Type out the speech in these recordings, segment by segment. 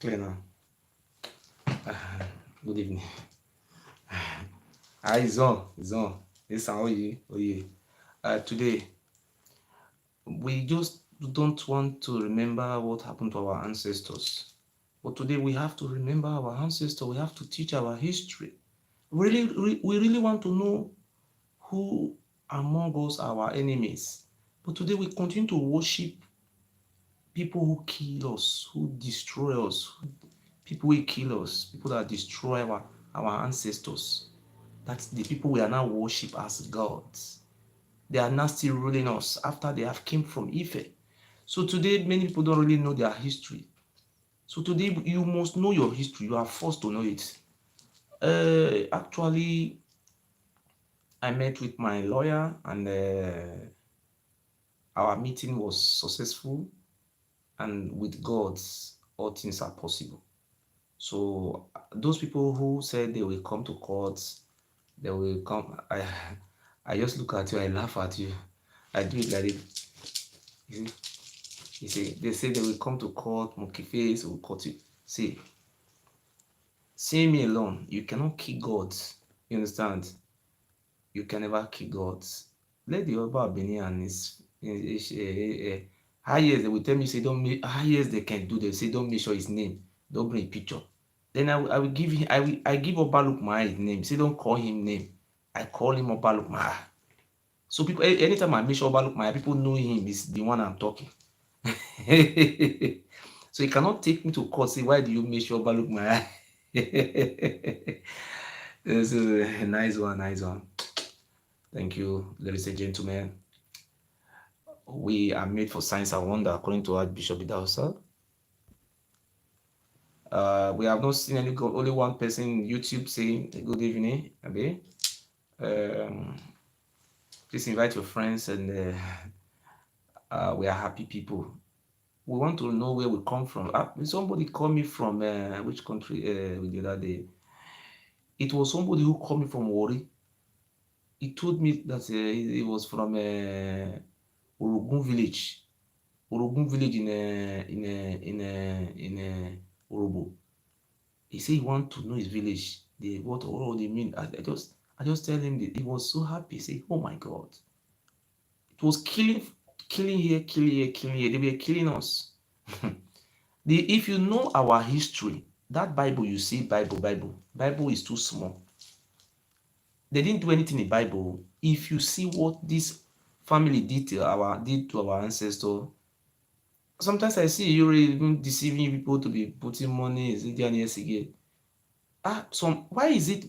Clear now. Good evening. It's on. It's on. It's on. Oye. Today, we just don't want to remember what happened to our ancestors. But today, we have to remember our ancestors. We have to teach our history. We really want to know who among us are our enemies. But today, we continue to worship people who kill us, who destroy us, people who kill us, people that destroy our ancestors. That's the people we are now worship as gods. They are now still ruling us after they have came from Ife. So today, many people don't really know their history. So today, you must know your history. You are forced to know it. Actually, I met with my lawyer, and our meeting was successful. And with God, all things are possible. So those people who said they will come to court, they will come. I just look at you, I laugh at you. I do it like this. You see, they say they will come to court, monkey face will cut you. See, seeing me alone, you cannot kill God. You understand? You can never kill God. Let the Oba of Benin and his highest, they will tell me, say, don't make highest they can do, they say, don't make sure his name, don't bring a picture. Then I will give him, I give Oba Lukma his name. Say, don't call him name. I call him Oba Lukma. So people, anytime I make sure Oba Lukma, people know him is the one I'm talking. So you cannot take me to court, say, why do you make sure Oba Lukma? This is a nice one, nice one. Thank you, ladies and gentlemen. We are made for signs and wonder, according to Archbishop Idausa. We have not seen only one person on YouTube saying good evening. Okay? Please invite your friends, and we are happy people. We want to know where we come from. Somebody called me from which country the other day? It was somebody who called me from Wari. He told me that he was from Orogun village. Orogun village in Orobo. He said he want to know his village. What they mean. I just tell him that he was so happy. He said, oh my God. It was killing here. They were killing us. If you know our history, that Bible you see, Bible is too small. They didn't do anything in the Bible. If you see what this family did to our ancestors, sometimes I see you even deceiving people to be putting money again. Why is it?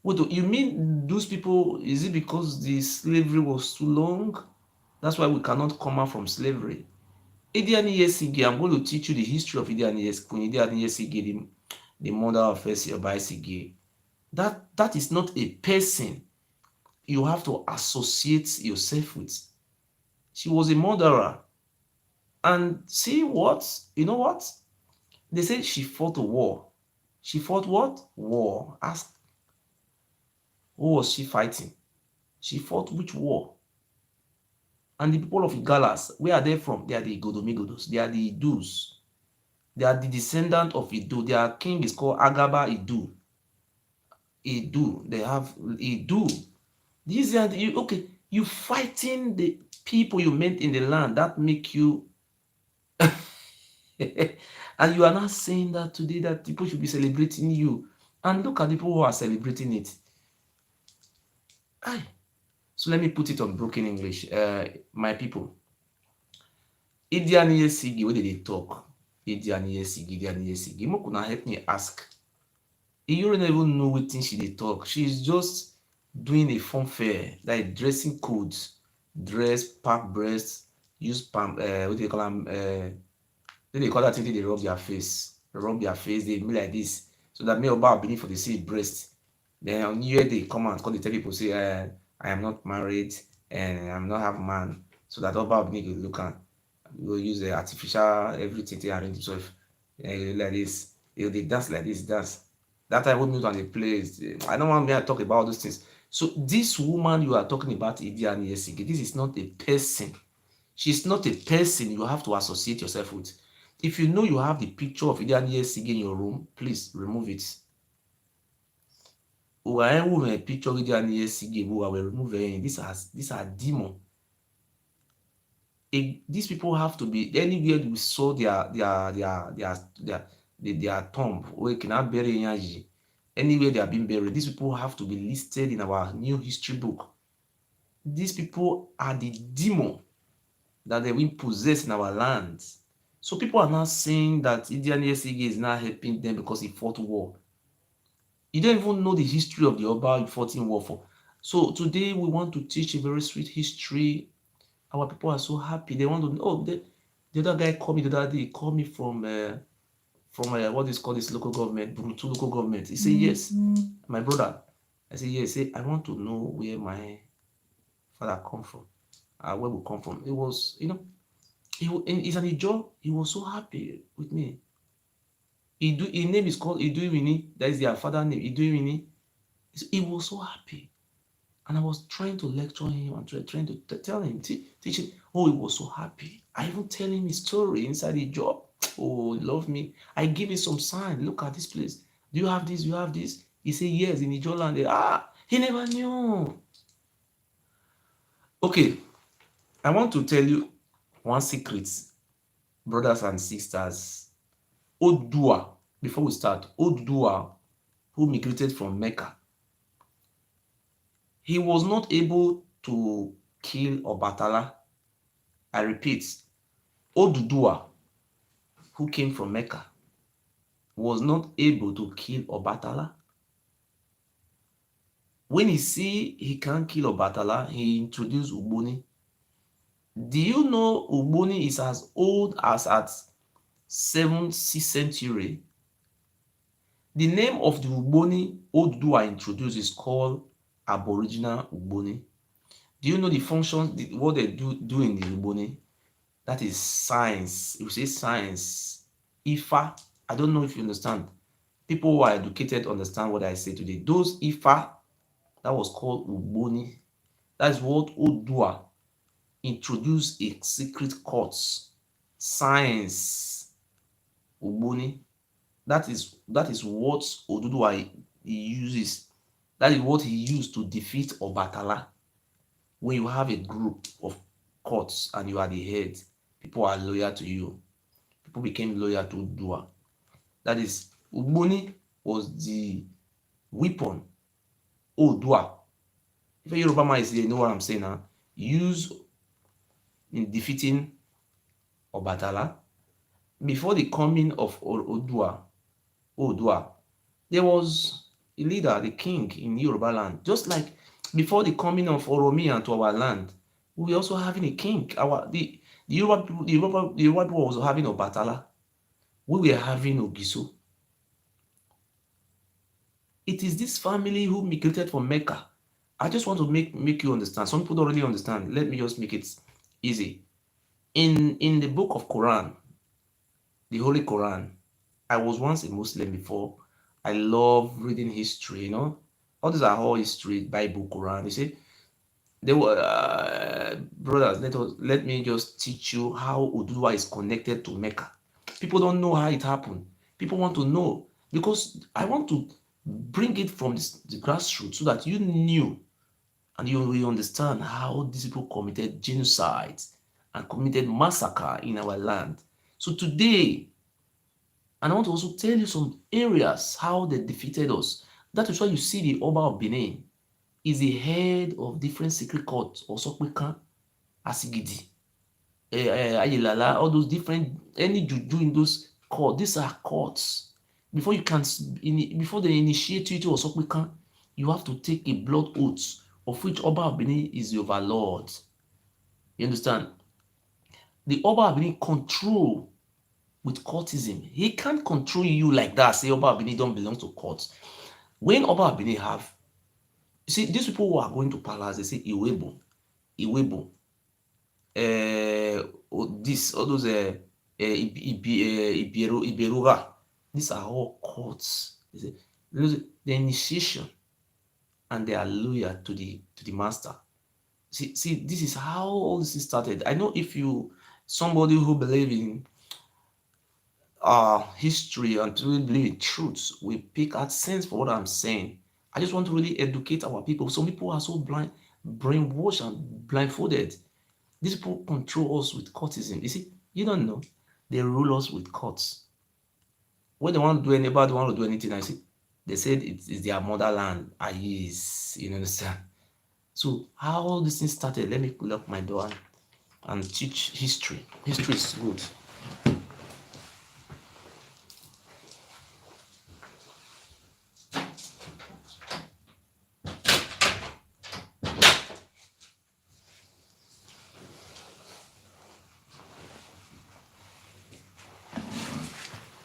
What you mean? Those people, is it because the slavery was too long? That's why we cannot come out from slavery. Idi I'm going to teach you the history of Idi, the mother of Sige. That is not a person you have to associate yourself with. She was a murderer. And see what? You know what? They say she fought a war. She fought what? War. Ask, who was she fighting? She fought which war? And the people of Igalas, where are they from? They are the Igodomigodos. They are the Idus. They are the descendant of Idu. Their king is called Agaba Idu. Idu. They have Idu. These are okay. You fighting the people you met in the land that make you, and you are not saying that today that people should be celebrating you. And look at the people who are celebrating it. So let me put it on broken English. My people. Idi Sigi, where did they talk? Idi Sigi. Mokuna help me ask. You don't even know what thing she they talk. She's just doing a fun fair, like dressing codes, dress, pack breasts, use palm, what do they call them? They call that thing they rub their face. They be like this. So that may about beneath for the see breast. Then on New Year they come out, they tell people say, I am not married and I'm not have a man. So that about beneath you look at, you will use the artificial everything to arrange himself like this. They dance like this, dance. That time when music on the place, I don't want me to talk about those things. So this woman you are talking about, Idi Sigi, this is not a person. She's not a person you have to associate yourself with. If you know you have the picture of Idiani Sige in your room, please remove it. Who a picture of Idiani Sige, who will remove it. These are demons. These people have to be anywhere we saw their tomb where cannot bury anywhere they are being buried. These people have to be listed in our new history book. These people are the demon that they will possess in our lands. So people are not saying that Idian Esige is not helping them because he fought war. You don't even know the history of the Oba you fought in war for. So today we want to teach a very sweet history. Our people are so happy. They want to know. Oh, the other guy called me the other day. He called me from what is called this local government, Brutu local government. He said, yes, my brother. I said, yes. He said, I want to know where my father come from. Where we come from. It was, he's an Ijo. He was so happy with me. His name is called Iduwini. That is their father name, Iduwini. He was so happy. And I was trying to lecture him and trying to tell him, teach him. Oh, he was so happy. I even tell him his story inside the job. Oh, he loved me. I give him some sign. Look at this place. Do you have this? Do you have this? He said, yes, in Ijo land. He never knew. Okay, I want to tell you one secret, brothers and sisters. Odua, before we start, Odua, who migrated from Mecca, he was not able to kill Obatala. I repeat, Odudua, who came from Mecca, was not able to kill Obatala. When he see he can't kill Obatala, he introduced Uboni. Do you know Uboni is as old as at 7th, 6th century? The name of the Uboni Odudua introduced is called Aboriginal Uboni. Do you know the functions, what they do in the Uboni? That is science. You say science. Ifa. I don't know if you understand. People who are educated understand what I say today. Those Ifa, that was called Uboni. That's what Odua introduced a secret course. Science. Uboni. That is what Odudua uses. That is what he used to defeat Obatala. When you have a group of courts and you are the head, people are loyal to you. People became loyal to Odudua. That is, Uboni was the weapon Odua. If a Yoruba man is here, you know what I'm saying now. Used in defeating Obatala. Before the coming of Odua, there was a leader, the king in Yoruba land. Just like before the coming of Oromiyan to our land, we were also having a king. The Yoruba people was having Obatala. We were having Ogiso. It is this family who migrated from Mecca. I just want to make you understand. Some people don't really understand. Let me just make it easy. In the book of Quran, the Holy Quran, I was once a Muslim before. I love reading history, All these are all history, Bible, Quran. You see, they were brothers. Let me just teach you how Udua is connected to Mecca. People don't know how it happened. People want to know because I want to bring it from the grassroots so that you knew and you will understand how these people committed genocide and committed massacre in our land. So today, and I want to also tell you some areas how they defeated us. That is why you see the Oba of Benin is the head of different secret courts, Osokwekan, Asigidi, Ayilala, all those different, any juju in those courts. These are courts. Before they initiate you to Osokwekan, you have to take a blood oath of which Oba of Benin is the overlord. You understand? The Oba of Benin control with courtism. He can't control you like that. Say Oba of Benin don't belong to courts. When Oba of Benin have, you see, these people who are going to palace, they say Iwebo, all those Iberura. These are all courts. The initiation, and they are loyal to the master. See, this is how all this started. I know if somebody who believe in history and to really believe in truth. We pick at sense for what I'm saying. I just want to really educate our people. Some people are so blind, brainwashed and blindfolded. These people control us with courtism. You see, you don't know. They rule us with courts. When they want to do anybody want to do anything, I see, they said it's their motherland. I is, you understand? So how all this thing started, let me lock my door and teach history. History is good.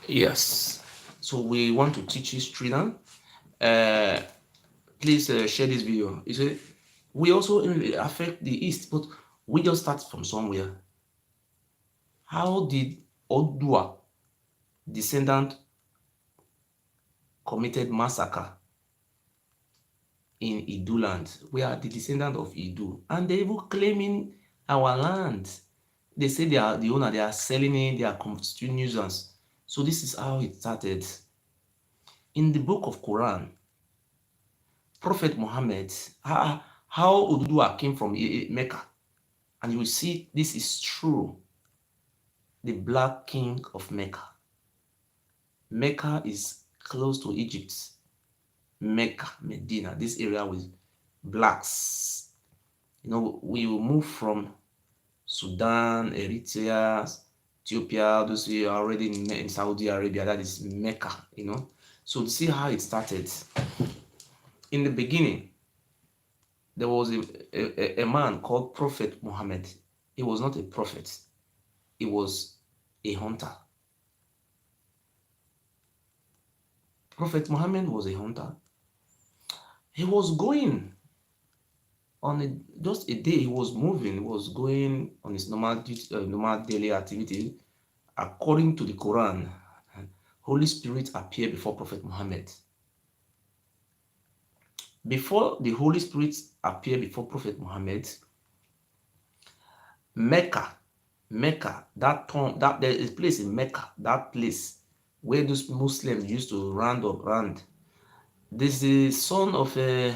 Yes. So we want to teach history now. Uh, please share this video. You see, we also affect the East, but we just start from somewhere. How did Odua, descendant, committed massacre in Idu land? We are the descendant of Idu, and they even claiming our land. They say they are the owner, they are selling it, they are constituting nuisance. So this is how it started. In the book of Quran, Prophet Muhammad, how Oduduwa came from Mecca, and you will see this is true. The black king of Mecca. Mecca is close to Egypt. Mecca, Medina, this area with blacks. You know, we will move from Sudan, Eritrea, Ethiopia, those who are already in Saudi Arabia, that is Mecca, you know. So to see how it started. In the beginning, there was a man called Prophet Muhammad. He was not a prophet. He was a hunter. Prophet Muhammad was a hunter. He was going on just a day. He was moving. He was going on his normal daily activity. According to the Quran, Holy Spirit appeared before Prophet Muhammad. Before the Holy Spirit appeared before Prophet Muhammad, Mecca, that town, that there is a place in Mecca, that place where those Muslims used to round up round. This is the son of the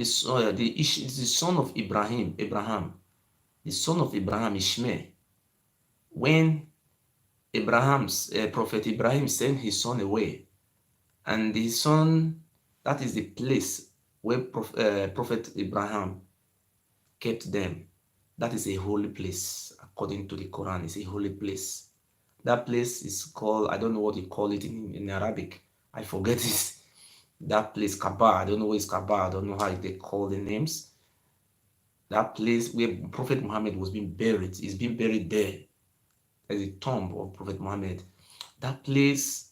son of Abraham, the son of Abraham, Ishmael. When Prophet Ibrahim sent his son away, and his son, that is the place where Prophet Abraham kept them. That is a holy place, according to the Quran. It's a holy place. That place is called, I don't know what you call it in Arabic. I forget it. That place, Kaaba. I don't know what is Kaaba. I don't know how they call the names. That place where Prophet Muhammad was being buried. He's being buried there as a tomb of Prophet Muhammad. That place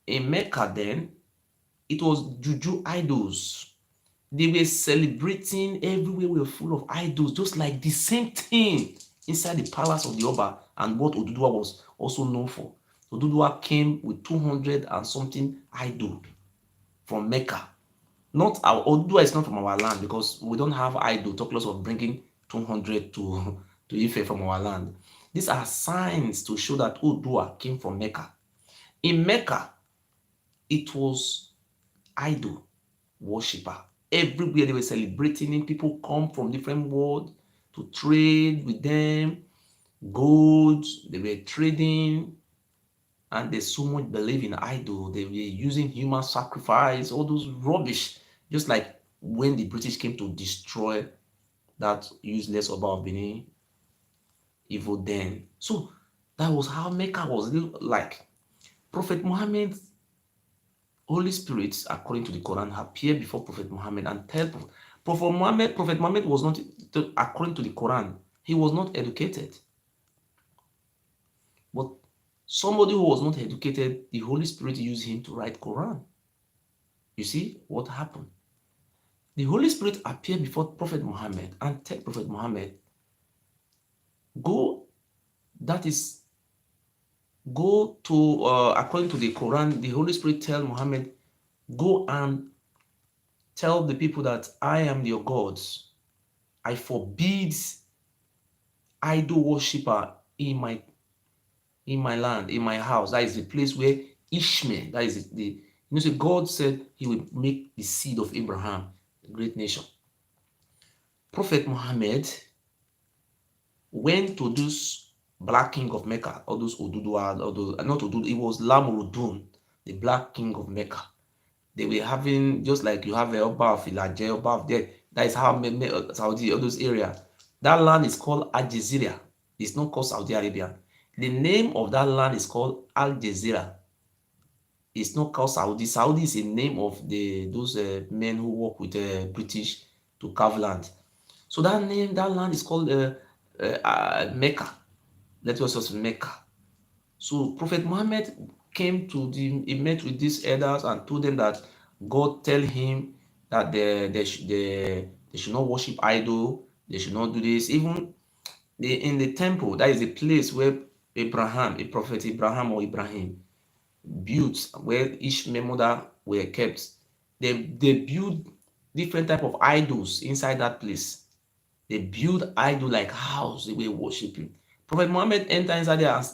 in Mecca then, it was juju idols. They were celebrating everywhere. We were full of idols, just like the same thing inside the palace of the Oba and what Oduduwa was also known for. Oduduwa came with 200 and something idol from Mecca. Not our Oduduwa is not from our land because we don't have idol. Talk less of bringing 200 to Ife from our land. These are signs to show that Oduduwa came from Mecca. In Mecca, it was idol worshipper. Everywhere they were celebrating it, people come from different world to trade with them. Gold, they were trading, and they so much believe in idol. They were using human sacrifice, all those rubbish, just like when the British came to destroy that useless Oba of Benin, evil then. So that was how Mecca was like. Prophet Muhammad, Holy Spirit, according to the Quran, appeared before Prophet Muhammad and tell Prophet Muhammad was not, according to the Quran, he was not educated. But somebody who was not educated, the Holy Spirit used him to write Quran. You see what happened? The Holy Spirit appeared before Prophet Muhammad and tell Prophet Muhammad, go, that is, go to, according to the Quran, the Holy Spirit tell Muhammad, go and tell the people that I am your God. I forbid idol worshiper in my in my land, in my house. That is the place where Ishmael, that is so God said he will make the seed of Abraham a great nation. Prophet Muhammad went to those black king of Mecca, all those Oduduwa, all those, not Odudu, it was Lamurudun, the black king of Mecca. They were having, just like you have a Oba of Ilaje, Oba of there. That is how Saudi, all those areas. That land is called Al Jazeera. It's not called Saudi Arabia. The name of that land is called Al Jazeera. It's not called Saudi. Saudi is a name of those men who work with British to carve land. So that land is called Mecca. That was just Mecca. So Prophet Muhammad he met with these elders and told them that God tell him that they should not worship idol, they should not do this. Even in the temple, that is a place where Abraham, a prophet Abraham or Ibrahim, built, where each mother were kept. They build different type of idols inside that place. They build idol like house, they were worshiping. Prophet Muhammad entered inside there and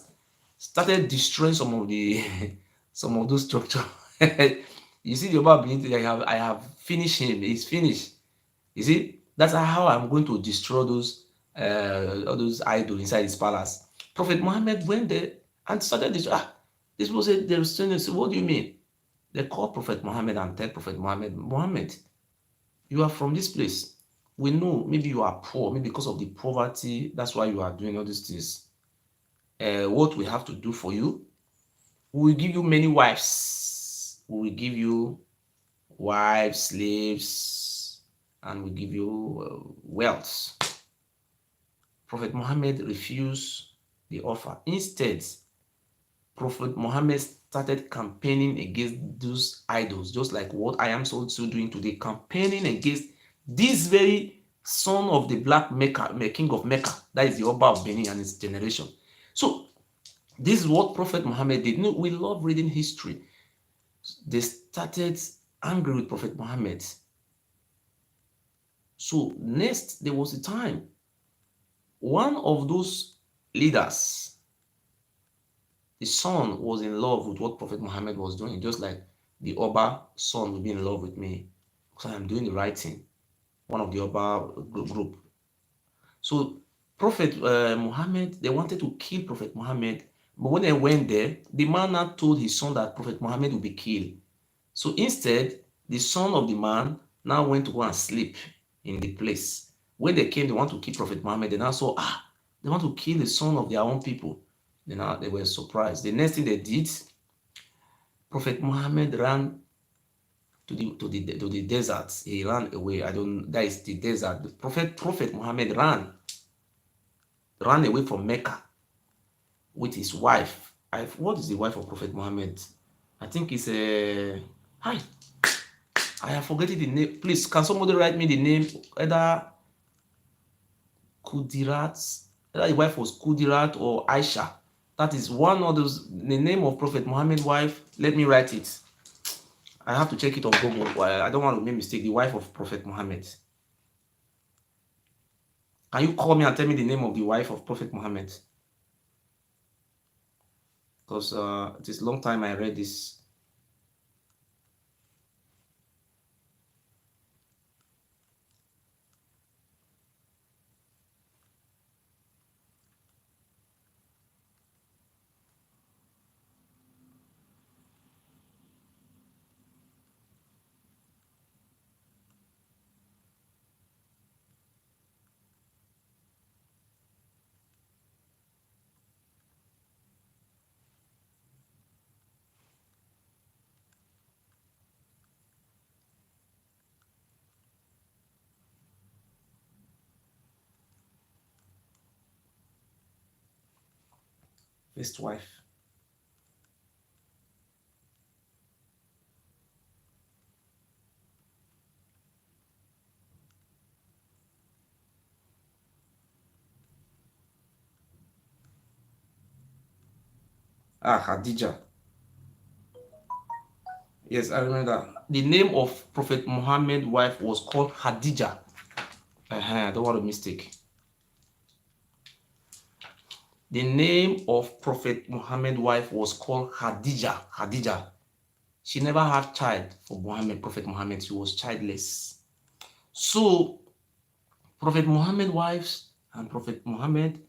started destroying some of the some of those structures. You see the Yoruba ability, I have finished him. He's finished. You see, that's how I'm going to destroy all those idols inside his palace. Prophet Muhammad went there and started this. This was a they were saying, what do you mean? They called Prophet Muhammad and tell Prophet Muhammad, you are from this place. We know maybe you are poor, maybe because of the poverty, that's why you are doing all these things. What we have to do for you, we will give you many wives. We will give you wives, slaves, and we give you wealth. Prophet Muhammad refused the offer. Instead, Prophet Muhammad started campaigning against those idols, just like what I am also doing today, campaigning against this very son of the black Mecca, king of Mecca, that is the Oba of Benin and his generation. So this is what Prophet Muhammad did. No, we love reading history. They started angry with Prophet Muhammad. So next, there was a time one of those leaders, the son, was in love with what Prophet Muhammad was doing, just like the Oba son will be in love with me because I am doing the right thing. One of the Oba group. So Prophet Muhammad, they wanted to kill Prophet Muhammad, but when they went there, the man now told his son that Prophet Muhammad would be killed. So instead, the son of the man now went to go and sleep in the place. When they came, they want to kill Prophet Muhammad. They now saw, they want to kill the son of their own people. They were surprised. The next thing they did, Prophet Muhammad ran to the desert. He ran away. That is the desert. The Prophet Muhammad ran away from Mecca with his wife. What is the wife of Prophet Muhammad? I think it's hi. I have forgotten the name. Please, can somebody write me the name? Either Kudirat, either the wife was Kudirat or Aisha. That is one of those, the name of Prophet Muhammad's wife. Let me write it. I have to check it on Google. I don't want to make a mistake. The wife of Prophet Muhammad. Can you call me and tell me the name of the wife of Prophet Muhammad? Because it is a long time I read this. First wife. Khadija. Yes, I remember. The name of Prophet Muhammad's wife was called Khadija. I don't want a mistake. The name of Prophet Muhammad's wife was called Khadija. Khadija. She never had child for Muhammad, Prophet Muhammad. She was childless. So Prophet Muhammad's wives and Prophet Muhammad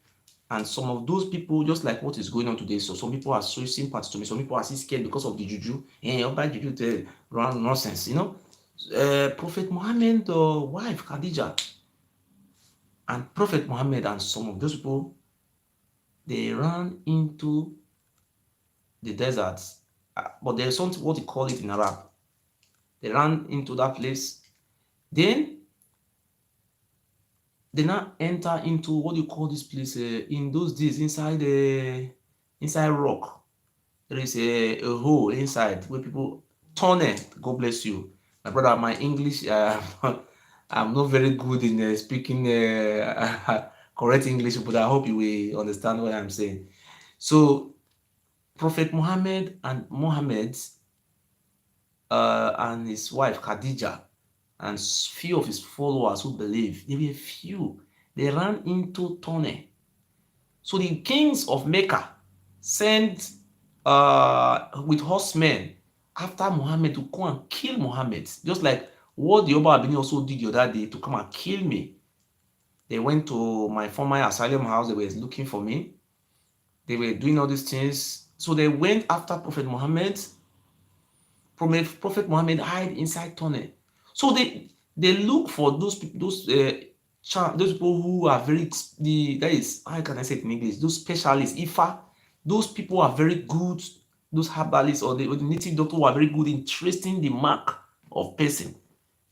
and some of those people, just like what is going on today. So some people are showing sympathy to me. Some people are still scared because of the juju. About juju to run nonsense, Prophet Muhammad's wife Khadija and Prophet Muhammad and some of those people, they ran into the deserts. But there's something what they call it in Arab. They ran into that place. Then they now enter into what you call this place in those days inside rock. There is a hole inside where people turn it. God bless you, my brother. My English, I'm not very good in speaking correct English, but I hope you will understand what I'm saying. So Prophet Muhammad and his wife Khadija and few of his followers who believe, they were few. They ran into tunnel. So the kings of Mecca sent with horsemen after Muhammad to come and kill Muhammad, just like what the Oba Abini also did the other day to come and kill me. They went to my former asylum house. They were looking for me. They were doing all these things. So they went after Prophet Muhammad. Prophet Muhammad hide inside tunnel. So they look for those people, those people who are very that is, how can I say it in English? Those specialists, Ifa, those people are very good. Those herbalists or the native doctor who are very good in tracing the mark of person.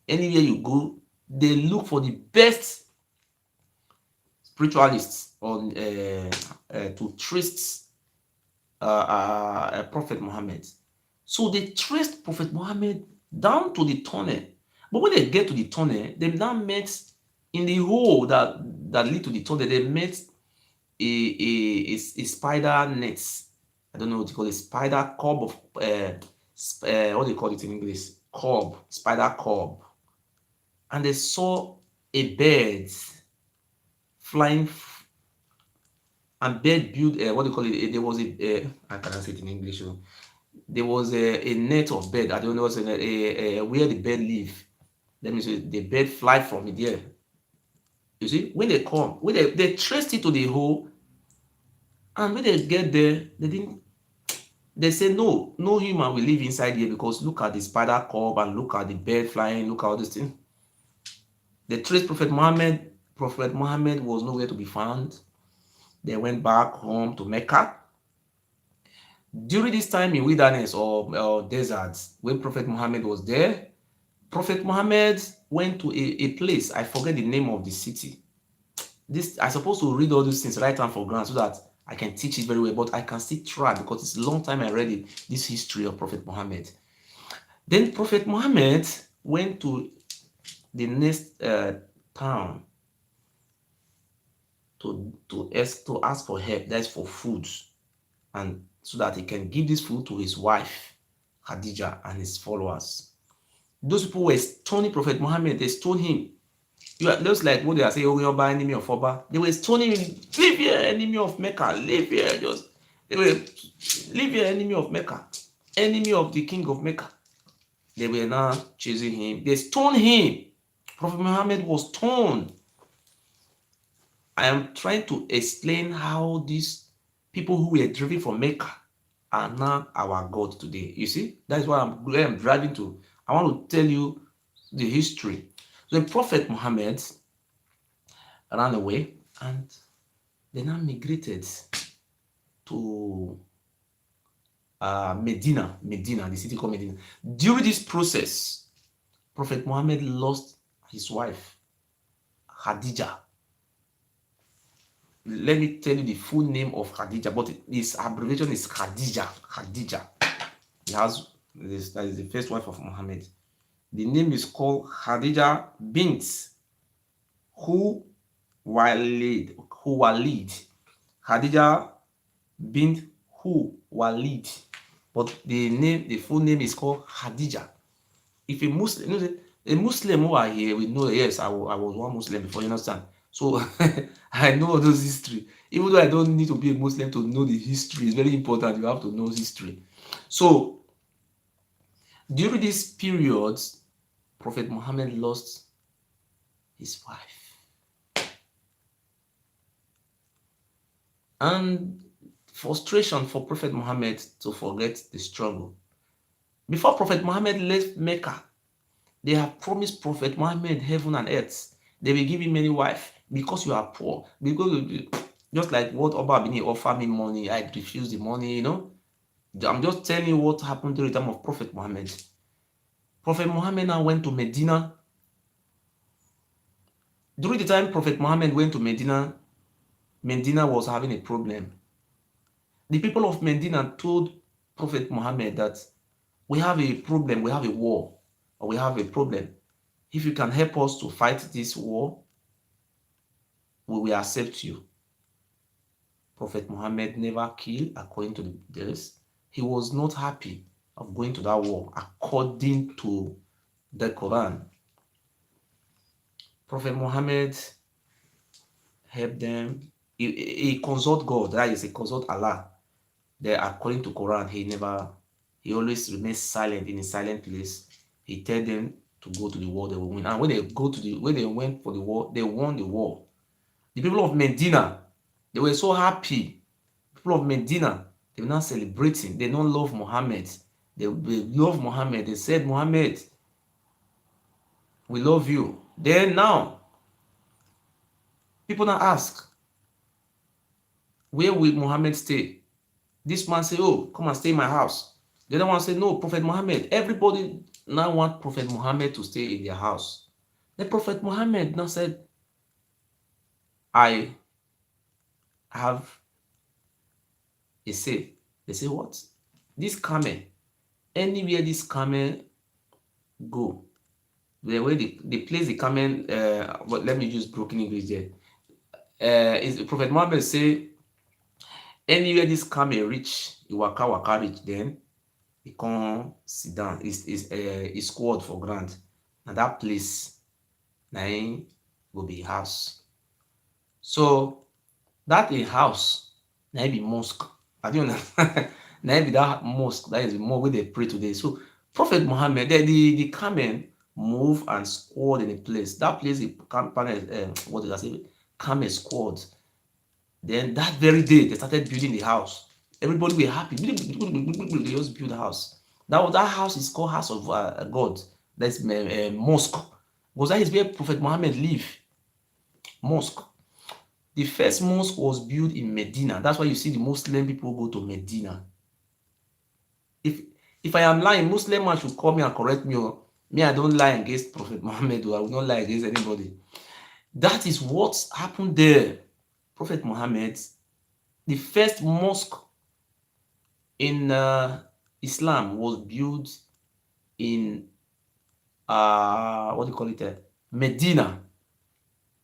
Anywhere you go, they look for the best spiritualists on to trace Prophet Muhammad. So they traced Prophet Muhammad down to the tunnel. But when they get to the tunnel, they now met in the hole that lead to the tunnel. They met a spider net. I don't know what you call it. Spider cob of what do you call it in English? Cob, spider cob. And they saw a bird flying and bird built what do you call it? There was I cannot say it in English. There was a net of bird. I don't know what's where the bird live. Let me say the bird fly from it there. You see, when they come, when they traced it to the hole, and when they get there, they say no human will live inside here because look at the spider cob and look at the bird flying, look at all this thing. They traced Prophet Muhammad. Prophet Muhammad was nowhere to be found. They went back home to Mecca. During this time in wilderness or deserts, when Prophet Muhammad was there, Prophet Muhammad went to a place. I forget the name of the city. This I supposed to read all these things right hand for granted so that I can teach it very well, but I can still try because it's a long time I read it, this history of Prophet Muhammad. Then Prophet Muhammad went to the next town to ask for help. That's for food, and so that he can give this food to his wife Khadija and his followers. Those people were stoning Prophet Muhammad. They stoned him. You are just like what they are saying, oh, Oba, enemy of Oba. They were stoning him. Leave here, enemy of Mecca. Leave here. They were leave here, enemy of Mecca. Enemy of the king of Mecca. They were now chasing him. They stoned him. Prophet Muhammad was stoned. I am trying to explain how these people who were driven from Mecca are now our God today. You see, that's why I'm driving to. I want to tell you the history. The Prophet Muhammad ran away and they now migrated to Medina, the city called Medina. During this process, Prophet Muhammad lost his wife, Khadija. Let me tell you the full name of Khadija, but his abbreviation is Khadija. Khadija. That is the first wife of Muhammad. The name is called Khadija bint Khuwailid. Khadija bint Khuwailid. But the full name is called Khadija. If a Muslim, a Muslim who are here, we know, yes, I was one Muslim before, you understand. So I know all those history. Even though I don't need to be a Muslim to know the history, it's very important. You have to know history. So during this period, Prophet Muhammad lost his wife. And frustration for Prophet Muhammad to forget the struggle. Before Prophet Muhammad left Mecca, they have promised Prophet Muhammad heaven and earth. They will give him many wives because you are poor. Because just like what Oba Bini offered me money, I refused the money, I'm just telling you what happened during the time of Prophet Muhammad. Prophet Muhammad now went to Medina. During the time Prophet Muhammad went to Medina, Medina was having a problem. The people of Medina told Prophet Muhammad that we have a problem, we have a war, or we have a problem. If you can help us to fight this war, we will accept you. Prophet Muhammad never killed, according to this. He was not happy of going to that war, according to the Quran. Prophet Muhammad helped them. He consult God, that is, he consult Allah. Then, according to Quran, he always remains silent in a silent place. He tell them to go to the war, they will win. And when they went for the war, they won the war. The people of Medina, they were so happy. People of Medina, they were not celebrating. They don't love Muhammad. They love Muhammad. They said, Muhammad, we love you. Then now, people now ask, where will Muhammad stay? This man say, oh, come and stay in my house. The other one say, no, Prophet Muhammad. Everybody now want Prophet Muhammad to stay in their house. The Prophet Muhammad now said, I have a say. They say, what? This camel, anywhere this camel go, the way they place the camel, but let me use broken English there. Is Prophet Muhammad say, anywhere this camel reach, he waka reach, then he come sit down. He squat for ground. And that place, na him go be house. So that a house, na him be mosque. I don't know. Na him be that mosque. That is the mosque where they pray today. So Prophet Muhammad, the camel move and squad in a place. That place, the what did I say? Camel squad. Then that very day, they started building the house. Everybody were happy. They just build the house. That house is called House of God. That's mosque. Because that is where Prophet Muhammad lived. Mosque. The first mosque was built in Medina. That's why you see the Muslim people go to Medina. If I am lying, Muslim man should call me and correct me. Me, I don't lie against Prophet Muhammad. I will not lie against anybody. That is what happened there. Prophet Muhammad, the first mosque in Islam was built in what do you call it? Medina.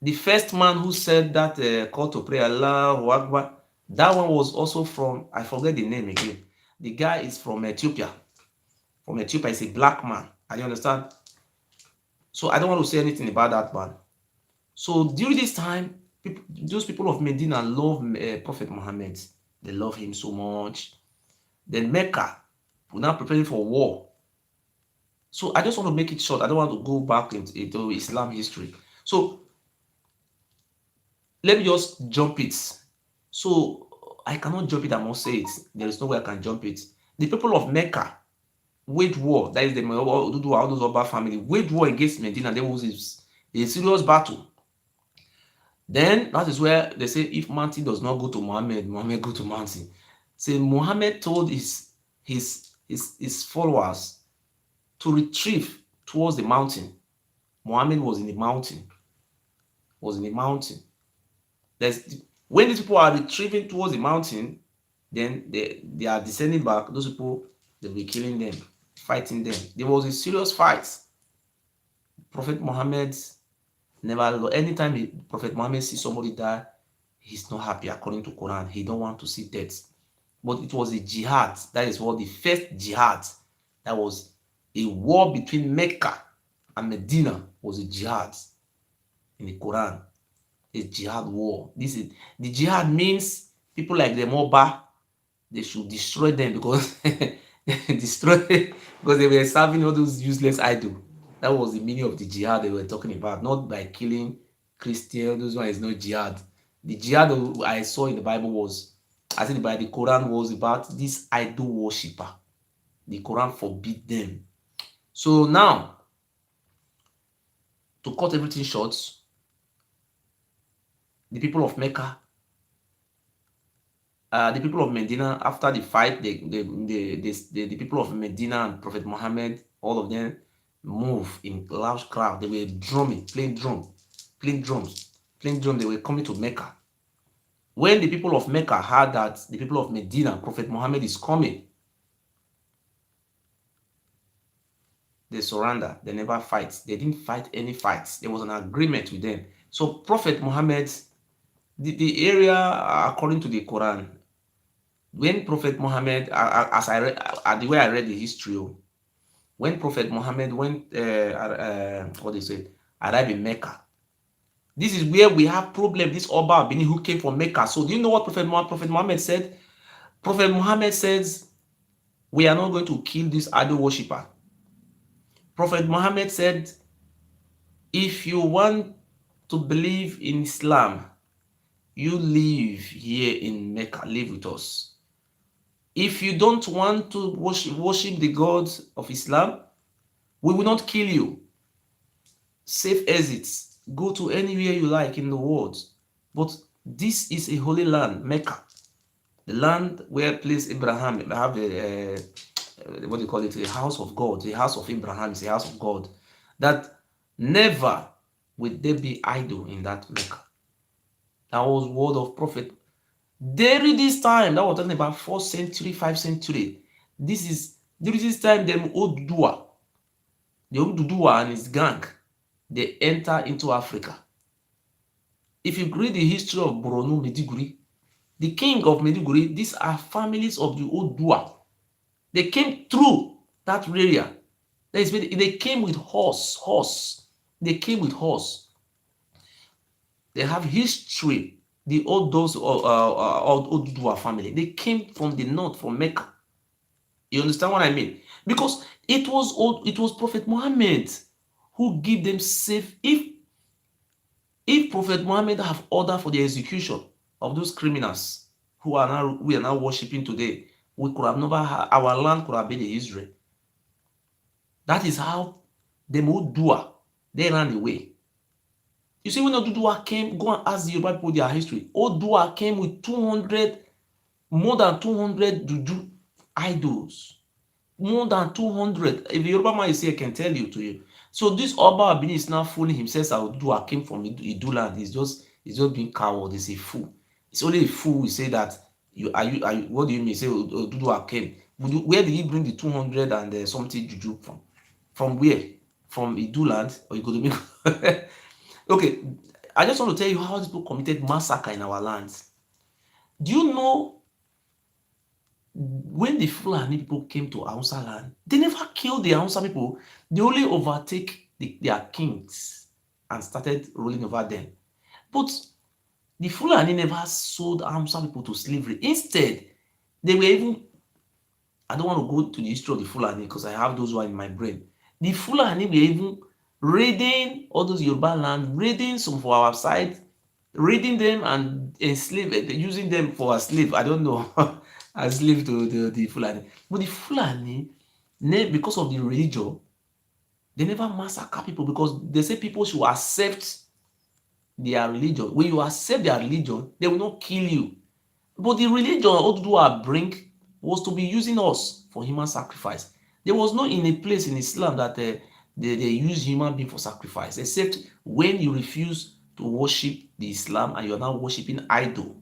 The first man who said that call to pray Allahu Akbar, that one was also from, I forget the name again. The guy is from Ethiopia. From Ethiopia, he's a black man. Are you understand? So I don't want to say anything about that man. So during this time, those people of Medina love Prophet Muhammad. They love him so much. Then Mecca, we're now preparing for war. So I just want to make it short. I don't want to go back into Islam history. So let me just jump it. So I cannot jump it, I must say it. There is no way I can jump it. The people of Mecca waged war. That is the Odudu, all those Oba family waged war against Medina. There was a serious battle. Then that is where they say if mountain does not go to Muhammad, Muhammad go to mountain. Say Muhammad told his followers to retrieve towards the mountain. Muhammad was in the mountain. When these people are retrieving towards the mountain, then they are descending back. Those people, they'll be killing them, fighting them. There was a serious fight. Prophet Muhammad never, anytime Prophet Muhammad sees somebody die, he's not happy according to Quran. He don't want to see death. But it was a jihad. That is what the first jihad. That was a war between Mecca and Medina was a jihad in the Quran. a jihad war. This is the jihad means people like the Moba, they should destroy them because destroy because they were serving all those useless idol. That was the meaning of the jihad they were talking about, not by killing Christians. Those one is not jihad. The jihad I saw in the Bible was, I think by the Quran, was about this idol worshipper. The Quran forbid them. So now, to cut everything short, the people of Mecca, the people of Medina, after the fight, the people of Medina and Prophet Muhammad, all of them move in large crowd. They were drumming, playing drums. They were coming to Mecca. When the people of Mecca heard that the people of Medina, Prophet Muhammad is coming, they surrender. They never fight. They didn't fight any fights. There was an agreement with them. So Prophet Muhammad, the area, according to the Quran, when Prophet Muhammad, as I read, the way I read the history, when Prophet Muhammad went, what they say, arrived in Mecca, this is where we have problem. This Oba Benin who came from Mecca. So do you know what Prophet Muhammad said? Prophet Muhammad says, we are not going to kill this idol worshipper. Prophet Muhammad said, if you want to believe in Islam, you live here in Mecca, live with us. If you don't want to worship the gods of Islam, we will not kill you. Safe exits. Go to anywhere you like in the world. But this is a holy land, Mecca. The land where placed Abraham. Have a what do you call it? A house of God. The house of Abraham is a house of God. That never will there be idol in that Mecca. That was word of prophet. During this time, that was talking about 4th century, 5th century. During this time, them Oduduwa, the Oduduwa and his gang, they enter into Africa. If you read the history of Borno, Mediguri, the king of Mediguri, these are families of the Oduduwa. They came through that area. They came with horse. They came with horse. They have history. The old those old Oduduwa family, they came from the north, from Mecca. You understand what I mean? Because it was Prophet Muhammad who give them safe. If Prophet Muhammad have order for the execution of those criminals we are now worshiping today, we could have never had, our land could have been in Israel. That is how the Oduduwa, they ran away. You see, when Oduduwa came, go and ask the Yoruba people their history. Oduduwa came with more than 200 juju idols. More than 200. If the Yoruba man is here, I can tell you to you. So this Oba Abini is now fooling himself that Oduduwa came from Iduland. He's just being coward. He's a fool. It's only a fool who say that what do you mean? Say Oduduwa came. Where did he bring the 200 and something juju from? From where? From Iduland or Igodomigodo? Okay, I just want to tell you how people committed massacre in our lands. Do you know when the Fulani people came to Hausa land, they never killed the Hausa people. They only overtake their kings and started ruling over them. But the Fulani never sold Hausa people to slavery. Instead, they were even, I don't want to go to the history of the Fulani because I have those one in my brain. The Fulani were even raiding all those Yoruba land, raiding some for our side, raiding them and using them for a slave. I don't know, a slave to the Fulani. But the Fulani, because of the religion, they never massacre people because they say people should accept their religion. When you accept their religion, they will not kill you. But the religion Oduduwa bring was to be using us for human sacrifice. There was no in a place in Islam that they use human being for sacrifice, except when you refuse to worship the Islam and you are now worshiping idol,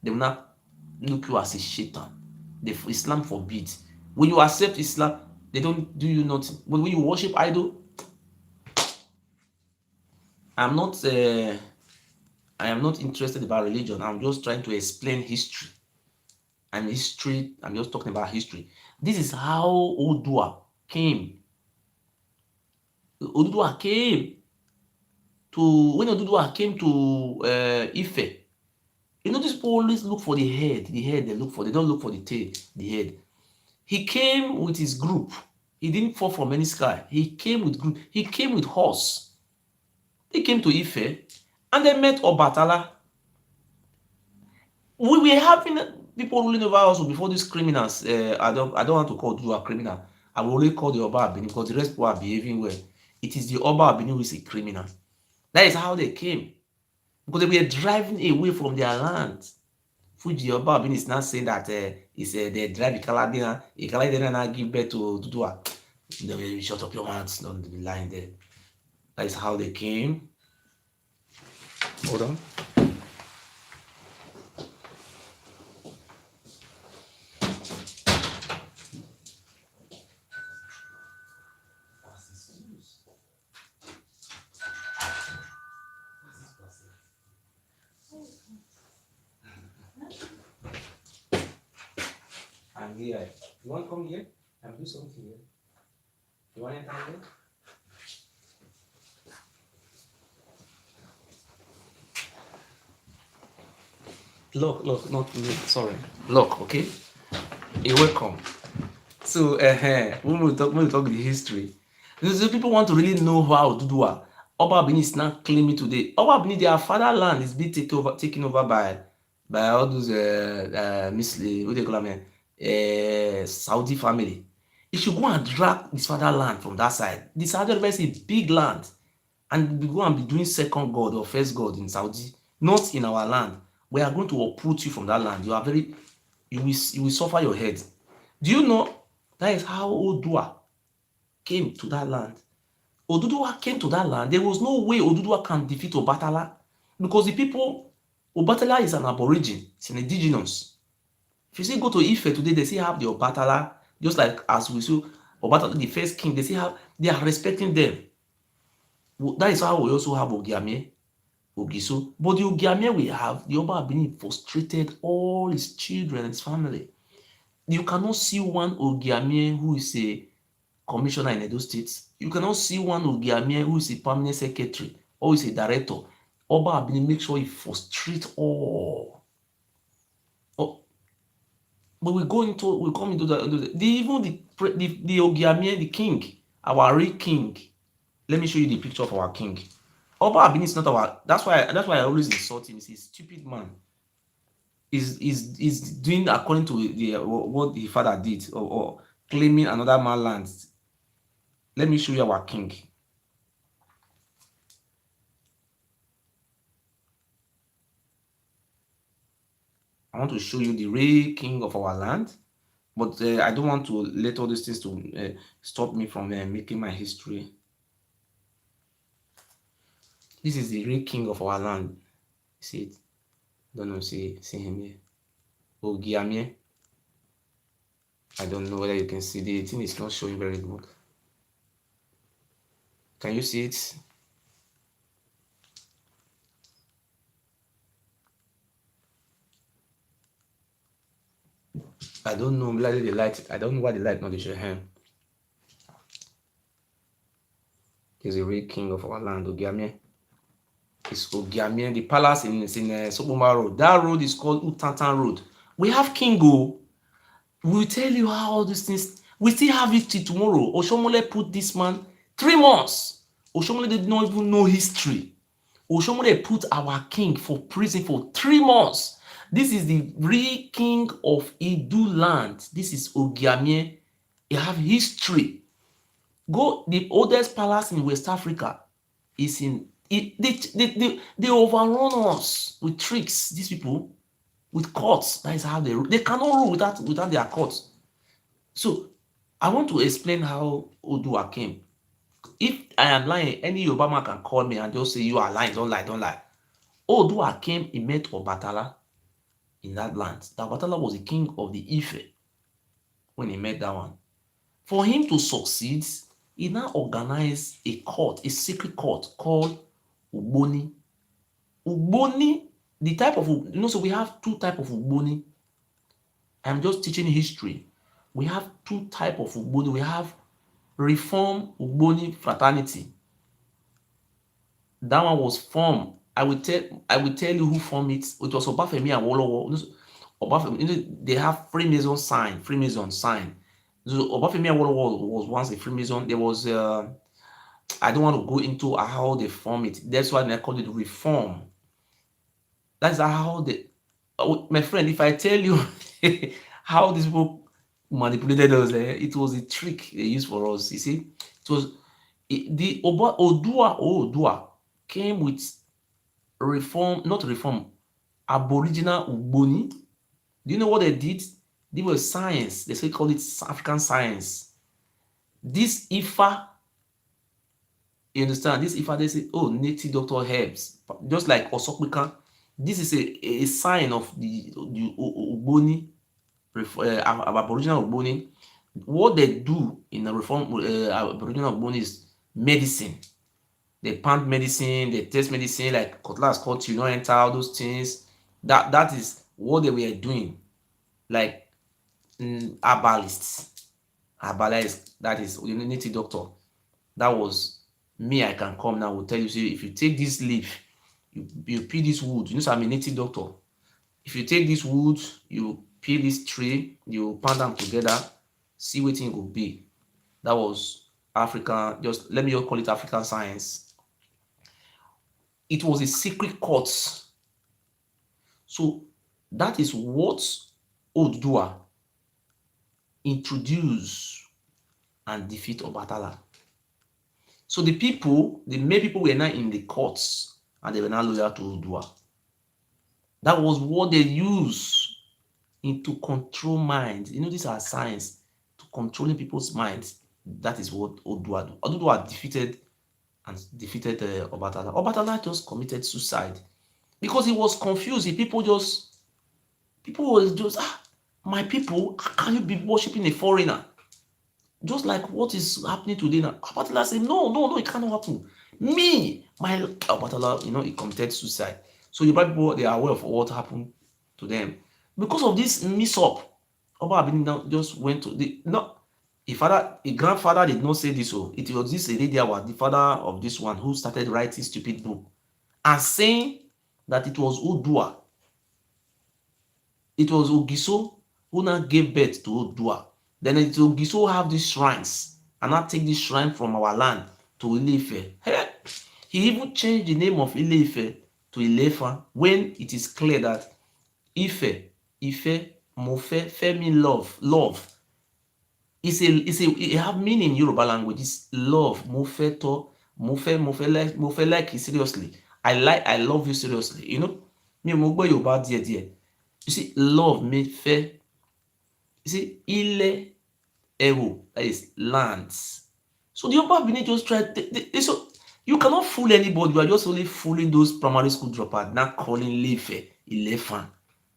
they will not look you as a shaitan. Islam forbids. When you accept Islam, they don't do you nothing. But when you worship idol, I am not interested about religion. I'm just trying to explain history. I'm just talking about history. This is how Oduduwa came. Oduduwa came when Oduduwa came to Ife, you know, these people always look for the head. The head they look for. They don't look for the tail, the head. He came with his group. He didn't fall from any sky. He came with group. He came with horse. They came to Ife and they met Obatala. We were having people ruling over us before these criminals. I don't want to call you a criminal. I will only call the Oba Abini because the rest people are behaving well. It is the Oba Abini who is a criminal. That is how they came. Because they were driving away from their land. Fuji Oba Abini is not saying that they drive Ikaladina. Ikaladina now give birth to Dudua. They will shut up your mouths. Don't be lying there. That is how they came. Hold on. I'm here. You want to come here? I'm doing something here. You want to enter here? Look, not me. Sorry. Look, okay? You're welcome. So, when we talk the history, so people want to really know how Oduduwa, Oba Benin is now claiming today. Oba Benin, their fatherland is being taken over by all those what do you call them? Saudi family. He should go and drag his fatherland from that side. The Saudi Arabia is a big land, and we go and be doing second god or first god in Saudi, not in our land. We are going to uproot you from that land. You are very, you will suffer your head. Do you know that is how Oduduwa came to that land? Oduduwa came to that land. There was no way Oduduwa can defeat Obatala because the people, Obatala is an aborigine, it's an indigenous. If you see go to Ife today, they still have the Obatala, just like as we saw Obatala, the first king, they still have, they are respecting them. That is how we also have Ogiame, Ogiso. But the Ogiame we have, the Oba Abini frustrated all his children and his family. You cannot see one Ogiame who is a commissioner in Edo State. You cannot see one Ogiame who is a permanent secretary or is a director. Oba Abini make sure he frustrates all. Oh, but we come into the Ogiame, the king, our real king. Let me show you the picture of our king. Oba Abini is not our. That's why I always insult him. He's a stupid man. Is doing according to what the father did or claiming another man's land. Let me show you our king. I want to show you the real king of our land, but I don't want to let all these things to stop me from making my history. This is the real king of our land. See it? Don't know. See him here. Ogiamie. I don't know whether you can see the thing is not showing very good. Can you see it? I don't know. Maybe the light. I don't know why the light not show him. He's a real king of our land, Ogiamie. It's Ogiamie. The palace in Sopoma Road. That road is called Utantan Road. We have Kingo. We'll tell you how all these things. We still have it till tomorrow. Oshomole put this man 3 months. Oshomole did not even know history. Oshomole put our king for prison for 3 months. This is the real king of Idu land. This is Ogiamie. He have history. Go, the oldest palace in West Africa is in it. They overrun us with tricks. These people with courts. That is how they cannot rule without their courts. So I want to explain how Oduduwa came. If I am lying, any Obama can call me and just say you are lying. Don't lie. Oduduwa came, he met Obatala in that land. That Obatala was the king of the Ife when he met that one. For him to succeed, he now organized a court, a secret court called Ugboni. Ugboni, the type of, so we have 2 types of Ugboni. I'm just teaching history. We have 2 types of Ugboni. We have Reform Ugboni fraternity. That one was formed. I will tell you who formed it. It was Obafemi Awolowo. Obafemi, they have Freemason sign. So Obafemi Awolowo was once a Freemason. There was I don't want to go into how they form it. That's why they call it reform. That's how they. My friend, if I tell you how these people manipulated us, it was a trick they used for us. You see, it was the Odua came with reform, not reform, Aboriginal Ugboni. Do you know what they did? They were science. They say call it African science. This Ifa, you understand? This Ifa, they say, oh, native doctor herbs, just like Osokpika. This is a sign of the Ugboni, Aboriginal Ugboni. What they do in the reform Aboriginal Ugboni is medicine. They pound medicine, they test medicine like cutlass cut you, not enter all those things. That is what they were doing. Like herbalists, that is native doctor. That was me. I can come now will tell you, say if you take this leaf, you peel this wood. You know, so I'm a native doctor. If you take this wood, you peel this tree, you pound them together, see what it will be. That was African, just let me just call it African science. It was a secret court. So that is what Oduduwa introduced and defeat Obatala. So the main people were now in the courts and they were now loyal to Oduduwa. That was what they used to control minds. You know, these are science to controlling people's minds. That is what Oduduwa do. Oduduwa defeated Obatala. Obatala just committed suicide because he was confused. People was just my people, how can you be worshiping a foreigner? Just like what is happening today now. Obatala said, no, it cannot happen. My Obatala, he committed suicide. So the people, they are aware of what happened to them. Because of this mix-up, Oba Abini just went to a grandfather did not say this. So it was this Erediawa, the father of this one, who started writing stupid book and saying that it was Odua. It was Ogiso who now gave birth to Odua. Then it Ogiso have these shrines and now take this shrine from our land to Ile-Ife. He even changed the name of Ile-Ife to Ile-Ifa when it is clear that Ife, Mofe, Femi, love. It have meaning in Yoruba language. It's love. Mofe to, Mofe like seriously. I love you seriously. You know, me mo gbo Yoruba díẹ̀. You see, love me fair. You see, Ile Ewo, that is lands. So the Yoruba Benin just tried. So you cannot fool anybody. You are just only fooling those primary school dropouts. Now calling Ile-Ife, Ile-Ifan.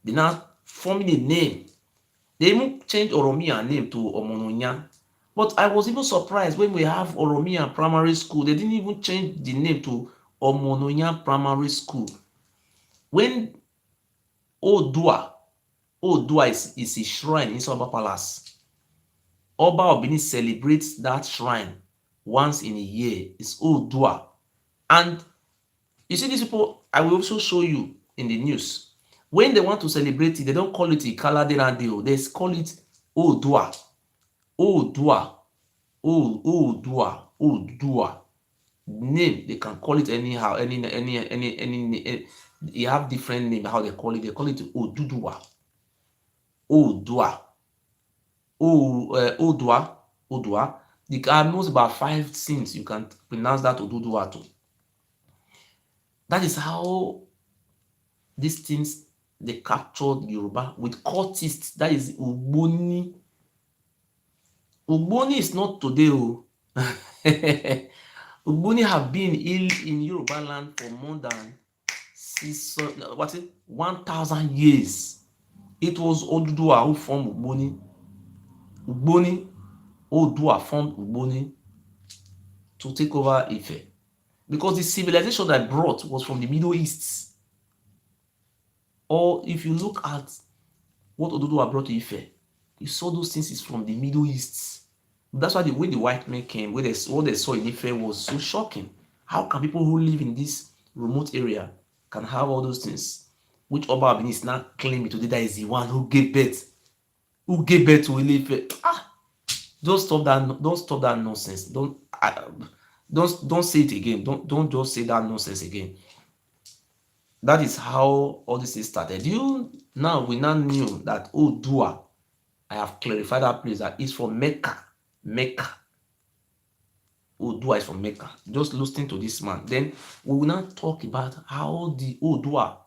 They now forming a name. They even changed Oromia name to Omononya. But I was even surprised when we have Oromia primary school. They didn't even change the name to Omononya primary school. When Odua is a shrine in Oba Palace. Oba Obini celebrates that shrine once in a year. It's Odua. And you see these people, I will also show you in the news. When they want to celebrate it, they don't call it Ikalade Radio. They call it Odua. Odua. Name, they can call it anyhow. Any you have different name how they call it. They call it Odudua. Odua. Odua. There are almost about 5 sins you can pronounce that Odudua to. That is how these things they captured Yoruba with cultists. That is Ugboni. Ugboni is not today. Ugboni have been in Yoruba land for more than 1,000 years. It was Odudua who formed Ugboni. Odua formed Ugboni to take over Ife. Because the civilization that brought was from the Middle East. Or if you look at what Odudua brought to Ife, you saw those things is from the Middle East. That's why when the white men came, what they saw in Ife was so shocking. How can people who live in this remote area can have all those things? Which Oba Benin is now claiming today that is the one who gave birth to Ilefe. Don't stop that. Don't stop that nonsense. Don't say it again. Don't just say that nonsense again. That is how all this thing started. We now knew that Odua, I have clarified that place that is from Mecca. Mecca. Odua is from Mecca. Just listening to this man. Then we will now talk about how the Odua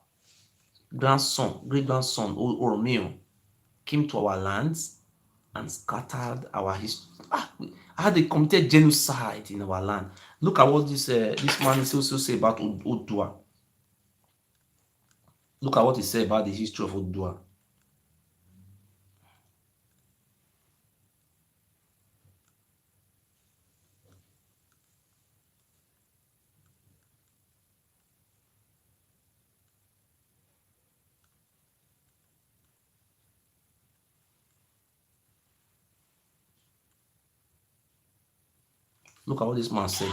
grandson, great grandson, Oromeo, came to our lands and scattered our history. How they committed genocide in our land. Look at what this man is also say about Odua. Look at what he said about the history of Odua. Look at what this man said.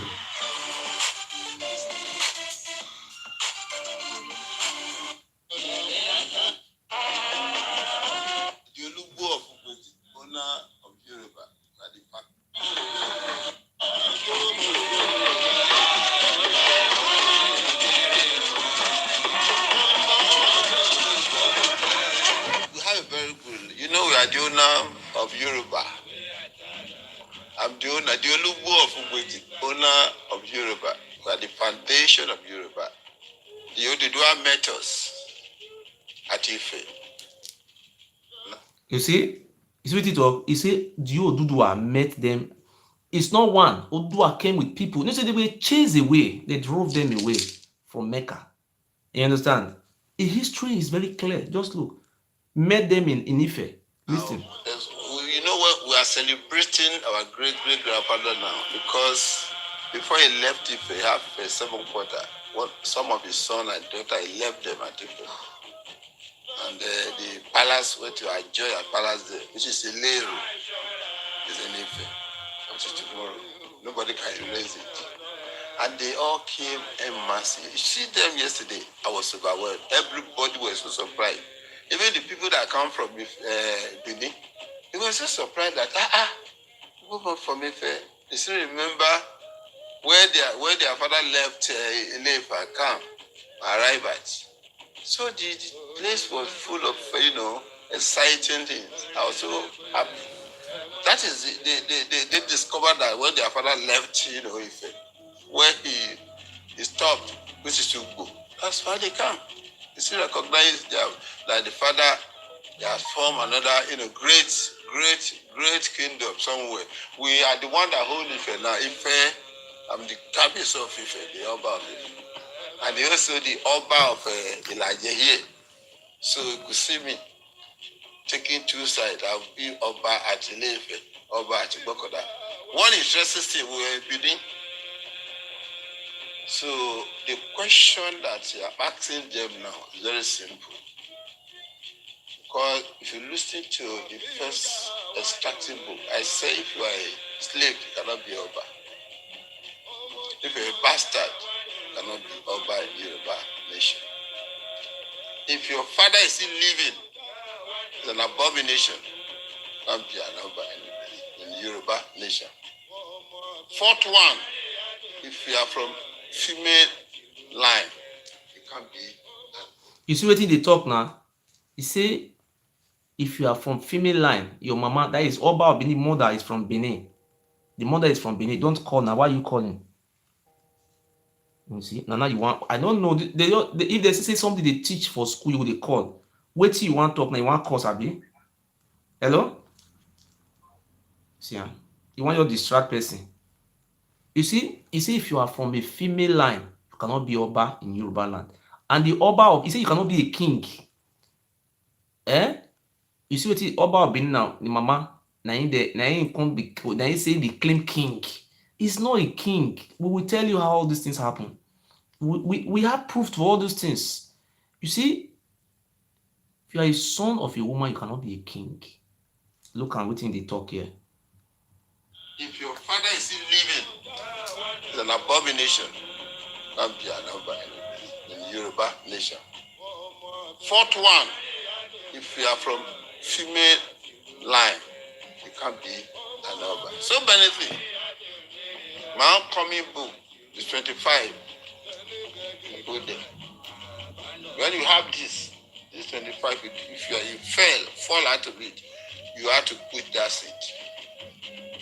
We are the owner of Yoruba. I'm the owner, the Olubu of Ugweji, owner of Yoruba. We are the foundation of Yoruba. The Odudua met us at Ife. You see what it talk? He say the Odudua met them. It's not one. Odudua came with people. You see, they were chased away. They drove them away from Mecca. You understand? The history is very clear. Just look. Met them in Ife. Listen. You know what? We are celebrating our great-great-grandfather now because before he left Ife, he had a 7-quarter. Some of his son and daughter, he left them at Ife. And the palace where to enjoy a palace there, which is a Leru, is in Ife. Which is tomorrow. Nobody can erase it. And they all came en masse. You see them yesterday, I was overwhelmed. Everybody was so surprised. Even the people that come from Benin, they were so surprised that people from Ife, they still remember where their father left Ilefa camp, arrived at. So the place was full of exciting things. I was so happy. That is they discovered that when their father left Ife, where he stopped, which is Ugbo, that's why they come. They still recognize that the father has formed another great kingdom somewhere. We are the one that hold Ife now. Ife, I'm the cabbage of Ife, the Oba of Ife. And also the Oba of Elijah here. So you could see me taking two sides. I'll be Oba at Ilefe, Oba at Ibokoda. One interesting thing, we were building. So the question that you are asking them now is very simple. Because if you listen to the first extracting book, I say if you are a slave, you cannot be Oba. If you're a bastard, you cannot be Oba in Yoruba nation. If your father is still living, it's an abomination. You can't be an Oba in Yoruba nation. Fourth one, if you are from female line, you can't be. You see what they talk now? He say, if you are from female line, your mama, that is Oba of Benin, mother is from Benin. The mother is from Benin. Don't call now. Why are you calling? You see, now you want. I don't know. If they say something they teach for school, you they call. Wait till you want to talk now. You want cause, Abi? Hello? See, you want your distract person. You see, if you are from a female line, you cannot be Oba in Yoruba land. And the Oba of, you cannot be a king. You see what the Oba of Benin now, the mama, now he say they claim king. He's not a king. We will tell you how all these things happen. We have proof to all those things. You see, if you are a son of a woman, you cannot be a king. Look at what they talk here. If your father is still living, it's an abomination. Can't be Anoba in Yoruba nation. Fourth one, if you are from female line, you can't be Anoba. So many things. My upcoming book is 25. You go there. When you have this 25, if you fall out of it, you have to quit that seat.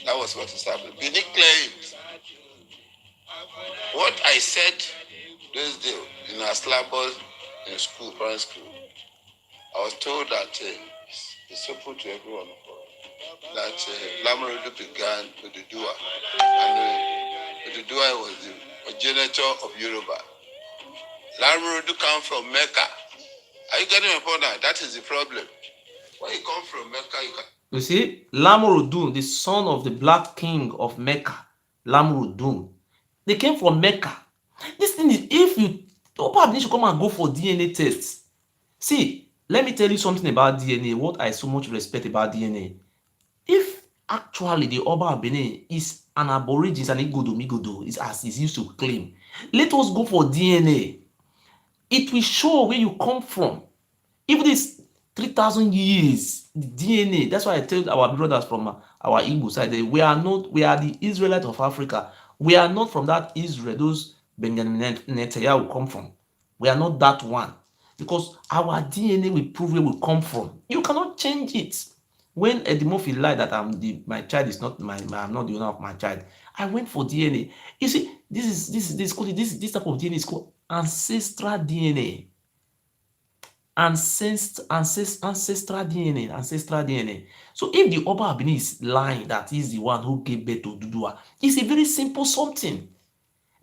That was what is happening. Benin claims what I said those days in our syllabus in school, primary school. I was told that it's open to everyone that Lamarudu began with the Dua, and the Dua was the progenitor of Yoruba. Lamarudu come from Mecca. Are you getting my point now? That is the problem. When you come from Mecca, you can. You see, Lamurudun, the son of the black king of Mecca, Lamurudun, they came from Mecca. This thing is, if you, Opa should come and go for DNA tests. See, let me tell you something about DNA, what I so much respect about DNA. If actually the Oba of Benin is an aborigine, an Igodomigodo, is as is used to claim, let us go for DNA. It will show where you come from. If this 3,000 years, the DNA, that's why I tell our brothers from our Igbo side, we are the Israelite of Africa. We are not from that Israel, those Benjamin Netanyahu come from. We are not that one. Because our DNA will prove where we come from. You cannot change it. When Edimofi lied that my child is not I'm not the owner of my child, I went for DNA. You see, this type of DNA is called ancestral DNA. Ancestral DNA. So if the Oba Abini is lying that he's the one who gave birth to Dudua, it's a very simple something.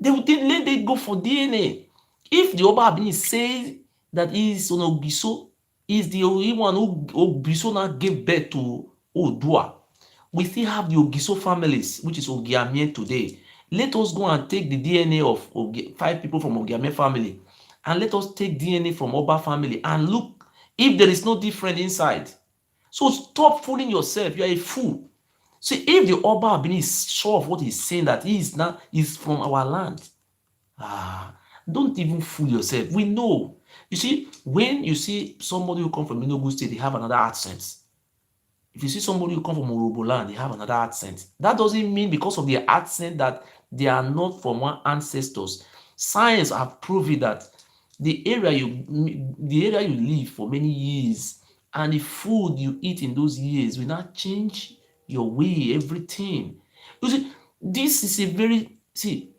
Let they go for DNA. If the Oba Abini says that he's on Ogiso, is the only one who Ogiso now gave birth to Odua, we still have the Ogiso families, which is Ogiamie today. Let us go and take the DNA of 5 people from Ogiamie family, and let us take DNA from Oba family and look if there is no difference inside. So stop fooling yourself. You are a fool. See, if the Oba Abini is sure of what he's saying, that he is from our land, don't even fool yourself. We know. You see, when you see somebody who come from Enugu State, they have another accent. If you see somebody who come from Oroboland, they have another accent. That doesn't mean because of their accent that they are not from one ancestors. Science have proven that the area you live for many years and the food you eat in those years will not change your way, everything. You see, this is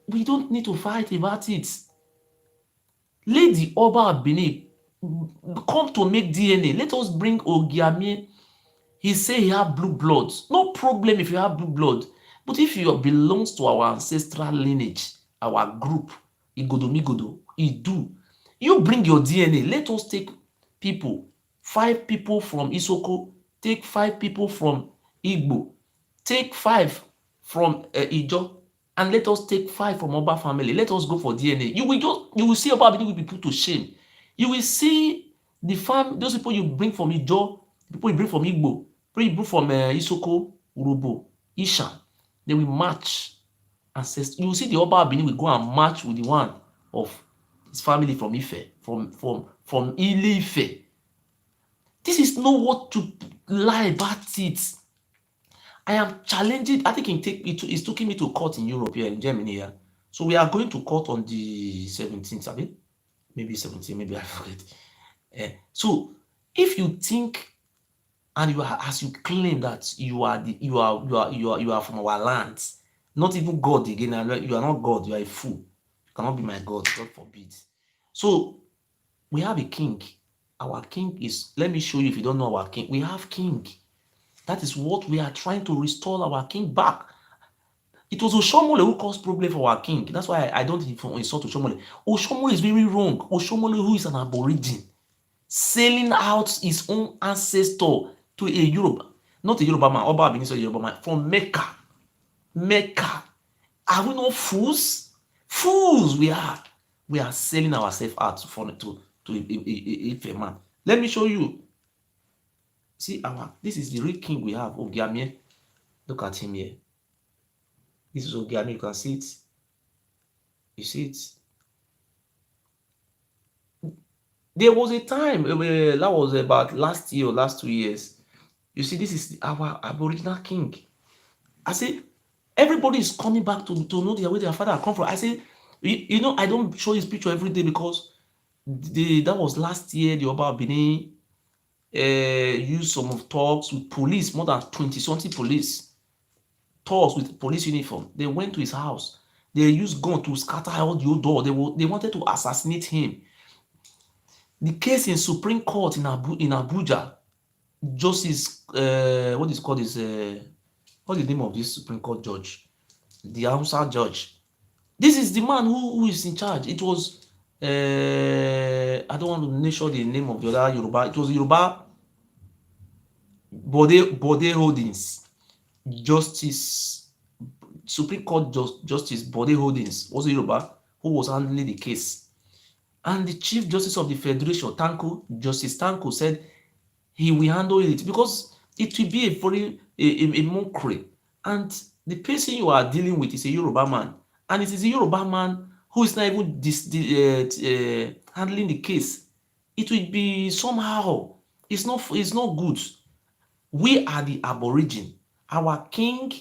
we don't need to fight about it. Let the Oba Benin come to make DNA. Let us bring Ogiamie. He say he have blue blood. No problem if you have blue blood. But if you belongs to our ancestral lineage, our group, Igodomigodo, IDU, you bring your DNA. Let us take people, 5 people from Isoko, take 5 people from Igbo, take 5 from Ijo, and let us take 5 from Oba family. Let us go for DNA. You will see Oba Abini will be put to shame. You will see those people you bring from Ijo, people you bring from Igbo, people you bring from Isoko, Urobo, Ishan, they will match ancestors. You will see the Oba Abini will go and match with the one of his family from Ife, from Ile Ife. This is not what to lie about it. I am challenging. I think it's taking me to court in Europe here in Germany here. So we are going to court on the 17th, I mean, maybe 17th, maybe I forget. So if you think and you are, as you claim that you are from our lands, not even God again, you are not God, you are a fool. You cannot be my God, God forbid. So we have a king. Our king is, let me show you if you don't know our king. We have king. That is what we are trying to restore our king back. It was Oshomole who caused problem for our king. That's why I don't insult Oshomole. Oshomole is very wrong. Oshomole, who is an aborigine, selling out his own ancestor to a Yoruba, not a Yoruba man, Oba Abini, Yoruba man, from Mecca. Mecca. Are we not fools? Fools we are. We are selling ourselves out to a man. Let me show you. See, this is the real king we have, Ogiamie. Look at him here. This is Ogiamie. You can see it. You see it. There was a time that was about last year or last 2 years. You see, this is our Aboriginal king. I say everybody is coming back to know where their father come from. I say, I don't show his picture every day because that was last year. The Oba of Benin used some of talks with police, more than 20 something police, talks with police uniform. They went to his house. They used gun to scatter out the old door. They wanted to assassinate him. The case in Supreme Court in Abuja, Justice, what is called is what's the name of this Supreme Court judge? The Hausa judge. This is the man who is in charge. It was I don't want to mention the name of the other Yoruba. It was Yoruba Bode Holdings. Justice Supreme Court Justice Bode Holdings was a Yoruba who was handling the case. And the Chief Justice of the Federation, Justice Tanko, said he will handle it because it will be a mockery. And the person you are dealing with is a Yoruba man. And it is a Yoruba man who is not even handling the case. It will be somehow, it's not good. We are the aborigine. Our king,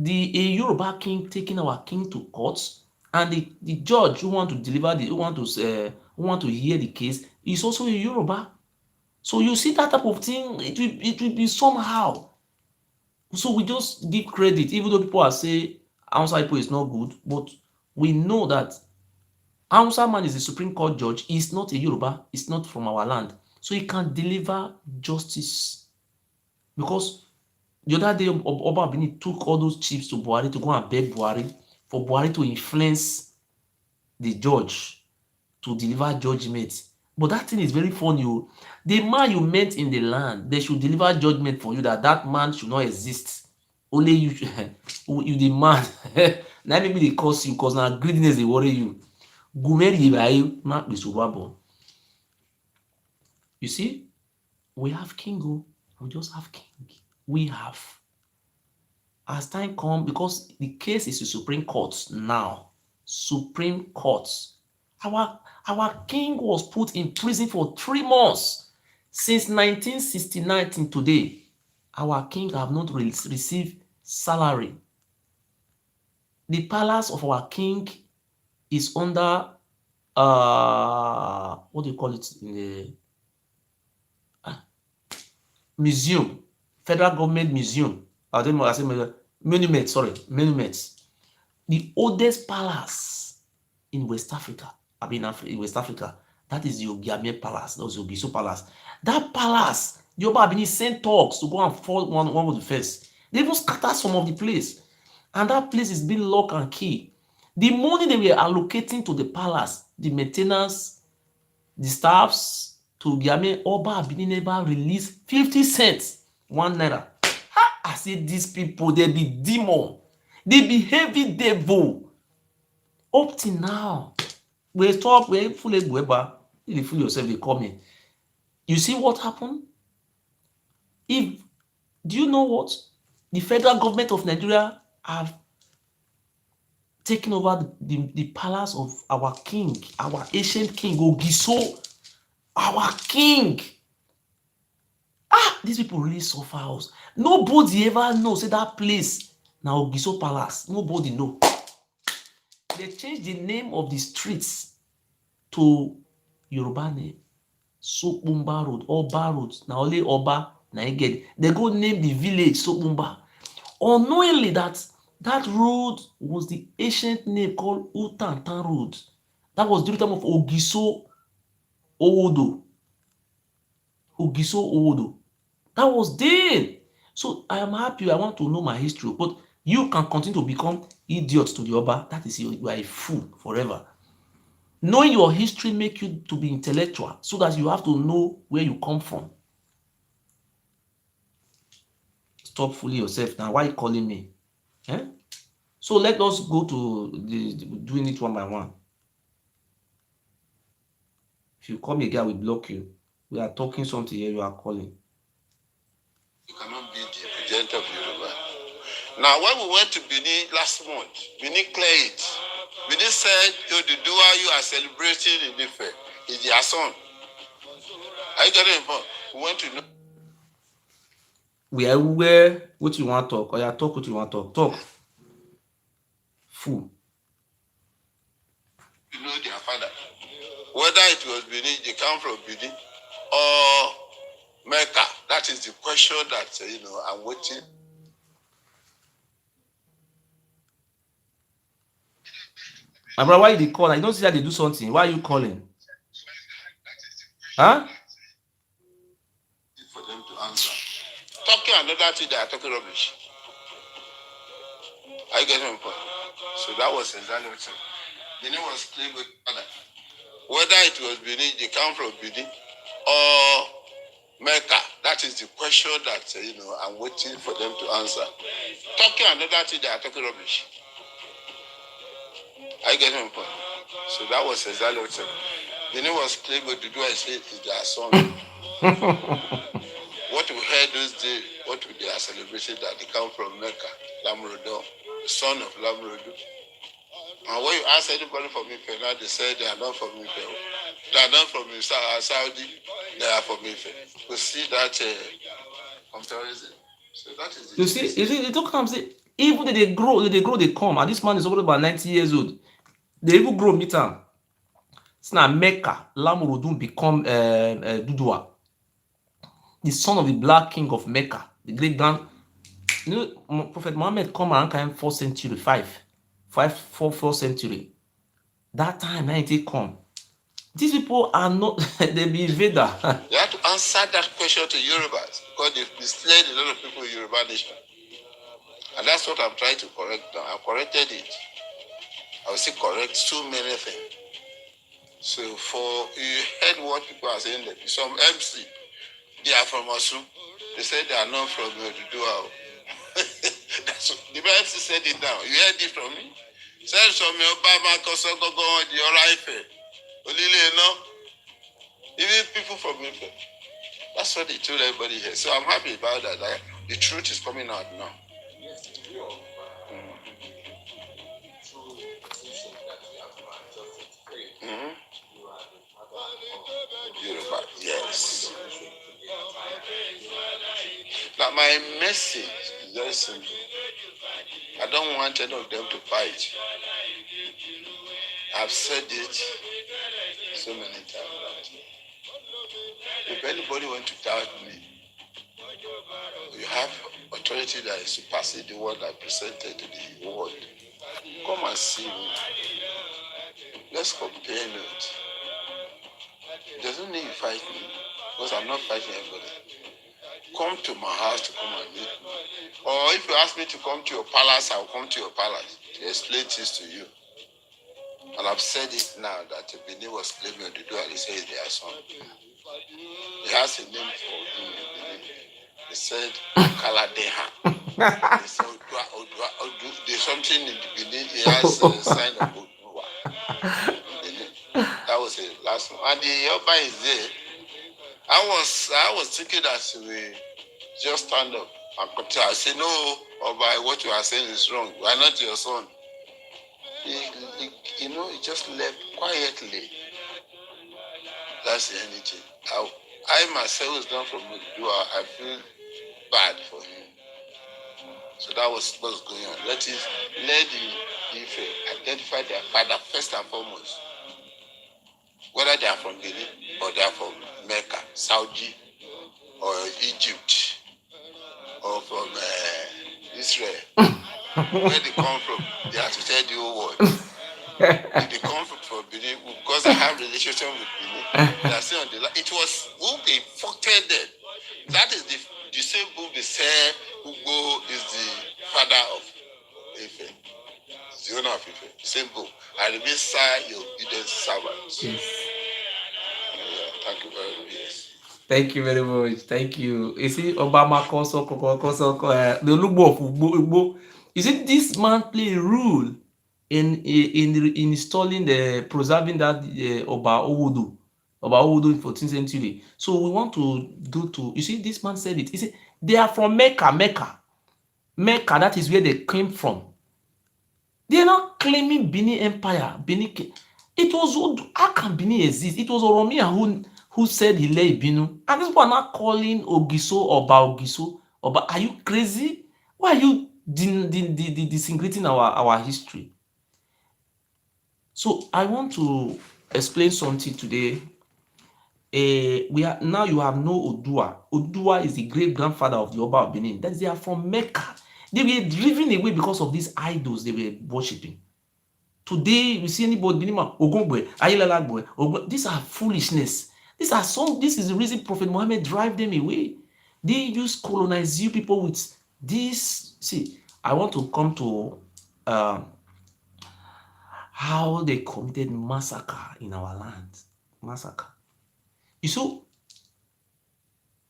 a Yoruba king taking our king to court, and the judge who want to who want to hear the case is also a Yoruba. So you see that type of thing, it will be somehow. So we just give credit, even though people are saying outside people is not good, but we know that Hausa man is the Supreme Court judge. He's not a Yoruba. He's not from our land. So he can deliver justice. Because the other day, Oba Benin took all those chiefs to Buhari to go and beg Buhari for Buhari to influence the judge to deliver judgment. But that thing is very funny. The man you met in the land, they should deliver judgment for you that man should not exist. Only you, you the man. Now maybe they curse you because now greediness they worry you. You see, we have king. We just have king. We have. As time come, because the case is the Supreme Court now. Supreme Court. Our king was put in prison for 3 months. Since 1969 till today, our king have not received salary. The palace of our king is under what do you call it in the museum, federal government museum. I don't know. I say monument. Sorry, monument. The oldest palace in West Africa. In West Africa, that is the Ogiame Palace. That was the Ogiso Palace. That palace, the Oba Abini sent talks to go and fall one of the first. They even scattered some of the place, and that place is being lock and key. The money they were allocating to the palace, the maintenance, the staffs to Ogiame, Oba Abini never released 50 cents, 1 naira. I say these people, they be demon, they be heavy devil. Up till now, we stop, we fully go back. If you fool yourself, they come in. You see what happened? Do you know what? The federal government of Nigeria have taken over the palace of our king, our ancient king, Ogiso, our king. These people really suffer us. Nobody ever knows say that place now Ogiso Palace. Nobody know. They changed the name of the streets to Yoruba name. Sopumba Road, Oba Road. Now only Oba, now you get it. They go name the village Sopumba. Unknowingly that road was the ancient name called Utantan Road. That was during the time of Ogiso Owodo. Ogiso Owodo. That was then. So I am happy. I want to know my history. But you can continue to become idiot to the Oba. That is, you are a fool forever. Knowing your history make you to be intellectual so that you have to know where you come from. Stop fooling yourself now. Why are you calling me? So let us go to doing it one by one. If you call me again, I will block you. We are talking something here, you are calling. You cannot be the president of Yoruba. Now, when we went to Benin last month, Benin cleared it. Benin said, Oduduwa, you are celebrating in Ife. It's their son. I got it important. We want to know. We are aware what you want to talk, or you talk what you want to talk. Talk. Fool. You know their father. Whether it was Benin, they come from Benin, or Mecca. That is the question that I'm waiting. My brother, why they call? You don't see that they do something. Why are you calling? Huh? For them to answer. Talking another thing, they are talking rubbish. I get my point. So that was exactly what Benin was playing with father. Whether it was Benin, they come from Benin, or Mecca. That is the question that I'm waiting for them to answer. Talking another thing, they are talking rubbish. I get my point. So that was exactly what Benin was playing with Dudu. I said is their son. What we heard those days, what they are celebrating that they come from Mecca, Lamrodo, the son of Lamrodo. And when you ask anybody from Ife, now they say they are not from Ife. They are not from Saudi, they are from Ife. We see that comparison. So that is the You see, it don't come say even they grow, they come. And this man is already about 90 years old. They even grow meet am. It's now Mecca, Lamurudun become Dudua, the son of the black king of Mecca, the great grand. You know, Prophet Muhammad come around kind 4th century, 4th century. That time, 90 come. These people are not, they be invader. You have to answer that question to Yorubas because they've misled a lot of people in Yoruba nation. And that's what I'm trying to correct now. I corrected it. I will still correct so many things. So you heard what people are saying that some MC, they are from Osun. They said they are not from Oduduwa. The MC said it now. You heard it from me? Said from Obama, Kosogogo, the Oraife. Olile, no. Even people from Ife. That's what they told everybody here. So I'm happy about that. The truth is coming out now. Mm-hmm. Yoruba, yes. Now my message is very simple. I don't want any of them to fight. I've said it so many times. If anybody wants to doubt me, you have authority that is supersede the word I presented to the world. Come and see me. Let's compare notes. It doesn't mean you fight me, because I'm not fighting anybody. Come to my house to come and meet me. Or if you ask me to come to your palace, I'll come to your palace to explain things to you. And I've said it now that Benin was claiming to do, and he said their son. He has a name for him in Benin. They said Kaladeha. They said Odua. There's something in the Benin. He has a sign of Odua. That was the last one. And the Yoba is there. I was thinking that we just stand up and continue. I say, no, Oba, what you are saying is wrong. We are not your son. He just left quietly. That's the only thing. I myself was done from Udua. I feel bad for him. So that was what's going on. Let the Ife identify their father first and foremost. Whether they are from Benin or they are from Mecca, Saudi, or Egypt, or from Israel. Where they come from, they have to tell the whole world. If they come from Benin, because I have relationship with Benin, they are still on the line. It was who they infected them. That is the same book they say Ugo is the father of Ife. The owner of Ife. The same book. I remain your obedient servant. Yes. Thank you very much. Yes. Thank you very much. Thank you. You see, Obama Koso, the Lubo of Ugbo. You see, this man play a role in installing the preserving that Oba Owodo in 14th century. So we want to go to. You see, this man said it. He said they are from Mecca. That is where they came from. They are not claiming Benin Empire. It was how can Benin exist? It was Oromia who said he led Ibinu, and these people are not calling Ogiso Oba Ogiso Oba. Are you crazy? Why are you disintegrating our history? So I want to explain something today. We are now, you have no Odua. Odua is the great grandfather of the Oba of Benin. That is, they are from Mecca. They were driven away because of these idols they were worshiping. Today, you see anybody, Ogungwe, Ayilalagwe, Ogungwe, these are foolishness. This is the reason Prophet Muhammad drive them away. They use colonize you people with this. See, I want to come to how they committed massacre in our land. Massacre. You saw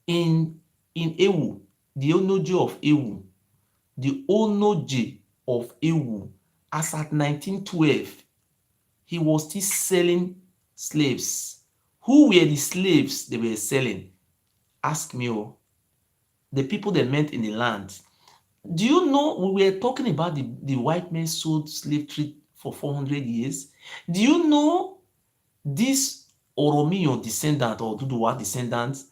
in Ewu, the Onoji of Ewu, the Onoji of Ewu, as at 1912, he was still selling slaves. Who were the slaves they were selling? Ask me, oh, the people they met in the land. Do you know we were talking about the white men sold slave trade for 400 years? Do you know this Oromiyo descendant or Duduwa descendants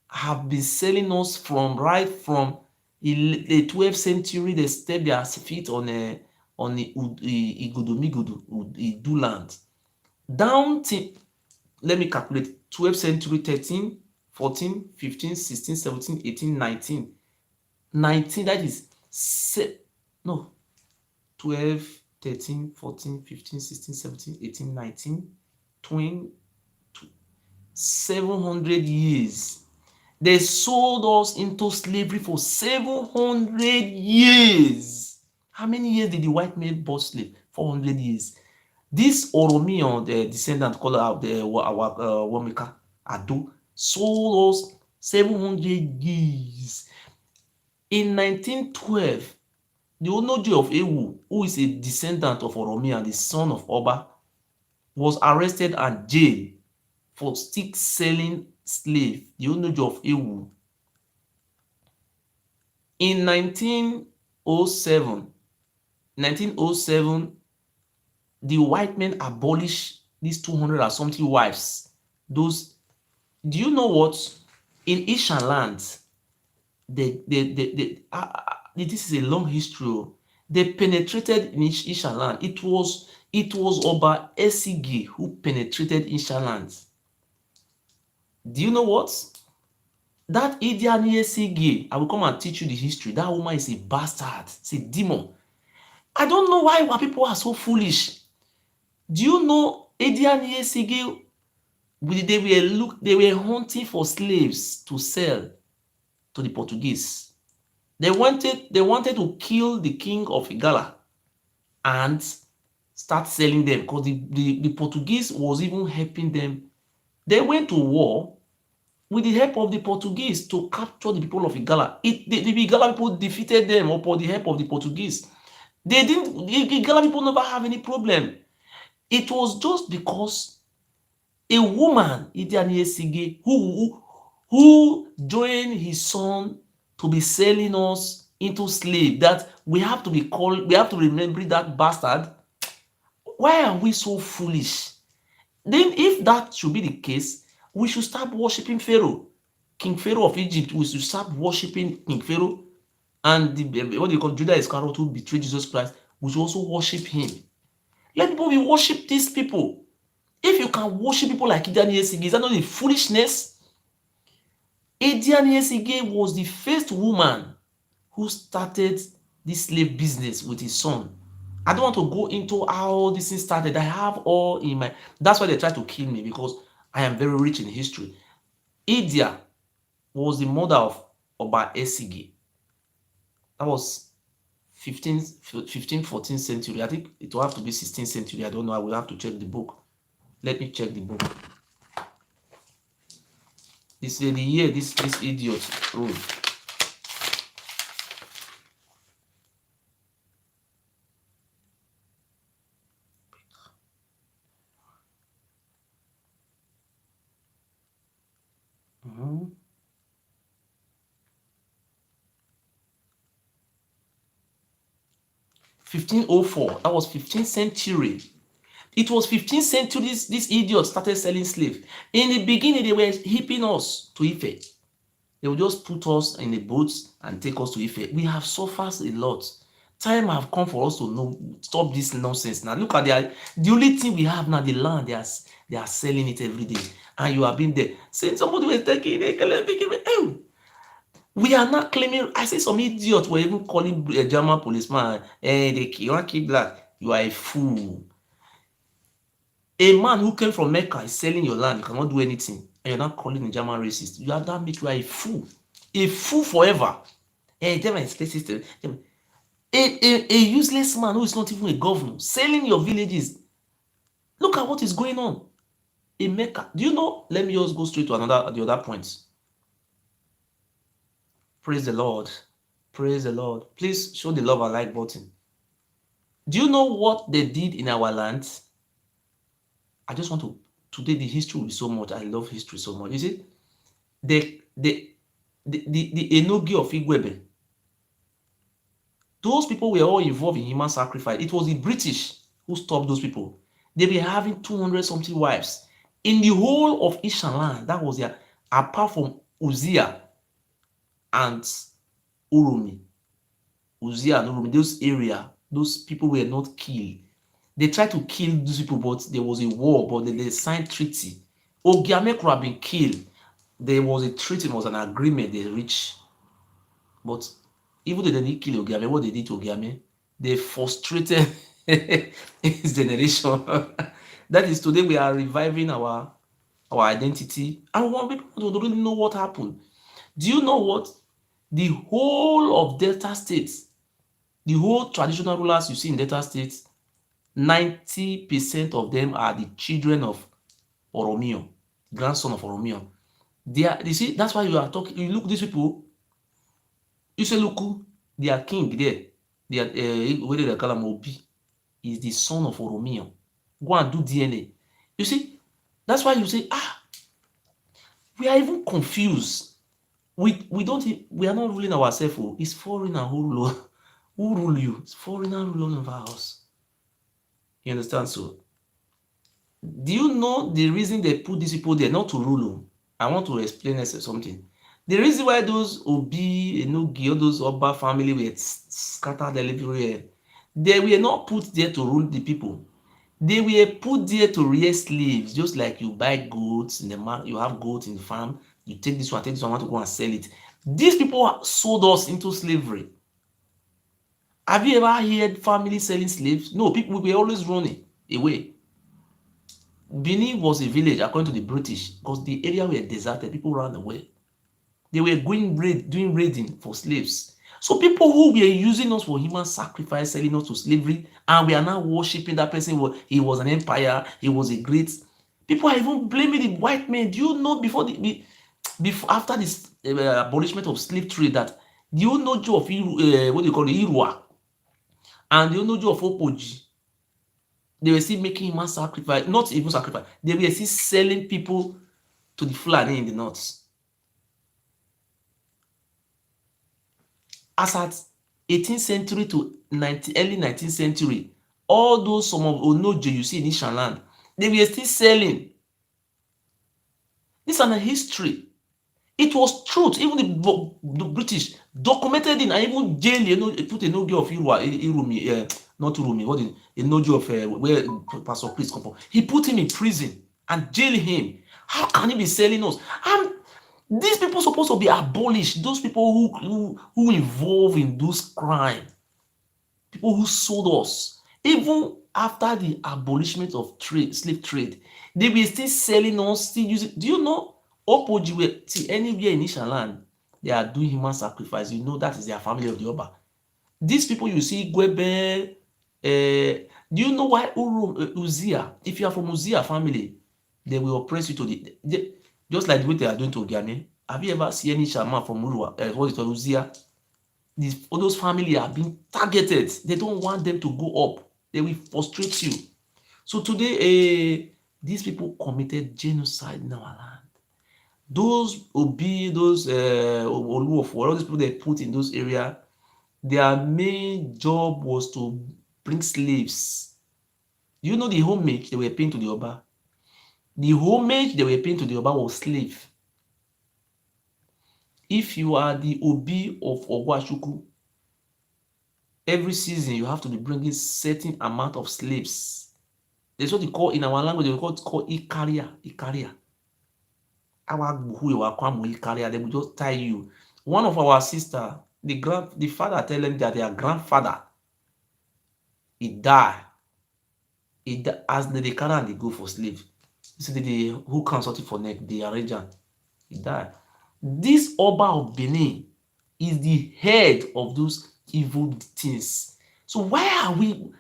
have been selling us right from the 12th century? They step their feet on the Igodomigodo, Idu land, down to, let me calculate, 12th century, 13, 14, 15, 16, 17, 18, 19. 19, that is, no, 12, 13, 14, 15, 16, 17, 18, 19, 20, 700 years. They sold us into slavery for 700 years. How many years did the white men bought slave? 400 years. This Oromiyan, the descendant called out our Womika Ado, sold us 700 years. In 1912, the Onoji of Ewu, who is a descendant of Oromiyan, the son of Oba, was arrested and jailed for still selling slave. The Onoji of Ewu. In 1907, the white men abolished these 200 and something wives. Those, do you know what? In Ishan land, this is a long history. They penetrated in Ishan land. It was Oba Esigi who penetrated Ishan land. Do you know what? That Idiani Esigi, I will come and teach you the history. That woman is a bastard. It's a demon. I don't know why people are so foolish. Do you know Idiani Esigi? They were hunting for slaves to sell to the Portuguese. They wanted to kill the king of Igala and start selling them, because the Portuguese was even helping them. They went to war with the help of the Portuguese to capture the people of Igala. The Igala people defeated them upon the help of the Portuguese. The Igala people never have any problem. It was just because a woman, Idiani Esigi, who joined his son to be selling us into slave, that we have to remember that bastard. Why are we so foolish? Then if that should be the case, we should start worshiping Pharaoh, King Pharaoh of Egypt. We should start worshiping King Pharaoh, and what they call Judah Iscariot, who betrayed Jesus Christ. We should also worship him. Let people worship these people. If you can worship people like Idiani Esigi, is that not a foolishness? Idiani Esigi was the first woman who started this slave business with his son. I don't want to go into how this thing started. I have all in my... That's why they try to kill me, because I am very rich in history. Idia was the mother of Oba Esigi. That was 14th century. I think it will have to be 16th century. I don't know. I will have to check the book. Let me check the book. This is the year this idiot ruled. Mm-hmm. 1504. That was 15th century. It was 15th century, these idiots started selling slaves. In the beginning, they were hipping us to Ife. They will just put us in the boats and take us to Ife. We have suffered a lot. Time have come for us to know, stop this nonsense. Now look at the only thing we have now, the land. They are selling it every day, and you have been there. Saying somebody was taking it. Oh, we are not claiming. I say some idiots were even calling a German policeman. You want to keep black. You are a fool. A man who came from Mecca is selling your land. You cannot do anything, and you're not calling a German racist. You have that make you a fool forever. German is racist. A useless man who is not even a governor selling your villages. Look at what is going on in Mecca. Do you know? Let me just go straight to the other points. Praise the Lord. Praise the Lord. Please show the love and like button. Do you know what they did in our land? I just want to, today the history will be so much. I love history so much. You see, the Enogi of Igwebe, those people were all involved in human sacrifice. It was the British who stopped those people. They were having 200 something wives. In the whole of Ishan land, that was their, apart from Uzia and Urumi. Uzia and Urumi, those area, those people were not killed. They tried to kill those people, but there was a war, but they signed treaty. Ogiame could have been killed. There was a treaty, it was an agreement they reached. But even though they didn't kill Ogiame, what they did to Ogiame, they frustrated his generation. That is, today we are reviving our identity, and we want people to really know what happened. Do you know what? The whole of Delta states, the whole traditional rulers you see in Delta states, 90% of them are the children of Oromio, grandson of Oromio. You see, that's why you are talking. You look these people. You say, look, their king there, whether they call him Obi, is the son of Oromio. Go and do DNA. You see, that's why you say, we are even confused. We are not ruling ourselves. It's foreigner who rule you. It's foreigner ruling over us. You understand? So, do you know the reason they put these people there? Not to rule. I want to explain something. The reason why those Obi, Enogi, all those Oba family were scattered everywhere, they were not put there to rule the people. They were put there to rear slaves, just like you buy goats in the market, you have goats in the farm, you take this one, I want to go and sell it. These people sold us into slavery. Have you ever heard families selling slaves? No, people were always running away. Benin was a village, according to the British, because the area were deserted, people ran away. They were doing raiding for slaves. So people who were using us for human sacrifice, selling us to slavery, and we are now worshiping that person. He was an empire. He was a great. People are even blaming the white men. Do you know before after this abolishment of slave trade that the Onojo of what do you call it, Irua, and the Onojo of Opoji, they were still making human sacrifice, not even sacrifice. They were still selling people to the Fulani in the north. As at 18th century to early 19th century, all those some of Onojo you see in Ishan land, they were still selling. This is an history. It was truth. Even the British documented it and even jail, put Enogi of Irumi, not Irumi, what is Enogi of where Pastor Chris come from. He put him in prison and jail him. How can he be selling us? And these people supposed to be abolished. Those people who involved in those crimes, people who sold us, even after the abolishment of slave trade, they were still selling us, still using. Do you know? Opoji, see, anywhere in Ishan land, they are doing human sacrifice. You know that is their family of the Oba. These people you see, Gwebe, do you know why Uzia? If you are from Uzia family, they will oppress you to just like the way they are doing to Ogiame. Have you ever seen any shaman from what is it, Uzia? All those families are being targeted. They don't want them to go up. They will frustrate you. So today, these people committed genocide in our land. Those Obi, those Oluofu, all those people they put in those areas, their main job was to bring slaves You know the homage they were paying to the Oba? The homage they were paying to the Oba was slave. If you are the Obi of Ogwashuku, every season you have to be bringing certain amount of slaves. There's what they call in our language, they call Ikaria. Ikaria. They will just tie you. One of our sister, the father tell them that their grandfather, he died. As they carry and they go for slave. You see, they who can something for neck, they arrange am. He died. This Oba of Benin is the head of those evil things. So why are we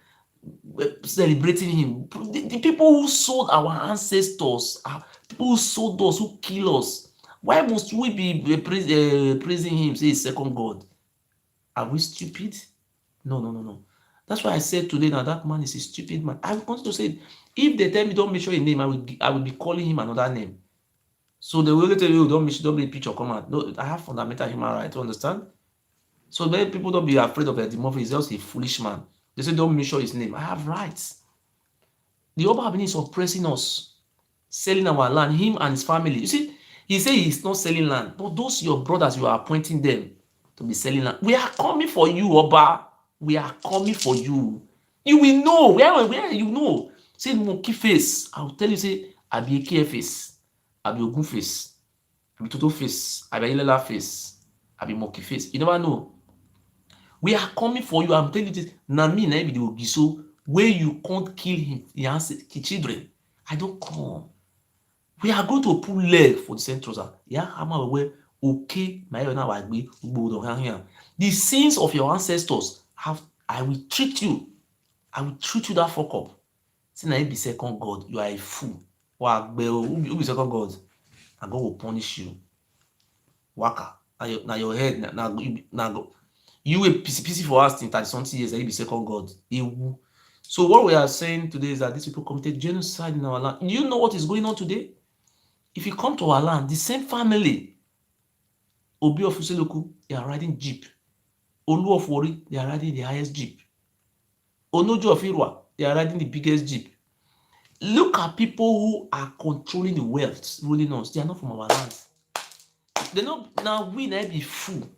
celebrating him? The people who sold our ancestors, people who sold us, who kill us, why must we be praising him, say he's second God? Are we stupid? No, no, no, no. That's why I said today now that man is a stupid man. I will continue to say it. If they tell me don't mention a name, I will be calling him another name. So they will only tell you don't mention, don't make picture come out. No, I have fundamental human rights, you understand? So many people don't be afraid of Eddie Murphy. He's just a foolish man. They say don't mention his name. I have rights. The Oba Benin is oppressing us, selling our land, him and his family. You see, he say he's not selling land, but those your brothers, you are appointing them to be selling land. We are coming for you, Oba. We are coming for you. You will know. Where you know? Say monkey face. I will tell you, say, I be Eke face. I be Ogun face. I be Toto face. I be Ilela face. I be monkey face. You never know. We are coming for you. I'm telling you this. Na me na be the Ogiso where you can't kill him, his children. I don't come. We are going to pull leg for the central. Yeah, I'm aware. Okay, my the sins of your ancestors have. I will treat you. I will treat you that fuck up. Say na be second God. You are a fool. Who be second God? And God will punish you. Waka. Now your head. Now you a PC for us in 30 something years. That you be second God. So what we are saying today is that these people committed genocide in our land. You know what is going on today? If you come to our land, the same family, Obi of Useloku, they are riding jeep. Olu of Wori, they are riding the highest jeep. Onojo of Irwa, they are riding the biggest jeep. Look at people who are controlling the wealth, ruling us. They are not from our land. They know now we now be fool.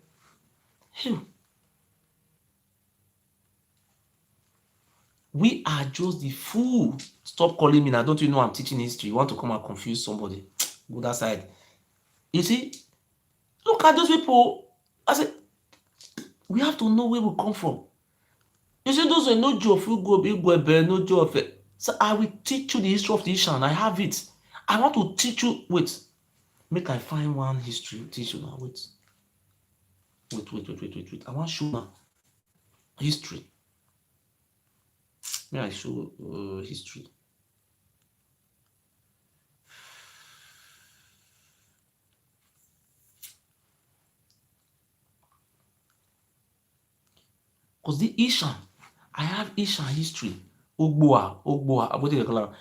We are just the fool. Stop calling me now. Don't you know I'm teaching history? You want to come and confuse somebody? Go that side. You see, look at those people. I said, we have to know where we come from. You see, those are no job. You go, no job. So I will teach you the history of the Ishan. I have it. I want to teach you. Wait, make I find one history. Teach you now. Wait. I want to show now history. May I show history? Because the Ishan, I have Ishan history. Ogboa. What do they call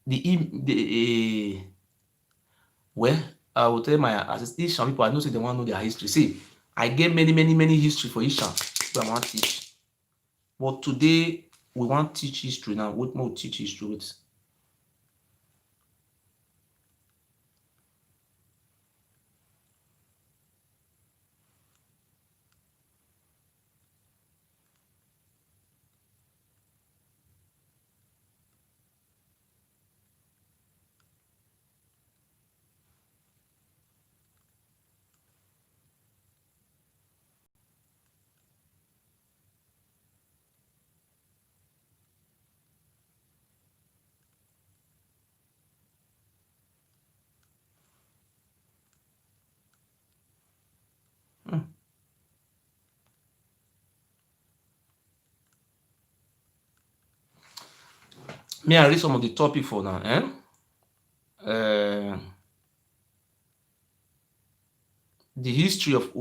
it? Well, I will tell my Ishan people, I know say they want to know their history. See, I get many history for Ishan. So I want to teach. But today, we want to teach history now. What more teach history with? May I read some of the topic for now? The history of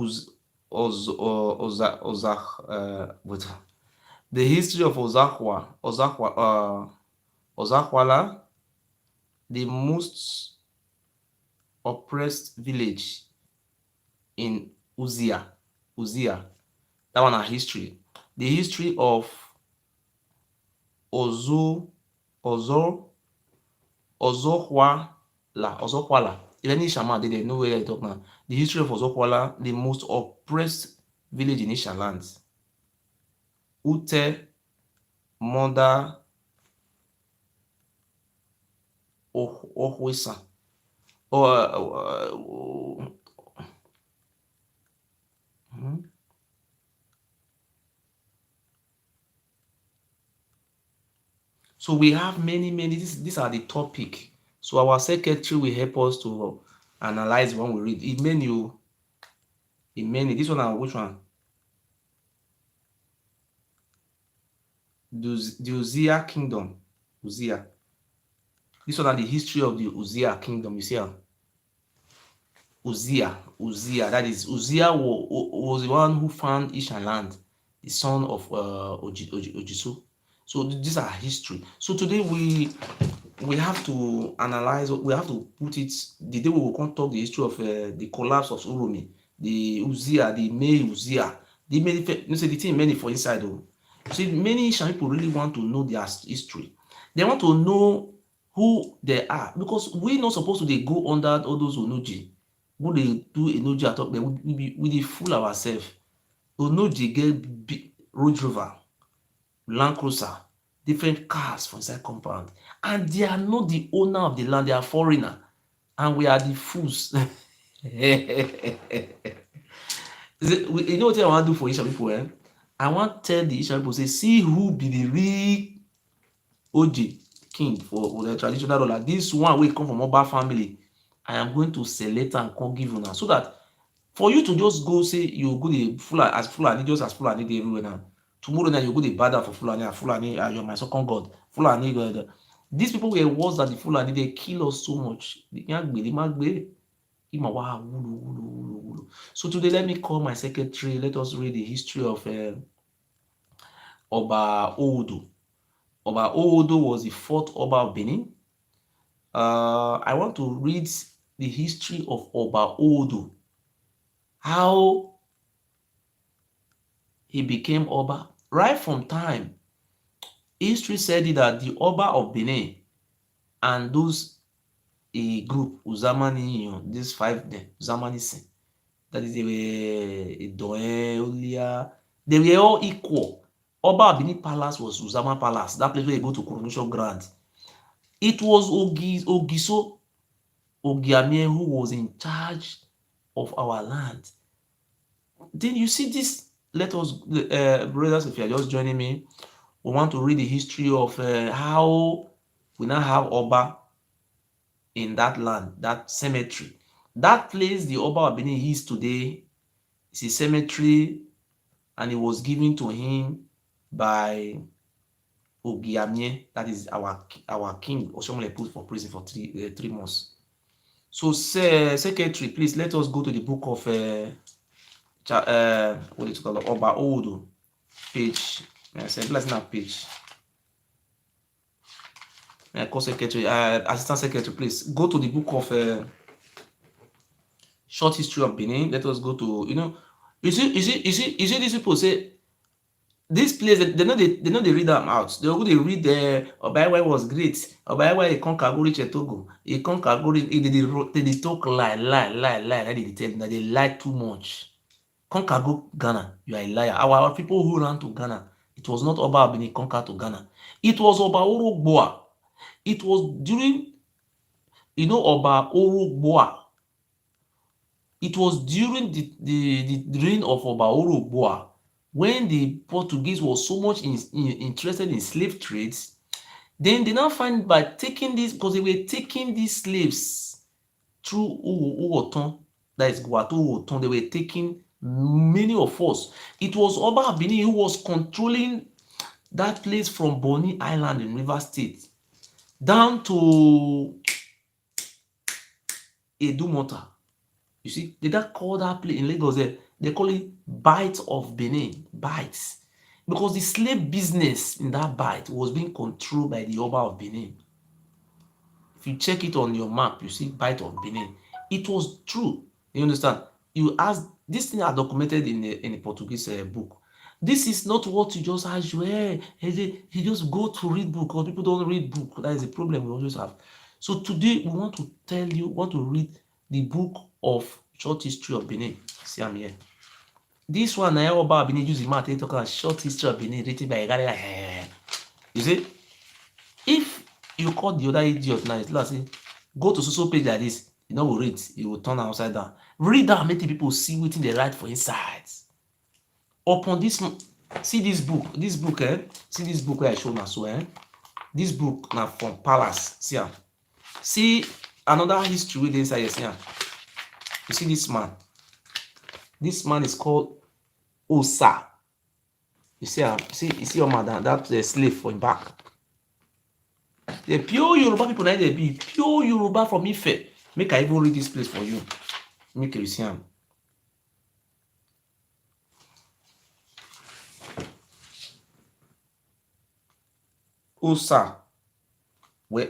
the history of Ozakwala, the most oppressed village in Uzia. That one are history. The history of Ozu Ozo Ozokwala. If any shaman they know where I talk now. The history of Ozokwala, the most oppressed village in Isha lands. Ute Monda Ohwesa. Oh, hmm. So we have many. These are the topic. So our secretary will help us to analyze when we read. It many. This one and which one? The Uzziah kingdom. Uzziah. This one are the history of the Uzziah kingdom. You see how? Uzziah. That is Uzziah was the one who found Ishan land, the son of Ojisu. So these are history. So today we have to analyze. We have to put it. The day we will come talk the history of the collapse of Uromi, the Uzziah, the May Uzziah, the many. You say the thing many for inside though. See, many Ishan people really want to know their history. They want to know who they are because we not supposed to dey go under all those onoji who dey do enoji at all but we dey fool ourselves. Onoji get big Range Rover, Land Cruiser, different cars for inside compound and they are not the owner of the land, they are foreigner and we are the fools. You know wetin I wan do for Isha people I wan tell the Isha people say see who be the real OJ king for the traditional ruler. This one wey come from Oba family, I am going to select and come give una so that for you to just go say you go dey Fulani just as Fulani dey everywhere now. Tomorrow night you go dey bad for Fulani and Fulani you're my second god. Fulani these people were worse than the Fulani, they kill us so much. So today let me call my secretary, let us read the history of Oba Odo. Oba Odo was the fourth Oba of Benin. I want to read the history of Oba Odo, how he became Oba. Right from time, history said that the Oba of Benin and those a group, Uzamani, these five, Uzamani, that is, they were Idoe, Olia, they were all equal. Oba of Benin Palace was Uzama Palace, that place where you go to coronation ground. It was Ogiso Ogiamie who was in charge of our land. Then you see this. Let us, brothers, if you are just joining me, we want to read the history of how we now have Oba in that land, that cemetery. That place the Oba of Benin is today is a cemetery and it was given to him by Ogiamie, that is our king, Oshomole put for prison for 3 months. So, secretary, please let us go to the book of what is it called? Oba Odo, page. Let's not page. Call secretary, assistant secretary, please go to the book of short history of Benin. Let us go to you see these people say this place they know they read them out. They go they read Obaiwa was great. Obaiwa he conquer go reach Togo. He conquer go reach they talk lie. They tell them that they lie too much. Conquer go Ghana, you are a liar. Our people who ran to Ghana, it was not Oba Abini conquer to Ghana. It was Oba Orogboa. It was during Oba Orogboa. It was during the reign of Oba Orogboa when the Portuguese was so much interested in slave trades. Then they now find by taking this, because they were taking these slaves through Uwoton, that is Guato Uwoton, they were taking many of us. It was Oba Abini who was controlling that place from Bonny Island in Rivers State down to Edumota. You see, they don't call that place in Lagos there. They call it Bight of Benin. Bight. Because the slave business in that Bight was being controlled by the Oba of Benin. If you check it on your map, you see Bight of Benin. It was true. You understand? You ask, this thing are documented in the Portuguese book. This is not what you just ask you. Hey, he just go to read book, because people don't read book. That is a problem we always have. So today we want to tell you, want to read the book of short history of Benin. See, I'm here. This one, I about Benin use the math. They talk about short history of Benin written by a guy. You see, if you call the other idiot now, it's like say, go to social page like this, you know, will read, you will turn upside down. Read that, make the people see wetin they write for inside. Upon this, see this book, see this book where I show now. So, this book now from Palace. See, see another history with inside here. See, you see this man. This man is called Osa. You see your man, that slave for him back. The pure Yoruba people now they be pure Yoruba from Ife. Make I even read this place for you. Make you see him. Osa. We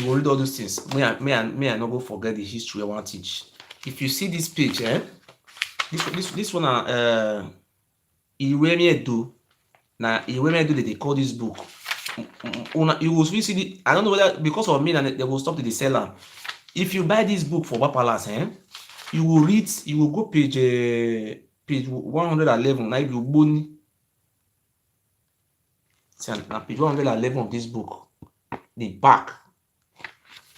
will read all those things. May I not go forget the history I want to teach. If you see this page, this one Igodomigodo. Now Igodomigodo they call this book. You will see the, I don't know whether because of me and they will stop the seller. If you buy this book for Palace, you will read, you will go page 111. Now you bone. See, now page 111 of this book, the back.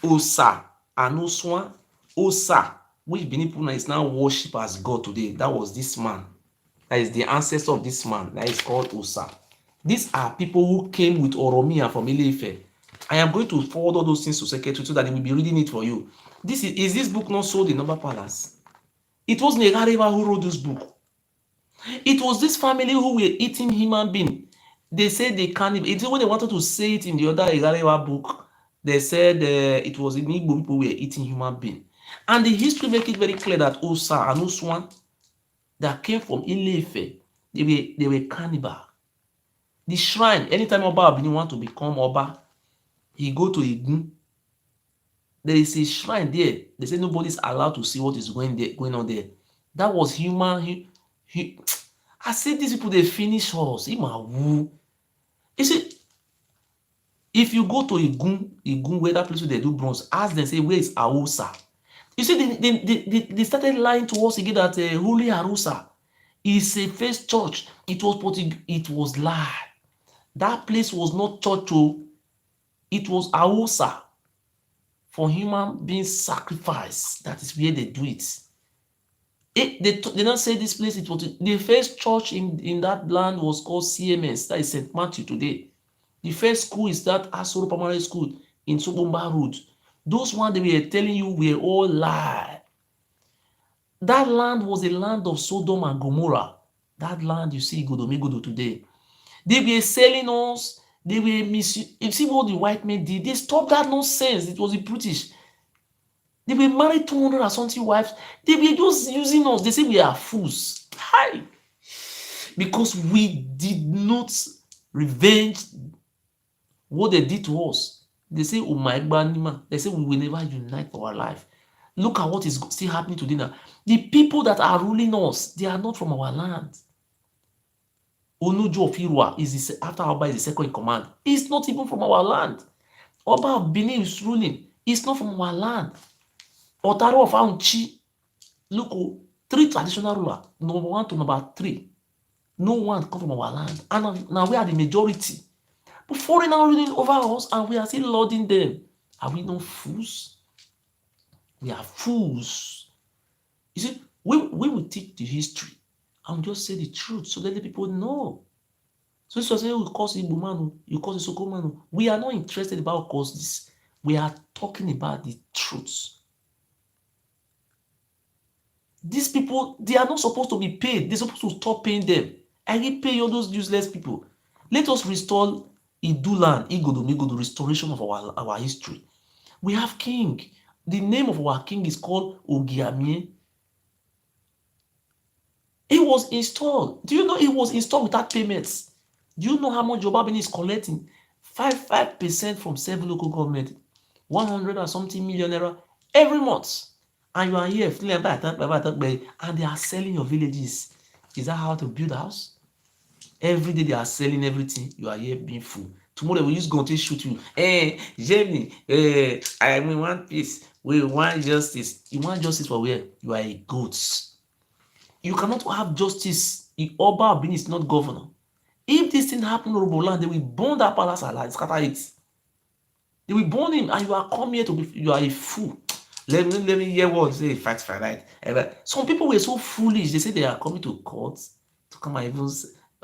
Osa Anoswan Osa, which Benin people is now worship as God today. That was this man. That is the ancestor of this man. That is called Osa. These are people who came with Oromia from Ile-Ife. I am going to forward all those things to secretary so that they will be reading it for you. This is this book not sold in Number Palace? It was Negareva who wrote this book. It was this family who were eating human being. They said they can't. It's when they wanted to say it in the other Negareva book. They said it was in Igbo people who were eating human being. And the history make it very clear that Osa and Oswan that came from Ile-Ife, they were cannibal. The shrine, anytime Oba Abini want to become Oba, he go to Igun. There is a shrine there. They say nobody is allowed to see what is going on there. That was human. I said these people, they finish us. You see, if you go to Igun, where that place where they do bronze, ask them, say, where is Aosa? You see, they started lying to us again that Holy Arusa is a first church. It was lie. That place was not church. It was Aosa for human being sacrifice. That is where they do it. They don't say this place. It was the first church in that land was called CMS. That is St. Matthew today. The first school is that Asoro Primary School in Sobomba Road. Those ones they were telling you were all lie. That land was a land of Sodom and Gomorrah. That land you see Igodomigodo today. They were selling us. They were you see what the white men did? They stopped that nonsense. It was the British. They were married 200 and something wives. They were just using us. They say we are fools. Hi. Because we did not revenge what they did to us. They say, oh my God, they say we will never unite for our life. Look at what is still happening today now. The people that are ruling us, they are not from our land. Onujo of Irua is after Oba is the second in command. It's not even from our land. Oba of Benin is ruling. It's not from our land. Otaro of Aunchi. Look, 3 traditional rulers, number 1 to number 3. No one come from our land. And now we are the majority. But foreigners are ruling over us and we are still lauding them. Are we not fools? We are fools. You see, we will teach the history and just say the truth so that the people know. So this was say, you cause Igbo man, you cause Isoko man. We are not interested about cause this. We are talking about the truth. These people, they are not supposed to be paid. They're supposed to stop paying them. I will pay all those useless people. Let us restore Idulan, Igodomigodo, restoration of our history. We have king. The name of our king is called Ogiamie. It was installed. Do you know it was installed without payments? Do you know how much Yoruba Benin is collecting? 5% from 7 local government, 100 and something million naira every month. And you are here feeling and they are selling your villages. Is that how to build a house? Every day they are selling everything. You are here being full. Tomorrow we use gun to shoot you. Jenny, we want peace. We want justice. You want justice for where? You are a goat. You cannot have justice if Oba Benin is not governor. If this thing happen in Roboland, they will burn that palace alive, scatter it. They will burn him, and you are come here to be. You are a fool. Let me hear what say fight for right. Some people were so foolish. They say they are coming to court to come and even.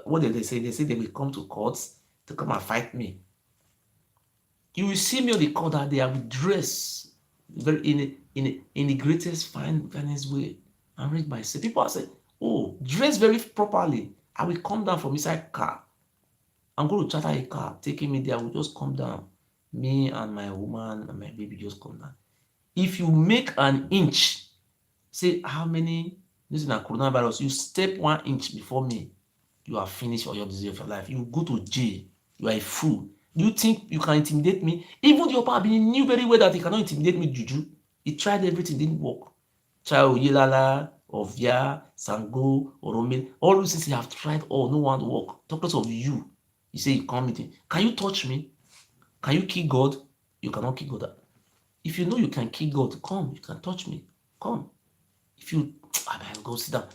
What did they say? They say they will come to court to come and fight me. You will see me on the court that they are dressed very in the greatest finest way and read myself. People are saying, "Oh, dress very properly." I will come down from inside car. I'm going to charter a car, taking me there. I will just come down. Me and my woman and my baby just come down. If you make an inch, say how many, this is a coronavirus, you step 1 inch before me, you are finished for your disease of your life. You go to jail. You are a fool. Do you think you can intimidate me? Even the Oba Benin knew very well that he cannot intimidate me, Juju. He tried everything, didn't work. Try Oyelala, Ovia, Sango, Oromil. All those things he have tried, all no one work. Talk less of you. You say you come meeting. Can you touch me? Can you kill God? You cannot kill God. If you know you can kill God, come. You can touch me. Come. If you, go sit down.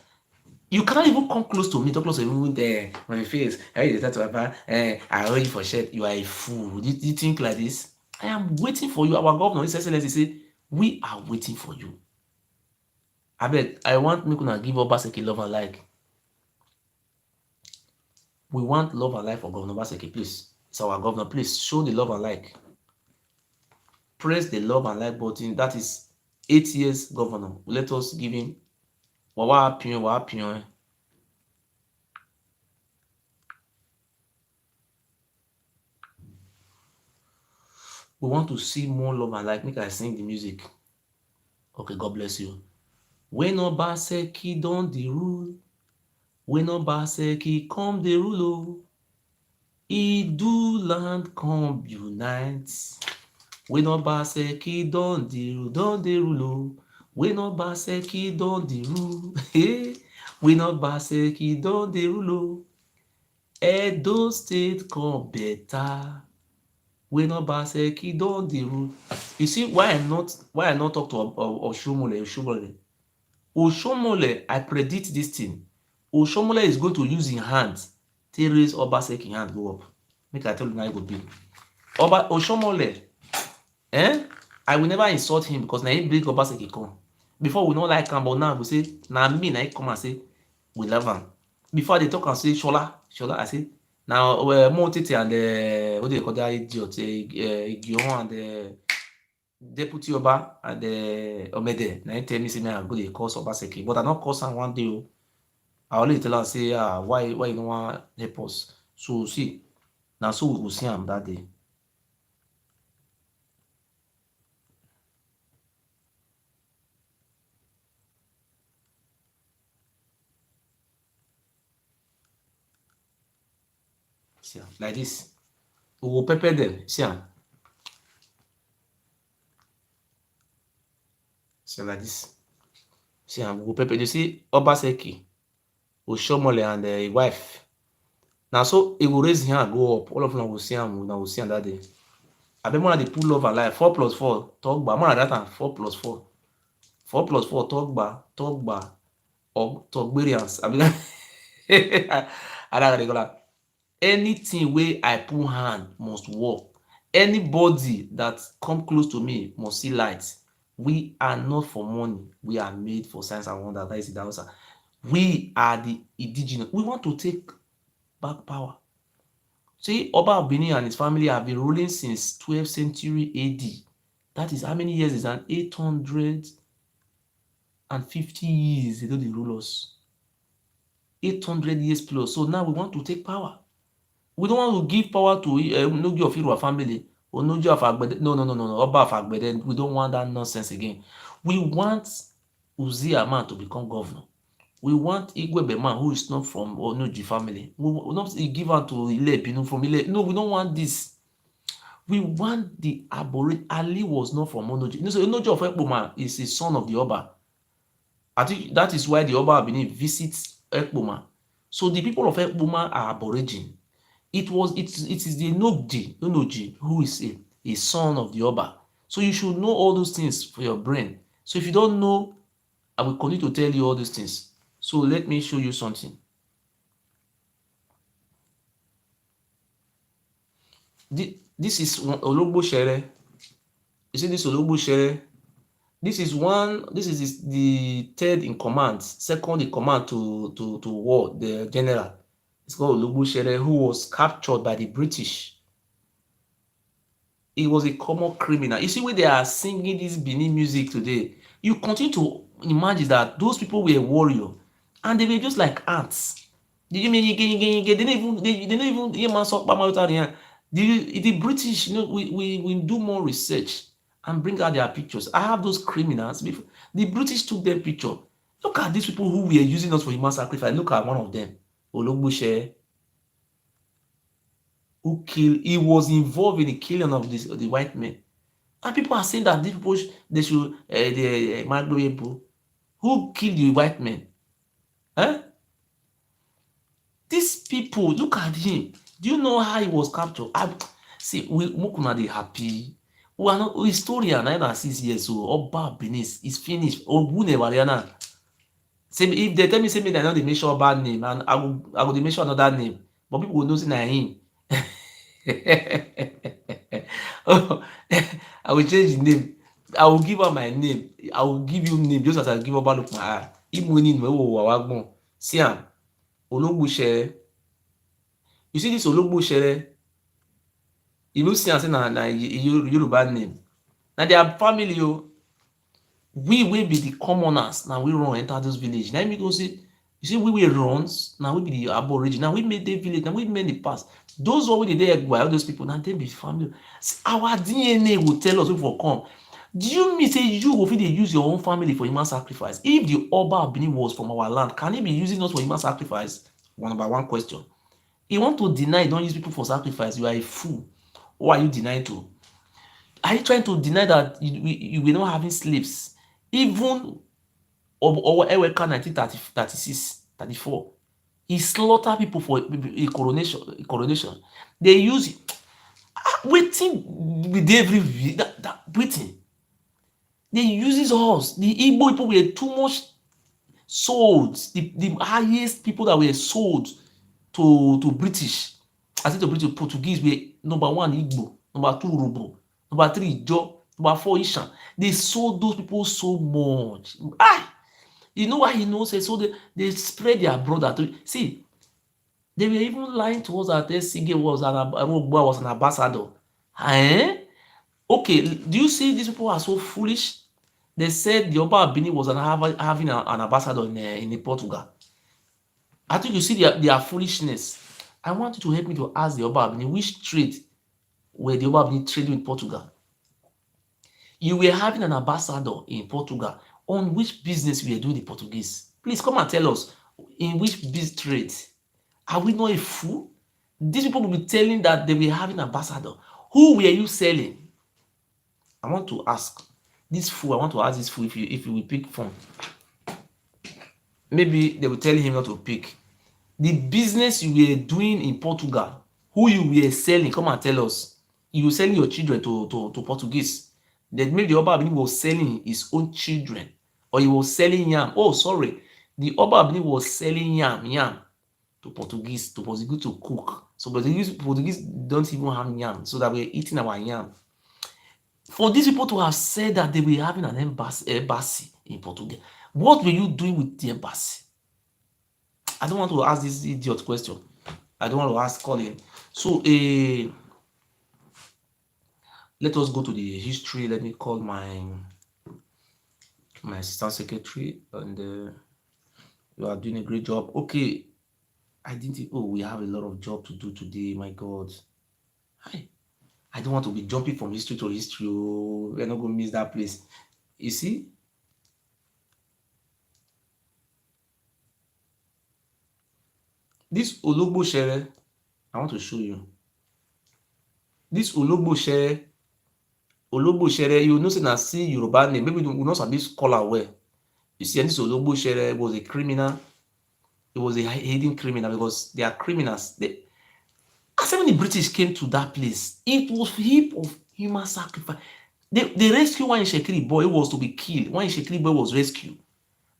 You cannot even come close to me. Talk close to me there. My face. How you talk to Papa? I owe you for shirt. You are a fool. Do you think like this? I am waiting for you. Our governor, His Excellency, say we are waiting for you. I want me to give Obaseki love and like. We want love and like for Governor Obaseki, please. It's our governor. Please show the love and like. Press the love and like button. That is 8 years governor. Let us give him. What happened? We want to see more love and like. Make I sing the music. Okay, God bless you. When Obaseki don the rule, when Obaseki come the rule, oh, IDU land come unite. When Obaseki don the rule, oh, when Obaseki don the rule, hey, when Obaseki don the rule, oh, Edo State come better. When Obaseki don the rule. You see why I not talk to Oshomole. Oshomole, I predict this thing. Oshomole is going to use his hands to raise Obaseki hand go up. Make I tell you now it go be. Oshomole, I will never insult him because na him bring Obaseki come. Before we no like am, but now we say na me na him come and say we love am. Before they talk and say Shola, I say na Motete and what do you call that idiot? Igion and Deputy Oba and Omede. Na him tell me say me I go dey curse Obaseki, but I no curse am one day o. I always tell am say why you no wan help us? So see, na so we go see am that day. See am like this. We go pepper dem. See am. See am like this. See am. We go pepper. You see Obaseki, Oshomole and him wife. Na so he go raise him hand go up. All of una go see am. Una go see am that day. Abeg make una dey put love and life. 4 plus 4 talk gba. Make una write am 4 plus 4. 4 plus 4 talk gba. Talgberians. Abi I dey call am. Anything wey I put hand must work. Anybody that come close to me must see light. We are not for money. We are made for signs and wonders. That is the answer. We are the indigenous. We want to take back power. See, Oba of Benin and his family have been ruling since 12th century AD. That is how many years is that? 850 years they don't dey rule us. 800 years plus. So now we want to take power. We don't want to give power to Nogi of Irua family or Nogi of Agbede. No. Oba of Agbede. We don't want that nonsense again. We want Uzziah man to become governor. We want Igwebe man who is not from Onoji family. We not give her to Ile Binu from Ile. No, we don't want this. We want the aborigine. Ali was not from Onoji. You know, so Onoji of Ekpoma is a son of the Oba. I think that is why the Oba of Benin visits Ekpoma. So the people of Ekpoma are aborigine. It is the Onoji who is a son of the Oba. So you should know all those things for your brain. So if you don't know, I will continue to tell you all these things. So let me show you something. This is Ologbo Shere. You see this Ologbo Shere? This is the third in command, second in command to war, the general. It's called Ologbo Shere, who was captured by the British. He was a common criminal. You see, when they are singing this Benin music today, you continue to imagine that those people were warriors and they were just like ants. They didn't even hear man talk about here. The British, you know, we do more research and bring out their pictures. I have those criminals. Before. The British took their picture. Look at these people who were using us for human sacrifice. Look at one of them, Ologboshe, who killed. He was involved in the killing of the white men. And people are saying that these people they should the Magloebo who killed the white men. Eh? These people, look at him. Do you know how he was captured? See, we Mokuna dey happy. We are not historian 9 and 6 years old. Oba Benin is finished. Ogun Ewariana. Say if they tell me say me I know dey mention Oba name and I go dey mention another name, but people go know say na him. Oh, I will change the name. I will give her my name. I will give you name just as I give Oba look my eye. Even when you know see am, Ologboshere. You see this Ologboshere, you no see am say na Yoruba name. Na their family o. We wey be the commoners na we run enter those village. Na im make us say you see we wey runs na we be the aborigine. Na we make dey village. Na we make the pass. Those one wey dey there Egba, all those people na dem be family. Our DNA go tell us wey for come. Do you mean say you go fit dey use your own family for human sacrifice? If the Oba of Benin was from our land, can he be using us for human sacrifice? Number one question. You want to deny you don't use people for sacrifice, you are a fool. Who are you denying to? Are you trying to deny that you were not having slaves? Even Eweka 1936, 34, he slaughtered people for a coronation. They use wetin with every that wetin. They uses us. The Igbo people were too much sold. The highest people that were sold to British, I say to British, Portuguese were number one Igbo, number two Urhobo, number three Ijaw, number four Ishan. They sold those people so much. You know why he knows it? So they spread their brother to see. They were even lying to us that Sige was an ambassador. Eh? Okay, do you see these people are so foolish? They said the Oba Benin was having an ambassador in Portugal. I think you see their foolishness. I want you to help me to ask the Oba Benin which trade were the Oba Benin trading with Portugal. You were having an ambassador in Portugal. On which business we were doing the Portuguese? Please come and tell us in which business trade. Are we not a fool? These people will be telling that they were having an ambassador. Who were you selling? I want to ask this fool. I want to ask this fool if you will pick phone. Maybe they will tell him not to pick. The business you were doing in Portugal, who you were selling, come and tell us. You were selling your children to Portuguese. That maybe the Oba Benin was selling his own children, or he was selling yam. Oh, sorry, the Oba Benin was selling yam to Portuguese to cook. So Portuguese don't even have yam, so that we're eating our yam. For these people to have said that they were having an embassy in Portugal, what were you doing with the embassy? I don't want to ask this idiot question. I don't want to ask Colin. So, let us go to the history. Let me call my assistant secretary, and you are doing a great job. Okay, I didn't. Oh, we have a lot of job to do today. My God, I don't want to be jumping from history to history. Oh, we're not going to miss that place. You see, this Ologboshere, I want to show you. This Ologbosere, you know say na see Yoruba name, maybe we no sabi call am well. You see, and this Ologbosere was a criminal. He was a hidden criminal because they are criminals. As when the British came to that place, it was heap of human sacrifice. They rescued one Ishekiri boy who was to be killed. One Ishekiri boy was rescued.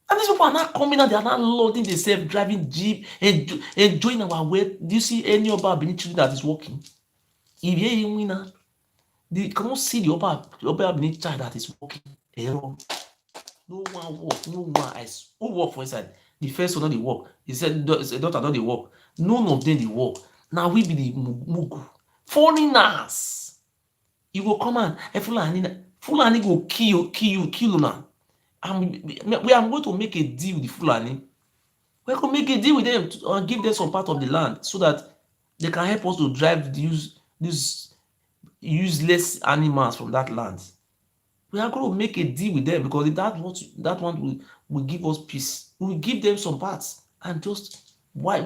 And these people are not coming out, they are not loading themselves, driving jeep, and enjoying our way. Do you see any of our Benin children that is working? If you winner, they cannot see the upper Benin child that is working. Error. No one work, no one. Who work for inside? The first one not dey work. He said daughter not dey work. None of them dey work. Now we be the mugu. Foreigners. You go come and Fulani go kill una. And we are going to make a deal with the Fulani. We are going to make a deal with them and give them some part of the land so that they can help us to drive these useless animals from that land. We are going to make a deal with them because that one will give us peace. We will give them some parts and just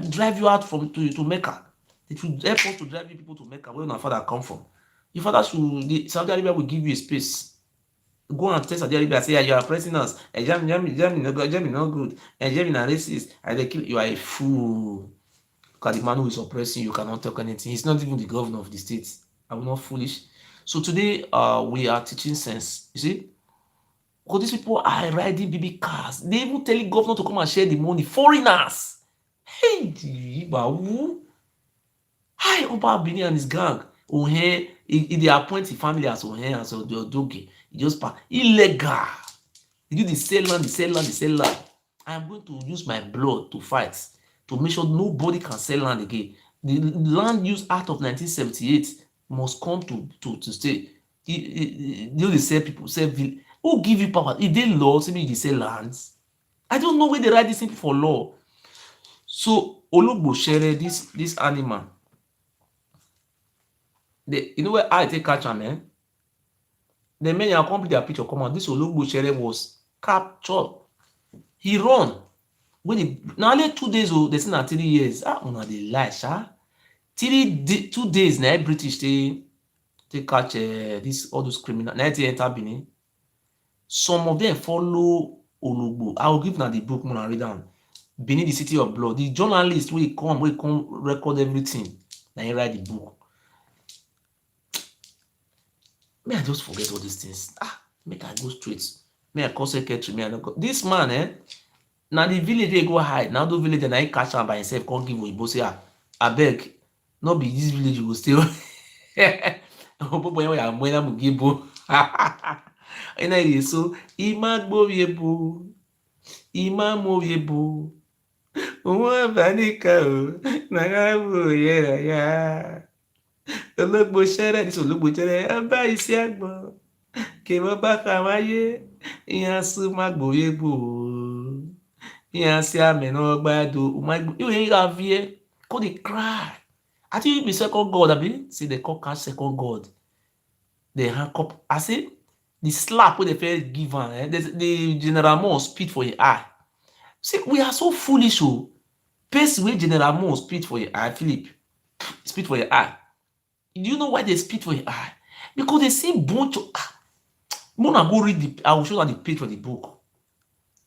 drive you out to Mecca. It will help us to drive you people to Mecca where your father come from. Your father Saudi Arabia will give you a space. Go and tell Saudi Arabia, say you are oppressing us. Germany not good. Germany are racist. And they kill you. Are a fool. Because the man who is oppressing you cannot talk anything. He's not even the governor of the state. Are we not foolish? So today we are teaching sense. You see? Because these people are riding BB cars. They even tell the governor to come and share the money. Foreigners. Hey, who? Hi, Oba Benin and his gang. Ohe, they appoint the family as Ohe and so the Odoge. He just illegal. They do the sell land. I am going to use my blood to fight to make sure nobody can sell land again. The Land Use Act of 1978 must come to stay. They sell people, who give you power? If they law, say they sell lands. I don't know where they write this thing for law. So Ologbosere, this animal, you know where I take catch am, eh? The men you complete their picture come out. This Ologbosere was captured. He run. Now only 2 days they say na 3 years. Una dey lie, sha. 2 days na British they catch all those criminals. Now they enter Benin. Some of them follow Ologbo. I will give na the book when I read am. Benin, the city of blood. The journalist will come record everything. Now he write the book. May I just forget all these things. Make I go straight. May I call secretary. May I not go. This man, now the village they go hide. Now the village and I catch am by himself. Can't give Oyibo say, abeg, not be this village you go stay. Boy, I'm when I'm gibo. And I so imagbo yebo, imamo yebo. Uma vanika o, nagabu ya. Ologbosere, this Ologbosere, aba isi agbo. Ke mo ba ka wáyé, ìyàn su magbo yebo. Ìyàn si ameno gbado, umagbo. You ain't have here. Call they cry. I think you be second God, abi? See they call catch second God. They handcuff. I say the slap wey they first give am, the General Moore spit for your eye. See, we are so foolish, oh. Pace wey General Moore spit for your eye, Philip, spit for your eye. Do you know why they spit for your eye? Because they see bunch of Mona go read I will show you the page for the book.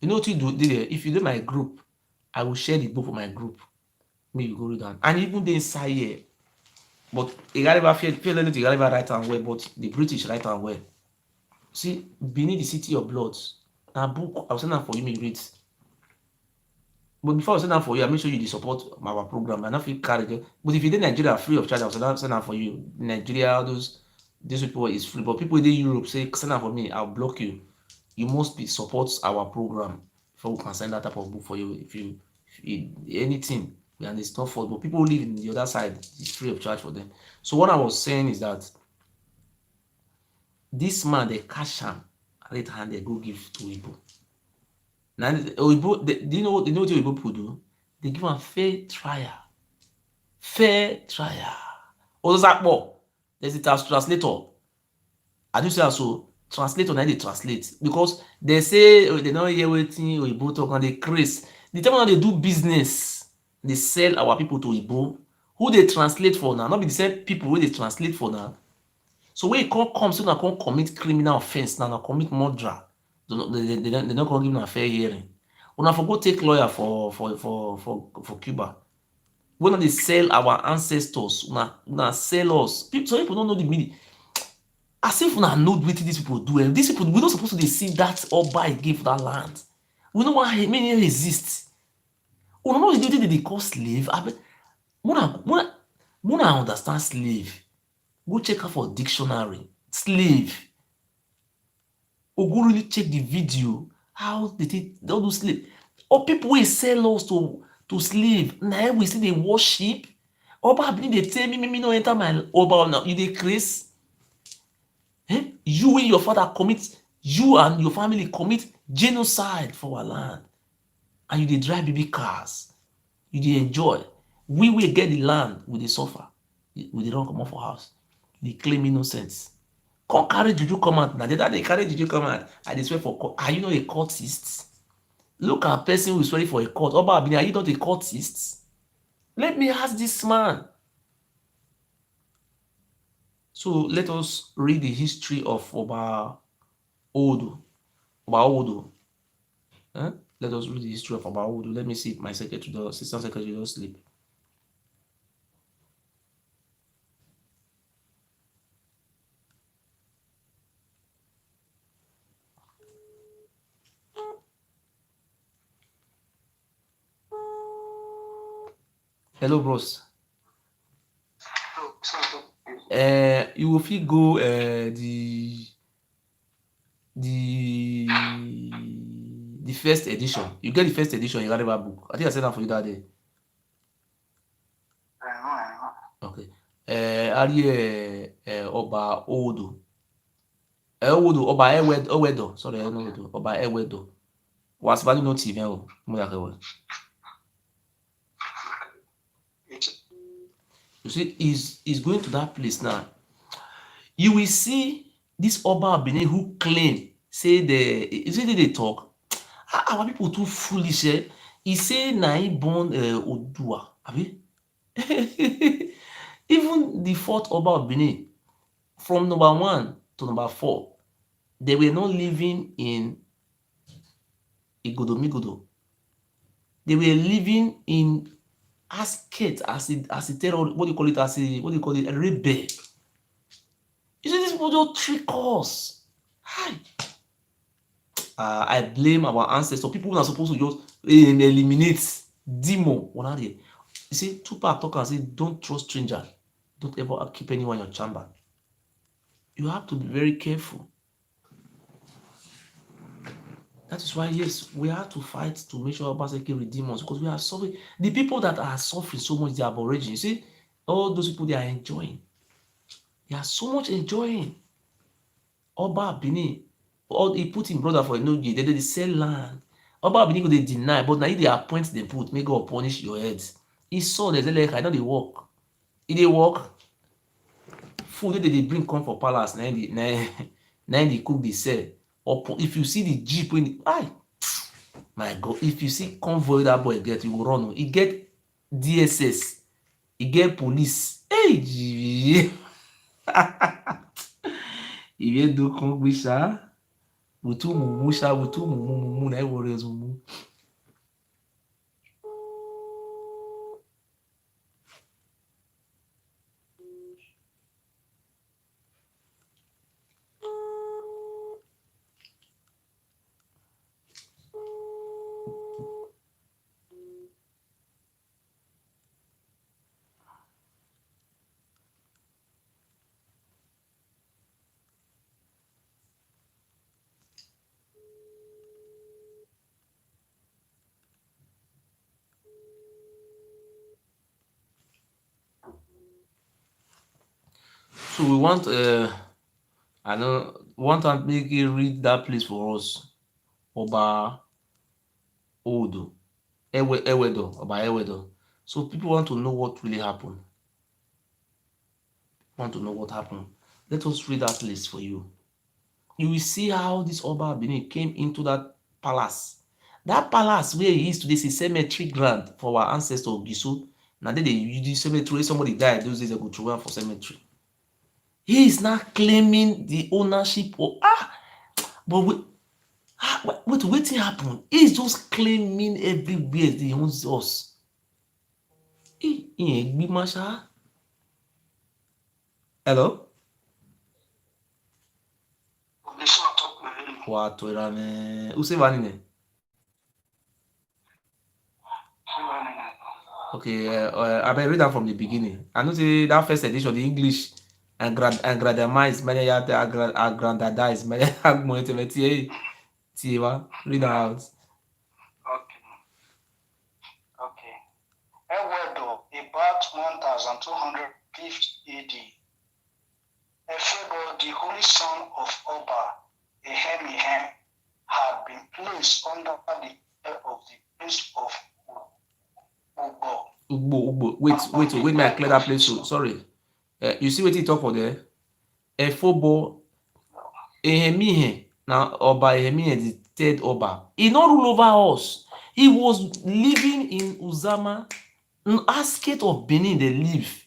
You know what you do there? If you do my group, I will share the book for my group. Maybe you go read that. And even they inside here. But you gotta never feel anything, you gotta never write and well, but the British write and well. See, Benin, the city of blood. Now book, I'll send that for you, maybe read. But before I send that for you, I make sure you support our program. I not feel carried. But if you did Nigeria free of charge, I'll send that for you. Nigeria, these people is free. But people in Europe say send that for me, I'll block you. You must be support our program before we can send that type of book for you. If you anything, and it's not for, but people who live in the other side, it's free of charge for them. So what I was saying is that this man, they cash him right hand, they go give to Igbo. Now Igbo, do you know what Igbo people do? They give him fair trial. Fair trial. There's a translator. I do say so. Translator, now they translate because they say they don't hear waiting Igbo talk and they craze. The time when they do business, they sell our people to Igbo. Who they translate for now? Not be the same people who they translate for now. So when you can't come, so now can't commit criminal offense, now commit murder. They don't come give a fair hearing. Una for go take lawyer for Cuba. When they sell our ancestors, una sell us. Some people don't know the meaning. As if una know wetin these people do. These people, we not supposed to dey see that Oba again for that land. We no wan make it exist. Una know wetin dey call slave. Muna understand slave. Go check out for dictionary. Slave. Or go really check the video. How they take all those slave. Or people wey sell us to slave. Na we still dey worship. Oba Benin dey tell me no enter my Oba now. You dey craze? You and your father commit, you and your family commit genocide for our land. And you dey drive baby cars. You dey enjoy. We get the land, we dey suffer. We dey run comot for house. Dey claim innocence. Come carry juju come out. Na that they carry juju come out. I dey swear for court. Are you not a courtist? Look at a person who is swearing for a court. Oba Benin, are you not a courtist? Let me ask this man. So let us read the history of Oba Odo. Oba Odo. Let us read the history of Oba Odo. Let me see if my secretary, the assistant secretary, don't sleep. Hello, bros. You will feel go the first edition. You get the first edition in Radiva book. I think I said that for you that day. Okay. Ari Oba Odo. Odo Oba Ewedo. Sorry, I don't know Oba Ewedo. Was value not even you see, he's going to that place now. You will see this Oba Benin who claim, say they talk. Our people too foolish. He say na he born Odua. Even the fourth Oba of Benin, from number 1 to number 4, they were not living in Igodomigodo. They were living in Asket as a terror. What do you call it? A rebel. You see, these people just trick us. Hi. I blame our ancestors. People who are supposed to just eliminate demo. You see, Tupac talk and say, don't trust stranger. Don't ever keep anyone in your chamber. You have to be very careful. That is why, yes, we have to fight to make sure Obaseki redeem us, because we are suffering. The people that are suffering so much, they are aborigines. You see, all those people, they are enjoying. They are so much enjoying. Oba Benin, he put him brother for Enogi, they sell land. Oba Benin, they deny, but now if they appoint, they put, may God punish your heads. He saw, they say, like, I know they work. If they work, food that they bring come for palace, now they cook, they sell. Or if you see the jeep when my God, if you see convoy that boy get, you will run. He get DSS, he get police. Hey, he vient do convoy ça. Butu mumu ça, butu mumu na worries mumu. So we want I know want to make you read that place for us. Oba Odo. Ewedo. Oba Ewedo. So people want to know what really happened. Want to know what happened. Let us read that list for you. You will see how this Oba Benin came into that palace. That palace where he is today is a cemetery ground for our ancestor Gisu. Now they use the cemetery. Somebody died those days, they go through one for cemetery. He is now claiming the ownership of but wait, wetin happen? He is just claiming everywhere he owns us. Ìyẹn gbímọ ṣá. Hello? Wato irane. Usevani ne? Okay, I better read that from the beginning. I know say that first edition, the English aggrandamize, many aggrandize, many agmoete, tiwa. Read that out. Okay. Ewedo, about 1250 AD. Efebo, the holy son of Oba, Ehemihem, had been placed under the care of the prince of Ugbo. Ugbo. Wait, may I clear that place? So, sorry. You see what he talk for there? Efobo, Ehemihe, now Oba Ehemihe, the third Oba. He not rule over us. He was living in Uzama, Asket of Benin, they live.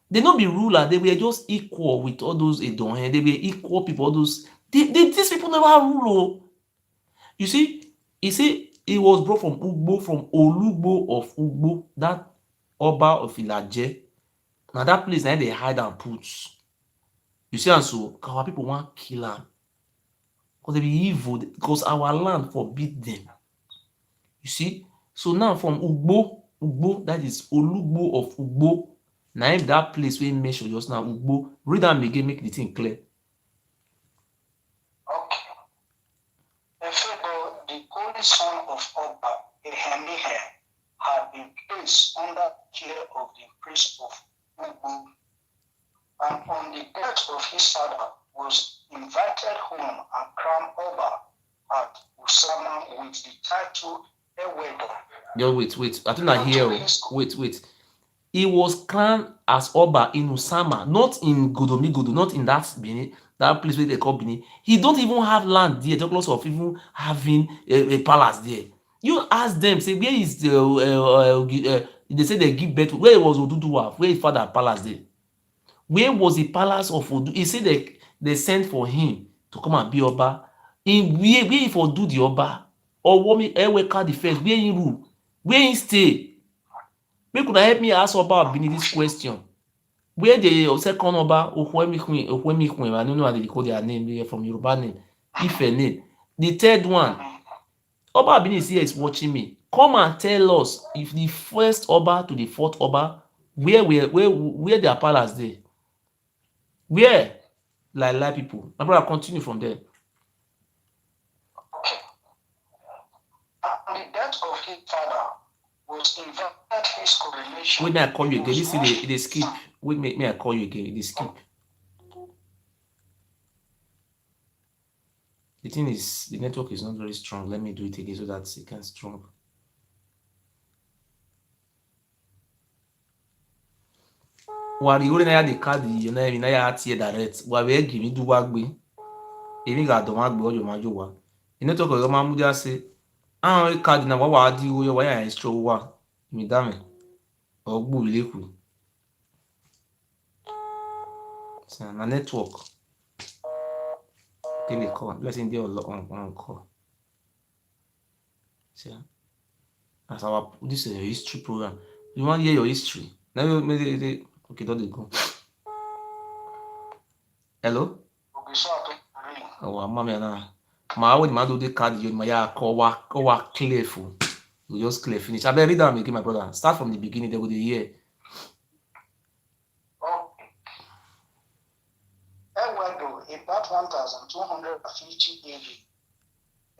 They not be ruler, they were just equal with all those Edonhe, they were equal people, all those. These people never rule. You see, he say he was brought from Ugbo, from Olugbo of Ugbo, that Oba of Ilaje. Now that place, now they hide and put. You see, and so our people want kill am because they be evil, because our land forbid them. You see, so now from Ugbo, that is Olugbo of Ugbo. Now if that place we mention just now, Ugbo, read am again, make the thing clear. Okay. Efebo, the holy son of Oba, Ehemihe, had been placed under care of the priest of Ugbo, and on the death of his father was invited home and crowned Oba at Usama with the title Ewedo. Just wait. I think I hear. Wait. He was crowned as Oba in Usama, not in Igodomigodo, not in that Benin, that place where they call Benin. He don't even have land there, talk lots of even having a palace there. You ask them, say, where is the they say they give birth, where was Oduduwa, where his father palace there? Where was the palace of Odu? He said they sent for him to come and be Oba. In where he for do the Oba? Or what me Eweka the first, where he rule? Where he stay? Make una help me ask Oba Benin this question. Where the second Oba Okwemikun, I don't know how they call their name from Yoruba name, Ife name. The third one, Oba Benin is here, is watching me. Come and tell us if the first Oba to the fourth Oba, where their palace there? Where? Like people. My brother, continue from there. Okay. On the death of his father was invited his coronation. Wait, may I call you again? This is the skip. Wait, may I call you again? The skip. The thing is, the network is not very strong. Let me do it again so that it can strong. Wari ore na ya the card you na mi na ya tie direct. Wa we give me do wa gbe. Èmi ga do ma gbe ojo ma jo wa. The network o ma mu dia se. Àwọn card na wa di wo wa ya extra wa. Mi da me. Ogbu ile ku. So na network. Kini call. Let's in there on call. See. As our this is a history program. You want to hear your history? Now maybe okay, don't they go. Hello? Oh, mama na. Ma when ma do the card you ma ya call clear full. You just clear finish. I better read them again, my brother. Start from the beginning, they go the hear. Ewedo, about 1250 AD.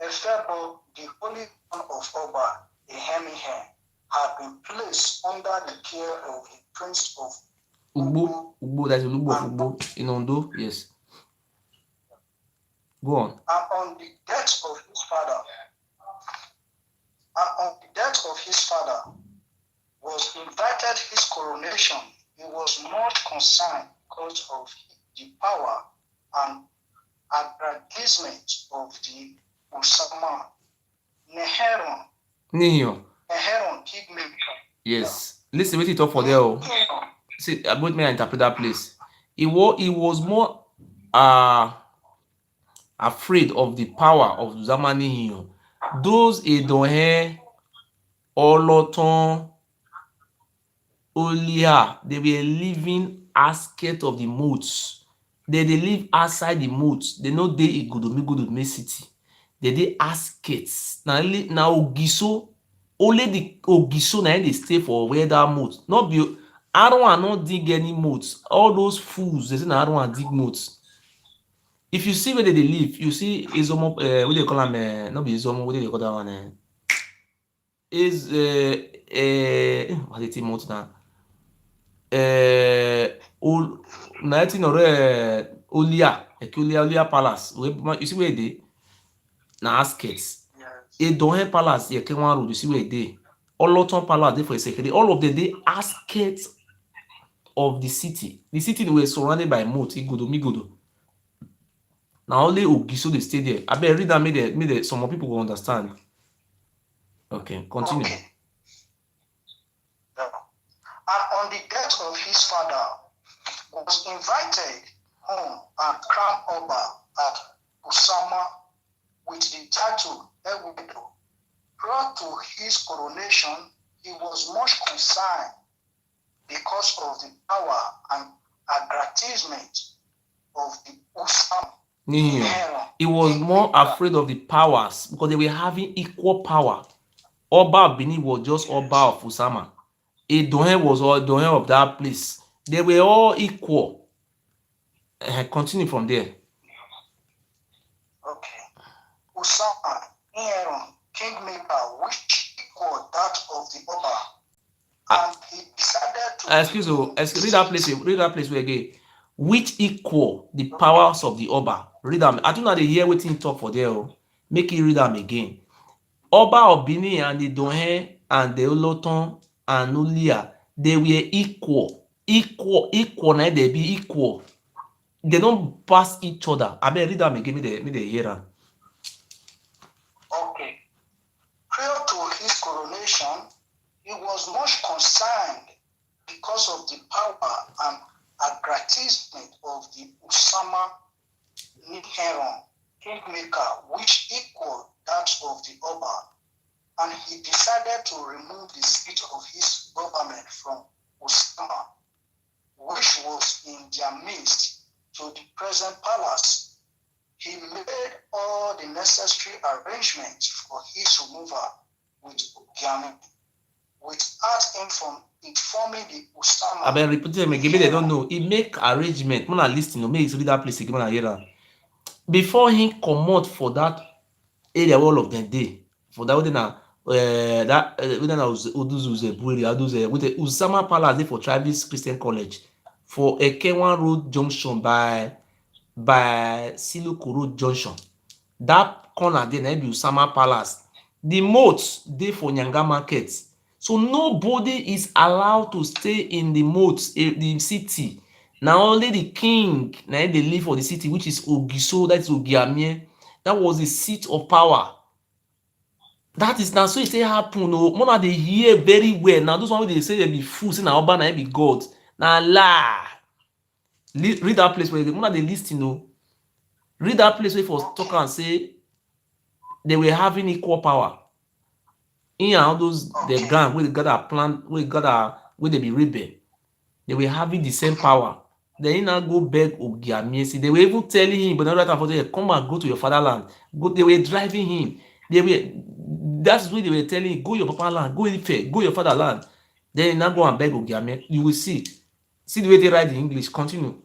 Efebo, the holy son of Oba, Ehemihe, had been placed under the care of the prince of Ugbo, that's Ugbo of Ugbo in Ondo, yes. Go on. And on the death of his father, was invited his coronation. He was not concerned because of the power and aggrandizement of the Usama. Neheron, kingmaker. Yes. Listen, wait it up for there. See, about me, I interpret that place. He was more afraid of the power of Zamani. Those Edohe, Oloton, Olia, they were living outskirts of the moats. They live outside the moats. They no dey Igodomigodo main city. They dey outskirts. Na Ogiso, only the Ogiso na dey stay for where that moat. Not be Arwan no dig any moats. All those fools, they say na Arwan dig moats. If you see where they live, you see Izomo, what they call am, not be Izomo, what they call that one? Is what they moat now? Na wetin Olia Palace. You see where e dey? Na outskirts. Edohe Palace, Yekenwan Road, you see where e dey? Oloton Palace dey for Isekere. All of them dey outskirts of the city. The city were surrounded by moat, Igodomigodo. Na only Ogiso dey stay there. Abeg read am make some people go understand. Okay, continue. Okay. And on the death of his father, was invited home and crowned Oba at Usama with the title Ewedo. Prior to his coronation, he was much concerned because of the power and aggrandizement of the Usama. He was more afraid of the powers because they were having equal power. Oba of Benin was just Oba of Usama. Edohe was Edohe of that place. They were all equal. Continue from there. Okay. Usama, Aaron, kingmaker, which equaled that of the Oba. And he decided to... Excuse, read that place again. Which equal the powers of the Oba. Read them. I do not hear wetin talk for there. Make you read them again. Oba of Benin and the Dohen and the Oloton and Ulia, they were equal. Equal, na they be equal. They don't pass each other. I better read them again, me they hear them. Okay. Prior to his coronation, he was much concerned because of the power and aggrandizement of the Usama Niheron, kingmaker, which equaled that of the Oba, and he decided to remove the seat of his government from Usama, which was in their midst, to the present palace. He made all the necessary arrangements for his removal with Ogiame, without informing the Usama. I been repeat them again, they don't know. He make arrangement. When I listen, make read that place again. When I hear that. Before he comot for that area, all of them dey for that way na with the Usama Palace dey for Travis Christian College for Ekenwan Road Junction by Siloko Road Junction. That corner there na be Usama Palace. The moat dey for Nyanga Market. So nobody is allowed to stay in the moat, the city. Na only the king na dey live for the city, which is Ogiso, that is Ogiamie. That was the seat of power. That is now so it say happen. No, mona dey hear very well. Now those one wey dey say they be fool, say na Oba na be God. Na lie. Read that place where mona dey lis ten o. Read that place where for talk and say they were having equal power. In all those the gang where they gather plan, where they be rebel, they were having the same power. Then he now go beg Ogiamie. See, they were even telling him, but not right after come and go to your fatherland. Go, they were driving him. That's what they were telling him, go your papa land, go Ife, go your fatherland. Then he now go and beg Ogiamie. You will see. See the way they write in English. Continue.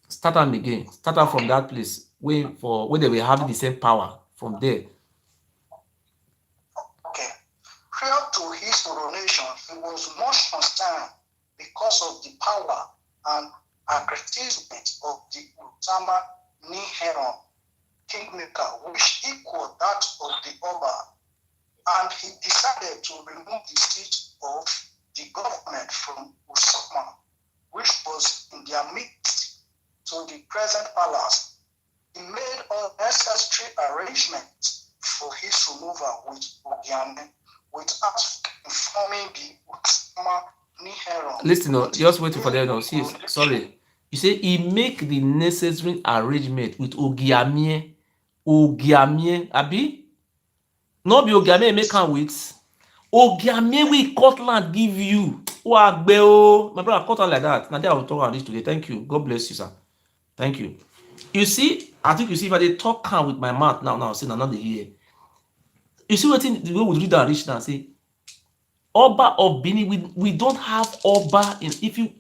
Start them again. Start out from that place where they were having the same power. From there. Okay. Prior to his coronation, he was much concerned because of the power and aggrandizement of the Usama Niheron, kingmaker, which equaled that of the Oba, and he decided to remove the seat of the government from Usama, which was in their midst, to the present palace. He made all necessary arrangements for his removal with Ogiame, without informing the Usama Niheron. Listen, just wait for them now. See, sorry. You say he make the necessary arrangement with Ogiamie. Ogiamie, abi? No be Ogiamie make am with. Ogiamie wey cut land give you. Wagbe o. My brother cut am like that. Na there I will talk on this today. Thank you. God bless you, sir. Thank you. You see, I think you see if I dey talk am with my mouth now say na not dey hear. You see wetin the way we read am reach now say Oba of Benin, we don't have Oba in. If you,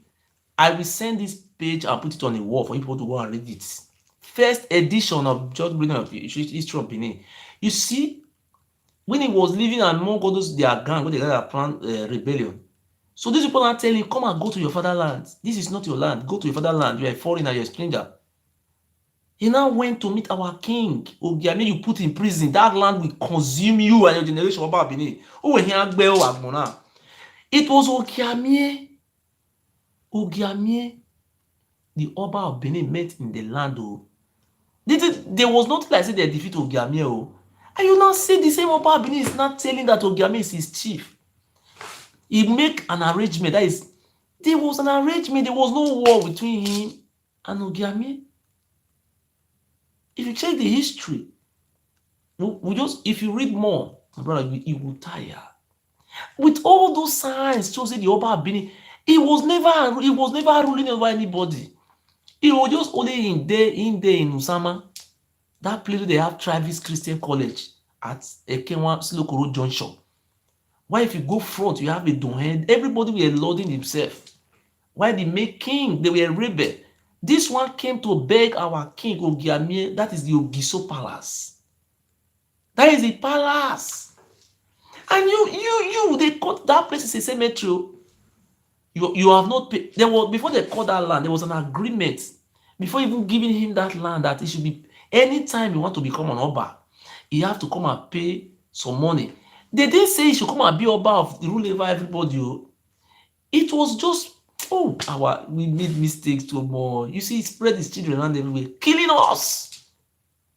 I will send this page and put it on the wall for people to go and read it. First edition of Just Benin of History of Benin. You see, when he was living among all those their gang, when they got plan rebellion. So these people are telling him, come and go to your fatherland. This is not your land. Go to your fatherland. You are a foreigner, you're a stranger. He now went to meet our king. Ogiame, you put in prison. That land will consume you and your generation. It was Ogiame. Ogiame, the Oba of Benin, met in the land. There was not like say they defeat Ogiame. And you now see the same Oba of Benin is not telling that Ogiame is his chief. He make an arrangement. That is, there was an arrangement. There was no war between him and Ogiame. If you check the history, if you read more, my brother, you will tire. With all those signs, shows the Oba Benin, he was never ruling over anybody. He was just only in there in Usama, that place where they have Travis Christian College at Ekenwa Silokoro Junction. Why if you go front, you have a Donhead, everybody were loading himself. Why the make king, they were rebel. This one came to beg our king Ogiamie, that is the Ogiso Palace. That is the palace. And they called that place is a cemetery. You have not paid. There was, before they called that land, there was an agreement. Before even giving him that land, that it should be, anytime you want to become an Oba, you have to come and pay some money. They didn't say he should come and be Oba of the rule over everybody. It was just, we made mistakes too more. You see, he spread his children around everywhere, killing us.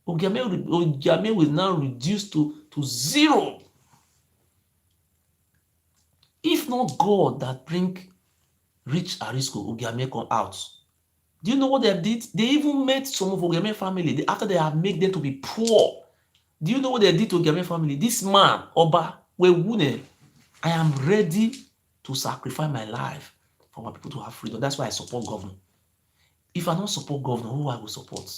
Ogiame will now reduce to zero. If not God that bring Rich Arisco, Ogiame come out. Do you know what they did? They even met some of Ogiame family after they have made them to be poor. Do you know what they did to Ogiame family? This man, Oba, I am ready to sacrifice my life for my people to have freedom. That's why I support governor. If I don't support governor, who I will support?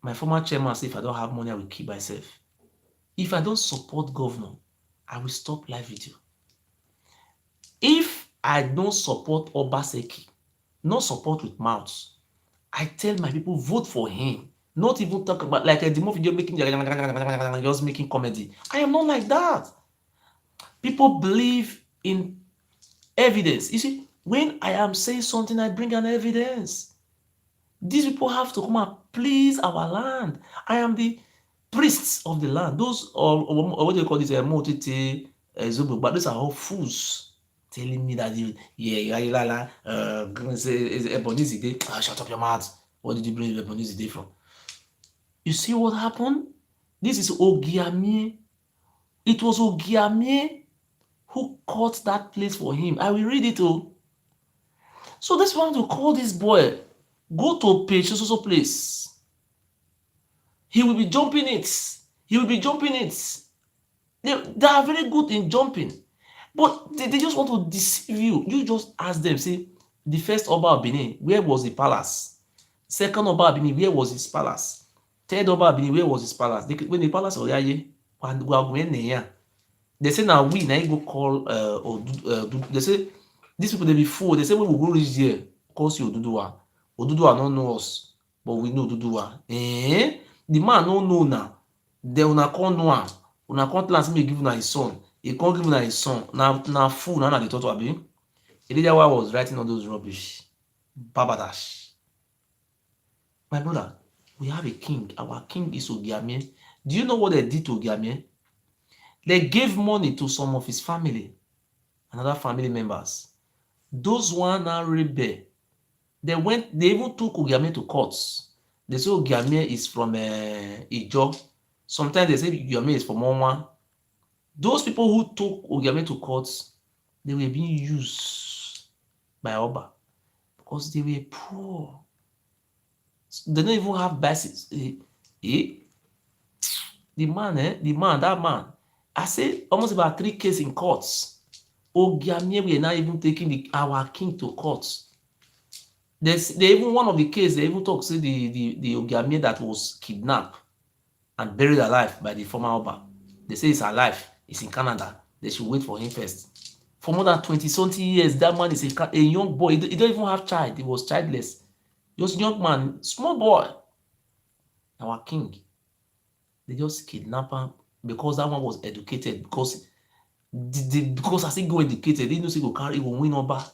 My former chairman said, if I don't have money, I will keep myself. If I don't support governor, I will stop live video. If I don't support Obaseki, no support with mouths, I tell my people, vote for him. Not even talk about like a demo video making just making comedy. I am not like that. People believe in evidence. You see, when I am saying something, I bring an evidence. These people have to come and please our land. I am the priests of the land. Those or what do you call this? But those are all fools telling me that shut up your mouth. What did you bring Ebonyi from? You see what happened? This is Ogiame. It was Ogiame who cut that place for him. I will read it all. So this one to call this boy, go to page so place. He will be jumping it. He will be jumping it. They are very good in jumping. But they just want to deceive you. You just ask them, say, the first Oba of Benin, where was the palace? Second Oba of Benin, where was his palace? Third Oba of Benin, where was his palace? When the palace was there, they say now we go call they say these people they be fool. They say when we go reach there, call you Oduduwa. Oduduwa don't know us, but we know Oduduwa. The man don't know now. They una call no one. Una can't last me give una his son. He can't give una his son. Now fool now they talk to Abi. Elijah was writing all those rubbish. Babadash. My brother, we have a king. Our king is Ogiame. Do you know what they did to Ogiame? They gave money to some of his family and other family members. Those one are rebel. They even took Ogiame to courts. They say Ogiame is from Ijo. Sometimes they say Ogiame is from Onwa. Those people who took Ogiame to courts, they were being used by Oba. because they were poor. They don't even have basics. The man, that man. I say almost about 3 cases in courts. Ogiamie, we are not even taking our king to court. They even one of the cases, they even talk, say the Ogiamie that was kidnapped and buried alive by the former Oba. They say he's alive. He's in Canada. They should wait for him first. For more than 20-something years, that man is a young boy. He don't even have child. He was childless. He was a young man, small boy. Our king. They just kidnap him because that one was educated. Because as he go educated, he knows he go carry, he will win Oba.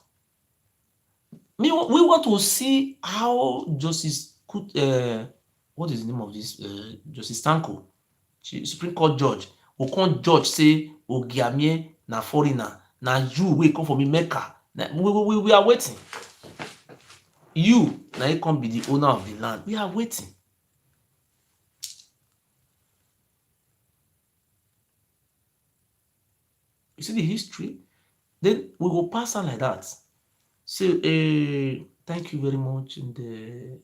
We want to see how Justice what is the name of this Justice Tanko, Supreme Court judge, will come judge say Ogiamie na foreigner, na you wey come from Mecca. We are waiting. You na you come be the owner of the land. We are waiting. You see the history? Then we will pass on like that. So thank you very much. And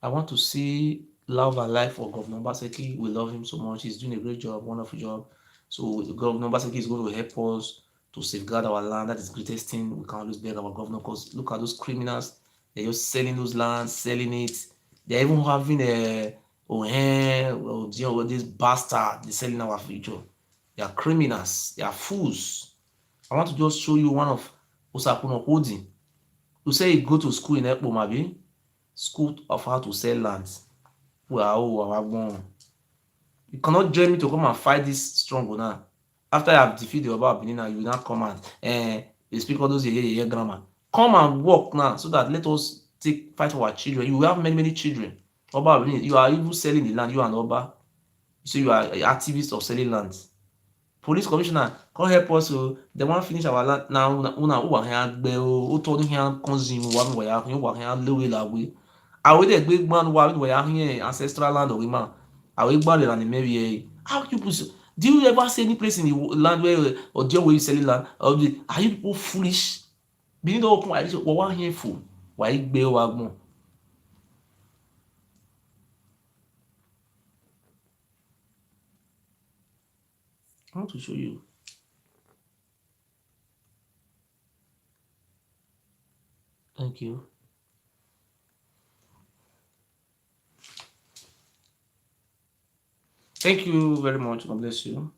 I want to see love and life for Governor Baseki. We love him so much. He's doing a great job, wonderful job. So Governor Baseki is going to help us to safeguard our land. That is the greatest thing we can always beg our governor, because look at those criminals. They're just selling those lands, selling it. They're even having this bastard. They're selling our future. They are criminals. They are fools. I want to just show you one of Osakuno Holding. You say you go to school in Ekpo Mabi, school of how to sell lands. Wow. You cannot join me to come and fight this struggle now. After I have defeated the Oba of Benin, you will not come and you speak all those grammar. Come and work now, so that let us fight for our children. You will have many children. Oba of Benin, you are even selling the land, you and Oba. So you are an activist of selling lands. Police commissioner, come help us. So they want to finish our land now. Una who are here, who told him consume one way, who are here, low way. I will the big man who are here, ancestral land of women. I will buy the land maybe. How people? Do you ever see any place in the land where or deal where you selling land? Or are you people foolish? Being the open, I just what here for? Why be wagmo? I want to show you. Thank you. Thank you very much. God bless you.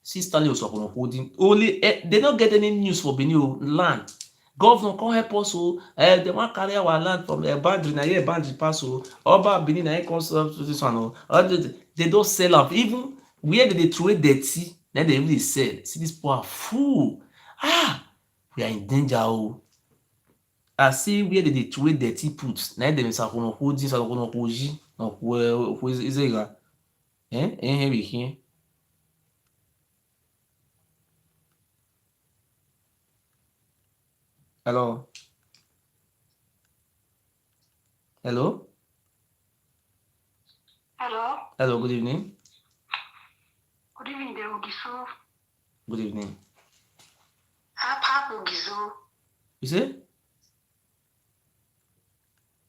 See Stanley Osakono Holding. Only they don't get any news for Benin land. Governor come help us. They want carry our land from a boundary. Now here boundary pass. Oba Benin na come to this one. They don't sell up. Even where they throw dirty, then they really sell. See this poor fool. We are in danger. I see where they throw dirty put. Now they Osakono Holding, Osakono Hoji. No, who is it? Here we here. Hello. Hello. Hello, good evening. Good evening, Ogiso. Good evening. Papa Ogiso. You say?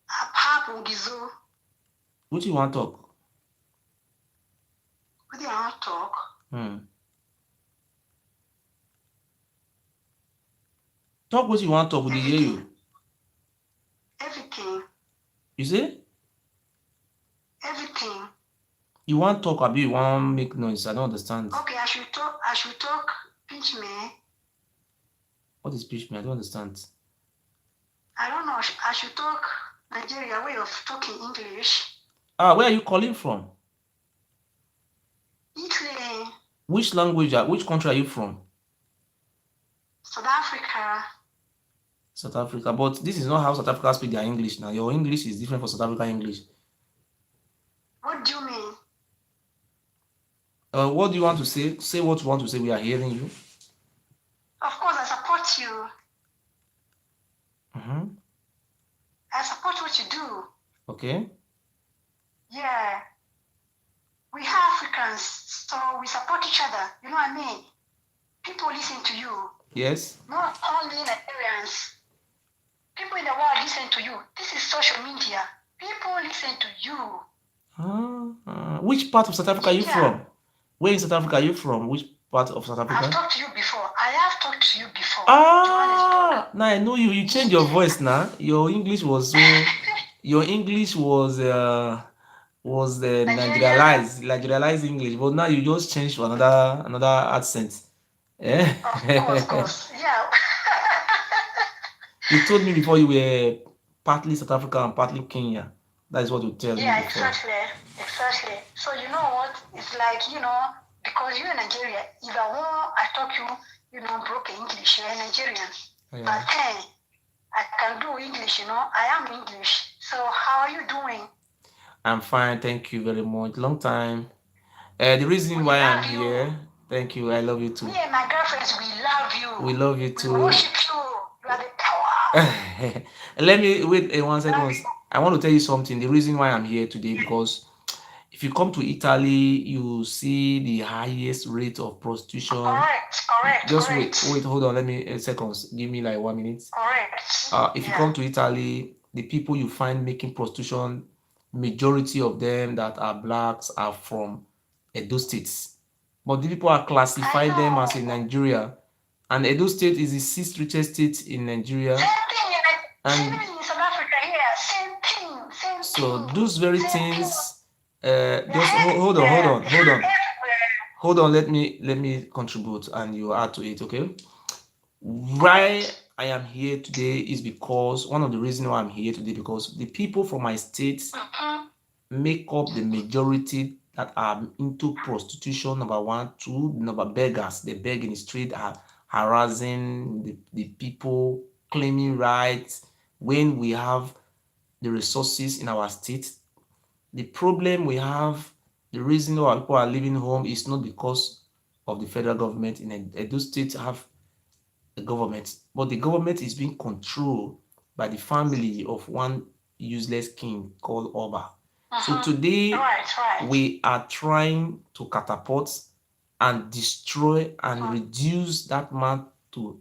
Papa Ogiso. What you want to talk? What do you want to talk? Talk what you want to talk. We hear you. Everything. You say? Everything. You want to talk, or you want to make noise? I don't understand. Okay, I should talk. Pinch me. What is pinch me? I don't understand. I don't know. I should talk Nigeria way of talking English. Where are you calling from? Italy. Which language? Which country are you from? South Africa. South Africa. But this is not how South Africa speak their English now. Your English is different from South African English. What do you mean? What do you want to say? Say what you want to say. We are hearing you. Of course, I support you. I support what you do. Okay. Yeah. We have Africans. So we support each other. You know what I mean? People listen to you. Yes. Not only Nigerians. People in the world listen to you. This is social media. People listen to you. Which part of South Africa are you Yeah. from? Where in South Africa are you from? Which part of South I've Africa? talked to you before. I have talked to you before. Johannesburg. Now I know you. You changed your voice now. Your English was so. Your English was the Nigeria. Nigerialized English, but now you just changed to another accent. Eh? Of course. Yeah. You told me before you were partly South Africa and partly Kenya. That is what you tell me Yeah, before. exactly. So you know what? It's like, because you're in Nigeria, if I talk broken English, you're a Nigerian. Yeah. But hey, I can do English, I am English. So how are you doing? I'm fine, thank you very much. Long time. The reason We why I'm love you. here, thank you. I love you too. Me and my girlfriends, we love you. We love you We too. worship you. You are the power. Let me wait 1 second. Love you. I want to tell you something. The reason why I'm here today because if you come to Italy, you see the highest rate of prostitution. Correct. Just wait, hold on. Let me seconds. Give me like 1 minute. Correct. If you come to Italy, the people you find making prostitution, majority of them that are blacks are from Edo states. But the people are classified them as in Nigeria, and Edo State is the sixth richest state in Nigeria. Same thing And in South Africa here. Same thing. so those very things, Thing. just hold on. Let me contribute, and you add to it, okay? Why I am here today is because one of the reasons why I'm here today because the people from my state make up the majority that are into prostitution. Number one, two, number beggars. They beg in the street, are harassing the people, claiming rights. When we have the resources in our state, the problem we have, the reason why people are leaving home is not because of the federal government. In Edo State have a government, but the government is being controlled by the family of one useless king called Oba. So today we are trying to catapult and destroy and reduce that man to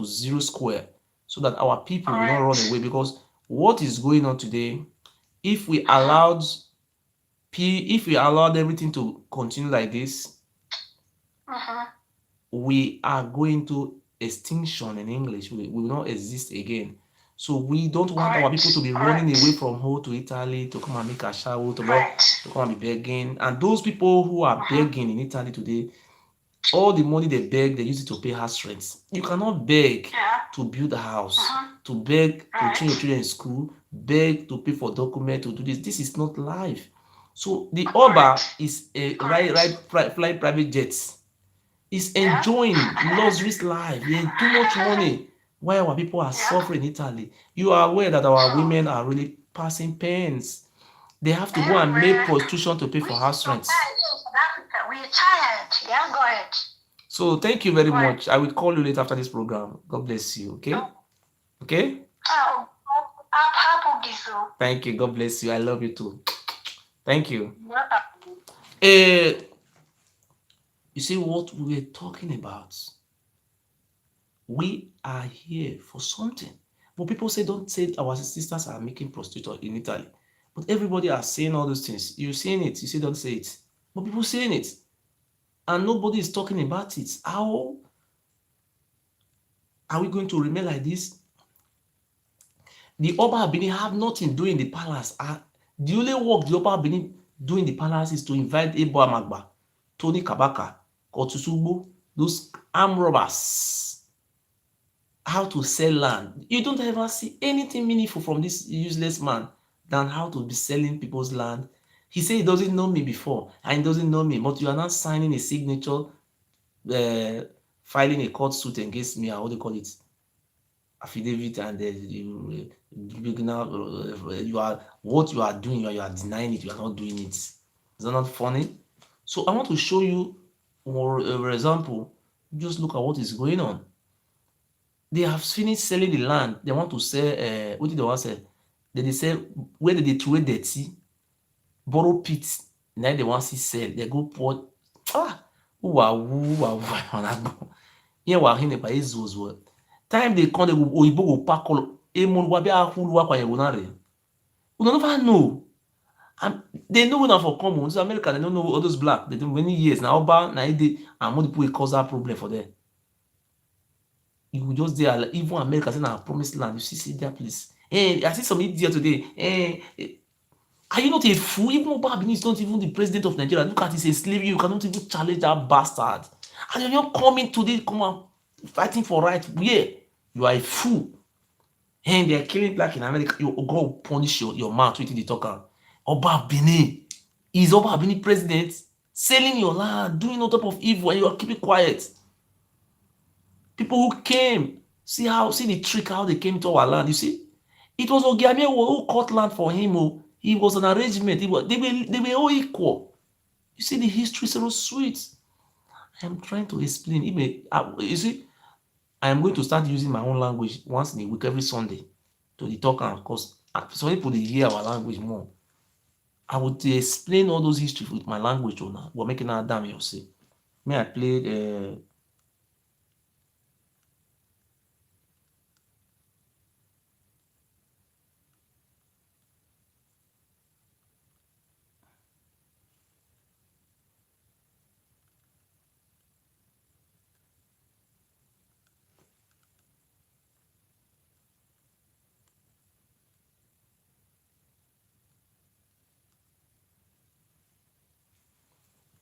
zero square so that our people will not run away, because what is going on today, if we allowed everything to continue like this, we are going to extinction in English. We will not exist again. So we don't want our people to be running away from home to Italy to come and make a shower, to come and be begging. And those people who are begging in Italy today, all the money they beg, they use it to pay house rents. You cannot beg to build a house, to beg to train your children in school, beg to pay for document, to do this. This is not life. So the Oba is a fly private jets. Is enjoying luxurious life. He has too much money. While our people are suffering in Italy. You are aware that our women are really passing pains. They have to go and make prostitution to pay for house rents. We're tired. Yeah, go ahead. So thank you very much. I will call you later after this program. God bless you. Okay? Okay? Thank you. God bless you. I love you too. Thank you. You see what we were talking about? We are here for something. But people say, don't say our sisters are making prostitution in Italy. But everybody are saying all those things. You're saying it. You say, don't say it. But people saying it. And nobody is talking about it. How are we going to remain like this? The Oba Benin have nothing doing in the palace. The only work the Oba Benin do in the palace is to invite Ebo Amagba, Tony Kabaka, Kotusugbo, those armed robbers, how to sell land. You don't ever see anything meaningful from this useless man than how to be selling people's land. He said he doesn't know me before and he doesn't know me, but you are not signing a signature, filing a court suit against me, or what do you call it? Affidavit, and you are what you are doing, you are denying it, you are not doing it. Is that not funny? So I want to show you for example. Just look at what is going on. They have finished selling the land. They want to sell what did they want to sell? They sell where they throw dirty, borrow pits. Now they want to sell. They go pour Uwa wanagbo. Yen wa hine pa ezuzu. Time they come, they go oyibo go pack all emon wa be ahulu wa kwa yewonare. We don't never know. And they know when for common. So America, they don't know all those black. They do many years now. Oba na ide and more people will cause that problem for them. You will just there, like, even America say na promised land. You see that place. Hey, I see some idiot today. Hey, are you not a fool? Even Oba Benin is not even the president of Nigeria. Look at this slavery. You cannot even challenge that bastard. And you're not coming today, come on, fighting for right. Yeah, you are a fool. And they're killing black in America. You go punish your mouth with the talker. Oba Benin is Oba Benin president selling your land, doing all type of evil, and you are keeping quiet. People who came, see the trick how they came to our land. You see, it was Ogiame who caught land for him. Oh, it was an arrangement. They were all equal. You see, the history is so sweet. I am trying to explain. You see, I am going to start using my own language once in a week, every Sunday, to the talk, and of course, some people they hear our language more. I would explain all those history with my language now. We're making that damn you see. Me, I played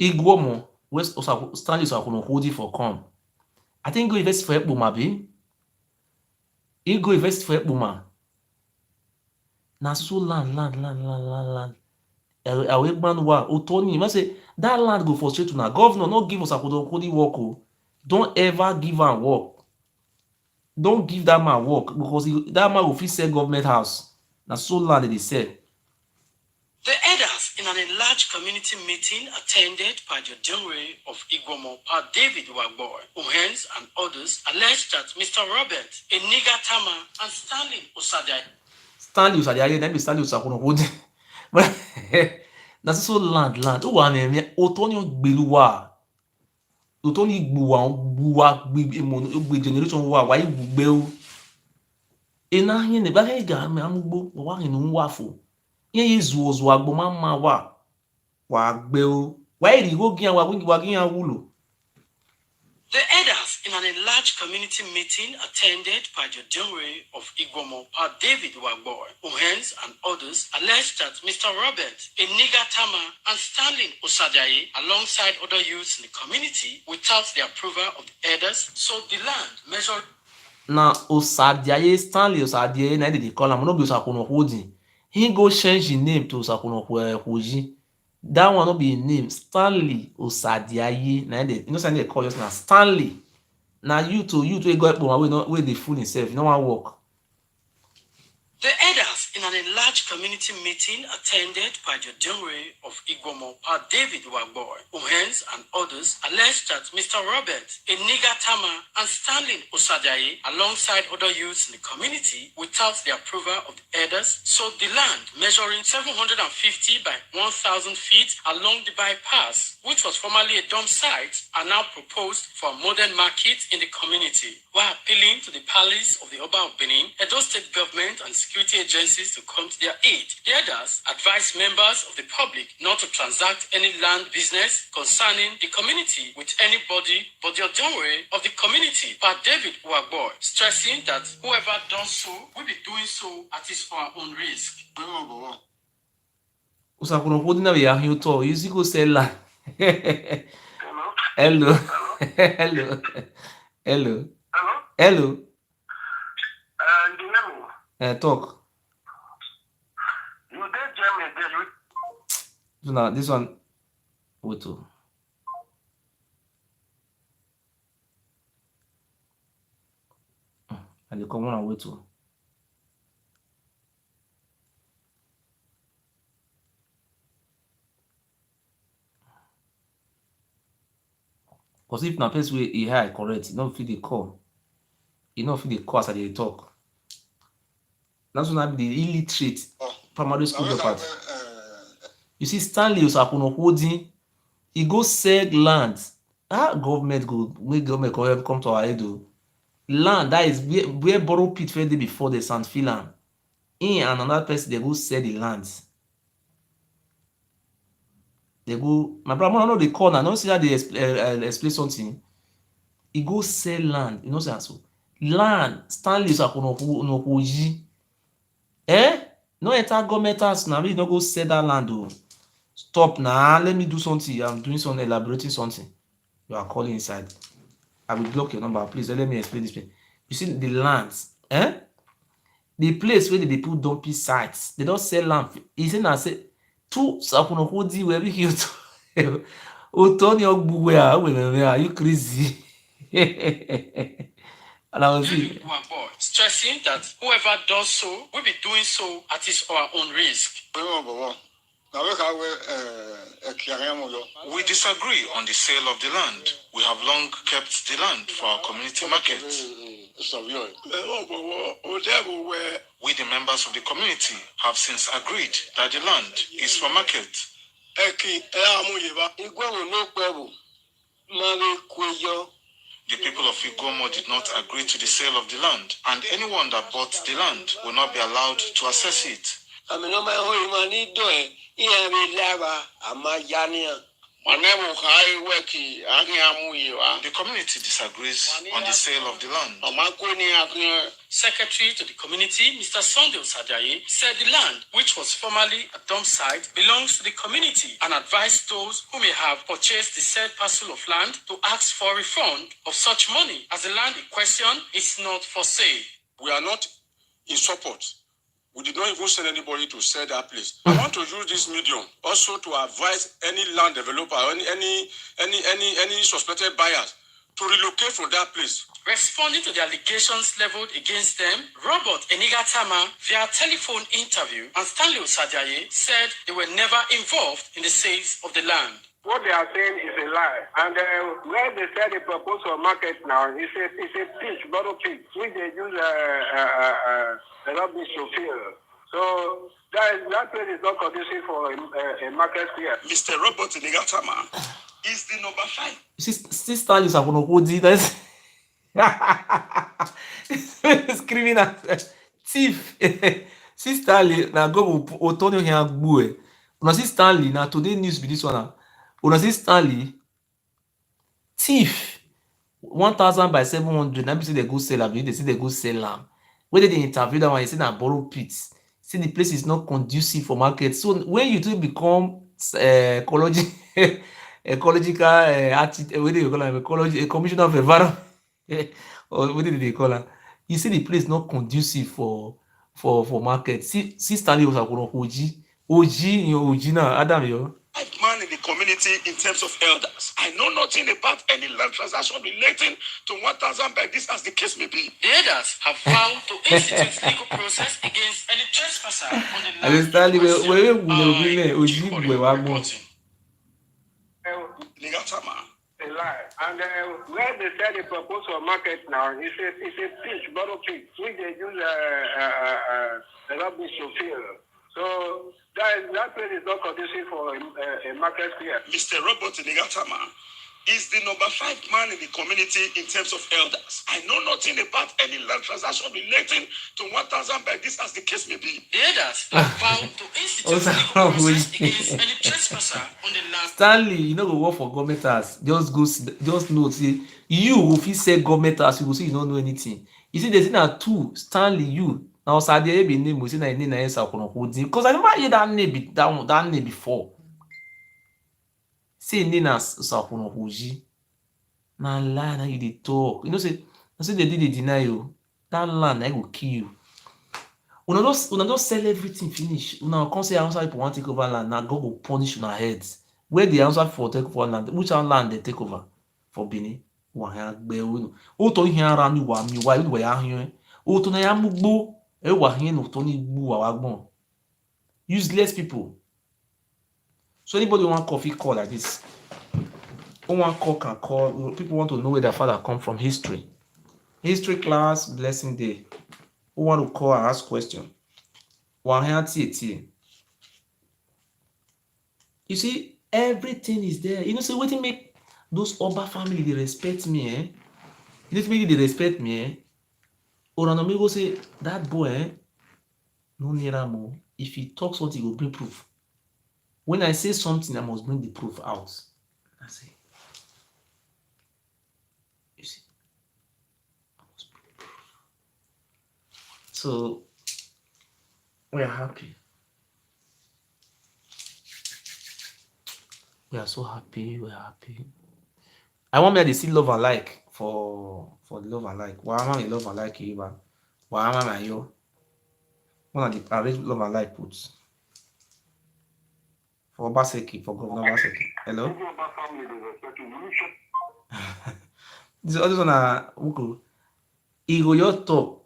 Igwomo, West Stanley Osakuno holding for come. I think go invest for Ekpoma, be. He go invest for Ekpoma. Na so land. Awegban wa Otoni. You must say that land go for straight to now. Governor, not give us Osakuno work. Don't ever give am work. Don't give that man work because that man will fit sell government house. Na so land they sell. The elders in an enlarged community meeting attended by the General of Igbomo, Pa David Wagboy, Uhens and others alleged that Mr. Robert Enigatama and Stanley Osadiaye, then be Stanley Osakuno holding. Na so land. Who wa na Otoni Ogbeluwa. Otoni gbuwa gbe generation wa wa igbe o. Ena hin ne ba ga amugbo wa hin nwafo. Ihe izu ozu agbo mama wa gbe o. Wa iri go gian wa gian wulo. The elders in an enlarged community meeting attended by the General of Igbomo, Pa David Wagboy, Uhens and others alleged that Mr. Robert Enigatama and Stanley Osadiaye, alongside other youths in the community, without the approval of the elders, sold the land measured. Na Osadiaye, Stanley Osadiaye, na they call am no be Osakuno holding. He go change his name to Osakuno Hoji. That one no be his name. Stanley Osadiaye. Na they, you know, say they call just now Stanley. Na you we go Ekpoma wey dey fool himself. You no wan work. The elders in an enlarged community meeting attended by the General of Igbomo, Pa David Wagboy, Uhens and others alleged that Mr. Robert Enigatama and Stanley Osadiaye, alongside other youths in the community, without the approval of the elders, sold the land measuring 750 by 1,000 feet along the bypass, which was formerly a dump site, and now proposed for a modern market in the community, while appealing to the palace of the Oba of Benin, Edo State government and security agencies to come to their aid. The elders advised members of the public not to transact any land business concerning the community with anybody but the General of the community, Pa David Wagboy, stressing that whoever does so will be doing so at his or her own risk. Osakuno holding na be ahin to. You see go sell land. Hello. Hello. Talk. You did Germany, So now this one, wait to. And they come on and wait to. Because if na place where he high correct, he no fit dey call. He no fit dey call as I dey talk. That's when I be the illiterate primary school dropout. You see, Stanley Osakuno holding He go sell land. Government go make government come to our aid o. Land that is where borrow pit wey dey before the sand fill am. Him and another person dey go sell the land. Dey go, my brother, no dey call na, no see how dey explain something. He go sell land, you know say na so. Land Stanley Osakwunokwuji. No enter government house na, make you no go sell that land o. Stop na, let me do something. I'm doing something, elaborating something. You are calling inside. I will block your number. Please let me explain this. You see the lands, the place where they put dumping sites, they don't sell land. He say na say two Sakwunokwuji where we here to Otoni Ogbuwe, are you crazy? And I was saying, stressing that whoever does so will be doing so at his or her own risk. We disagree on the sale of the land. We have long kept the land for our community market. We, the members of the community, have since agreed that the land is for market. The people of Igomo did not agree to the sale of the land, and anyone that bought the land will not be allowed to access it. The community disagrees on the sale of the land. Secretary to the community, Mr. Sunday Osajaye, said the land, which was formerly a dump site, belongs to the community and advised those who may have purchased the said parcel of land to ask for a refund of such money, as the land in question is not for sale. We are not in support. We did not even send anybody to sell that place. I want to use this medium also to advise any land developer, any suspected buyers to relocate from that place. Responding to the allegations leveled against them, Robert Enigatama, via telephone interview, and Stanley Osajaye said they were never involved in the sales of the land. What they are saying is a lie. And where they said they propose for market now, it's a pitch, bottle pitch, which they use rubbish to fill. So that place is not conducive for a market here. Mr. Robert Enigatama is the number 5. see Stanley Osakwunokwuji, that's criminal thief. See Stanley na go Otoni here Ogbuwe. Una see Stanley na today news be this one. Una see Stanley thief 1,000 by 700. Now say they go sell am. They say they go sell am. When they interview that one, you say na borrow pits. See the place is not conducive for market. So when you do become ecological what do you call it? Commissioner of environment or what did they call it? You see the place not conducive for market. See Stanley Osakwunokwuji. OG now, Adam yo. 5 man in the community in terms of elders. I know nothing about any land transaction relating to 1,000 by this, as the case may be. The others have vowed to institute legal process against any trespasser on the land. Stanley, A lie. And where they said they propose for market now, it's a pitch, bottle pitch, which they use rubbish to fill. So that place is not conducive for a market here. Mr. Robert Enigatama is the number 5 man in the community in terms of elders. I know nothing about any land transaction relating to 1,000 by this, as the case may be. The others have vowed to institute legal process against any trespasser on the land. Stanley, you know go work for government house. Just know, see, you who fit say government house, you go see you don't know anything. You see, there's na two Stanley, you. Now Osajaye be name, we say na name na Osakwunokwuji. Because I never hear that name that name before. Say name na Osakwunokwuji. Na lie, na you dey talk. You know say they did deny you. That land I go kill you. Una just sell everything finish. Una come say Hausa people want take over land. Now God go punish una heads. Where the Hausa for take over land? Which land they take over? For Benin. Wa ha gbe o. O to hin ara mi wa ya hin. O to na ya mugbo. E wa hin no to ni gbu wa gbon. Useless people. So anybody want coffee call like this? Who want call can call. People want to know where their father come from. History class, blessing day. Who want to call and ask question? You see, Everything is there. You know, say wetin make those Oba family dey respect me, you know wetin make dey respect me, Onanomigo say that boy, no near am o. If he talk something, he go bring proof. When I say something, I must bring the proof out. I say, you see, I must bring proof. So we are happy. We are so happy. We are happy. I want me to see love and like for the love and like. Why am I love and like you? Why am I yo? One of the arrange love and like puts for Obaseki, for Governor Obaseki. Hello. This one Ugo. You go your talk.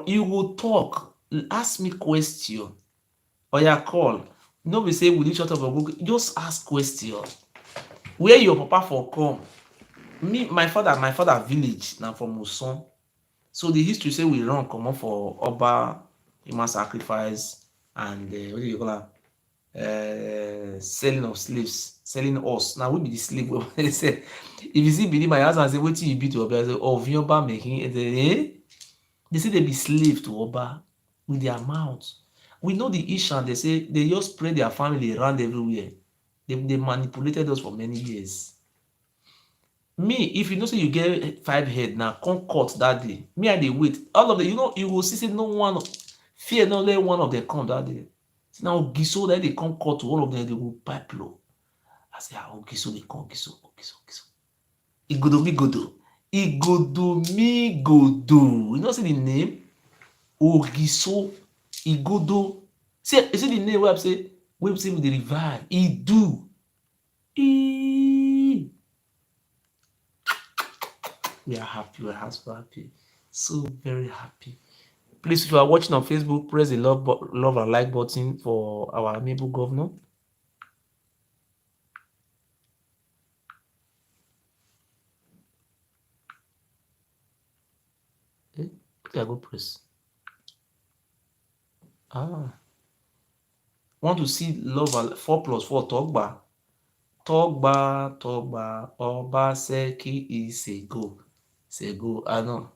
You go talk. Ask me question. Or your call. No be say will you shut up or go. Just ask question. Where your papa for come? Me, my father village now from Uson. So the history say we run comot for Oba, human sacrifice, and what do you call am? Selling of slaves, selling us. Now we be the slave. They say, if you see Benin, my husband say, "Wetin you be to Oba?" I say, "Oh, Oba making." They say they be slave to Oba with their mouth. We know the Ishan. They say they just spread their family around everywhere. They manipulated us for many years. Me, if you know say you get 5 head now, come cut that day. Me, I dey wait. All of them, you know, you will see say no one fear, not let one of them come that day. See now, Giso that they come cut to all of them, they will pipe low. I say, ah, Giso they come, Giso. Igodomigodo. Igodomigodo. You know, see the name? Ogiso. Igodo. See the name where I say with the revive. IDU. We are happy. We are so happy. So very happy. Please, if you are watching on Facebook, press the love and like button for our amiable governor. Okay, I go press. Want to see love and 4+4 Togba. Obaseki is a go. I know.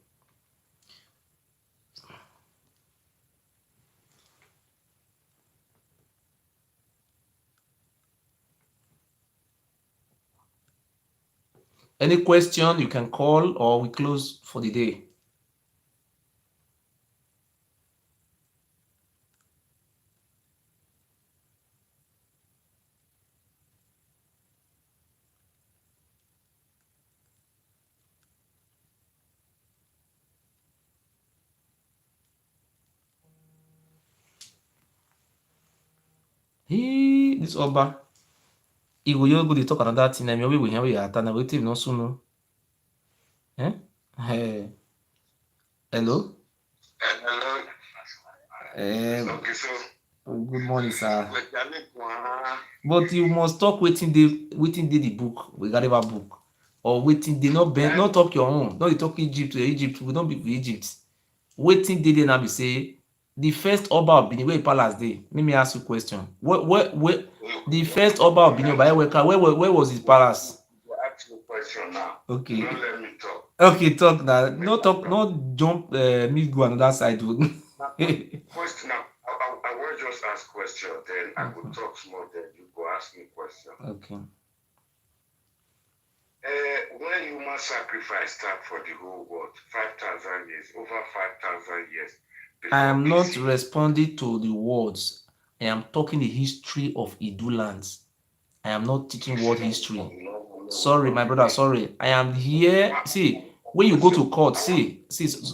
Any question you can call or we close for the day. This Oba. He go you go dey talk another thing. I mean, we hear we are na wetin no soon. Hey. Hello. Okay, so good morning, sir. But you must talk wetin dey the book, we got a book. Or wetin dey not bend, not talk your own. Not talk Egypt, we don't be Egypt. Wetin dey there now be say the first Oba of Benin, where palace dey? Let me ask you a question. Where the first Oba of Benin, where was his palace? Ask me question now. Okay. Don't let me talk. Okay, talk now. No talk, no jump me go another side. Question now. I will just ask question, then I will talk more, then you go ask me question. Okay. When human sacrifice start for the whole world, 5,000 years, over 5,000 years. I am not responding to the words. I am talking the history of Idu lands. I am not teaching world history. Sorry, my brother, sorry. I am here. See, when you go to court, see,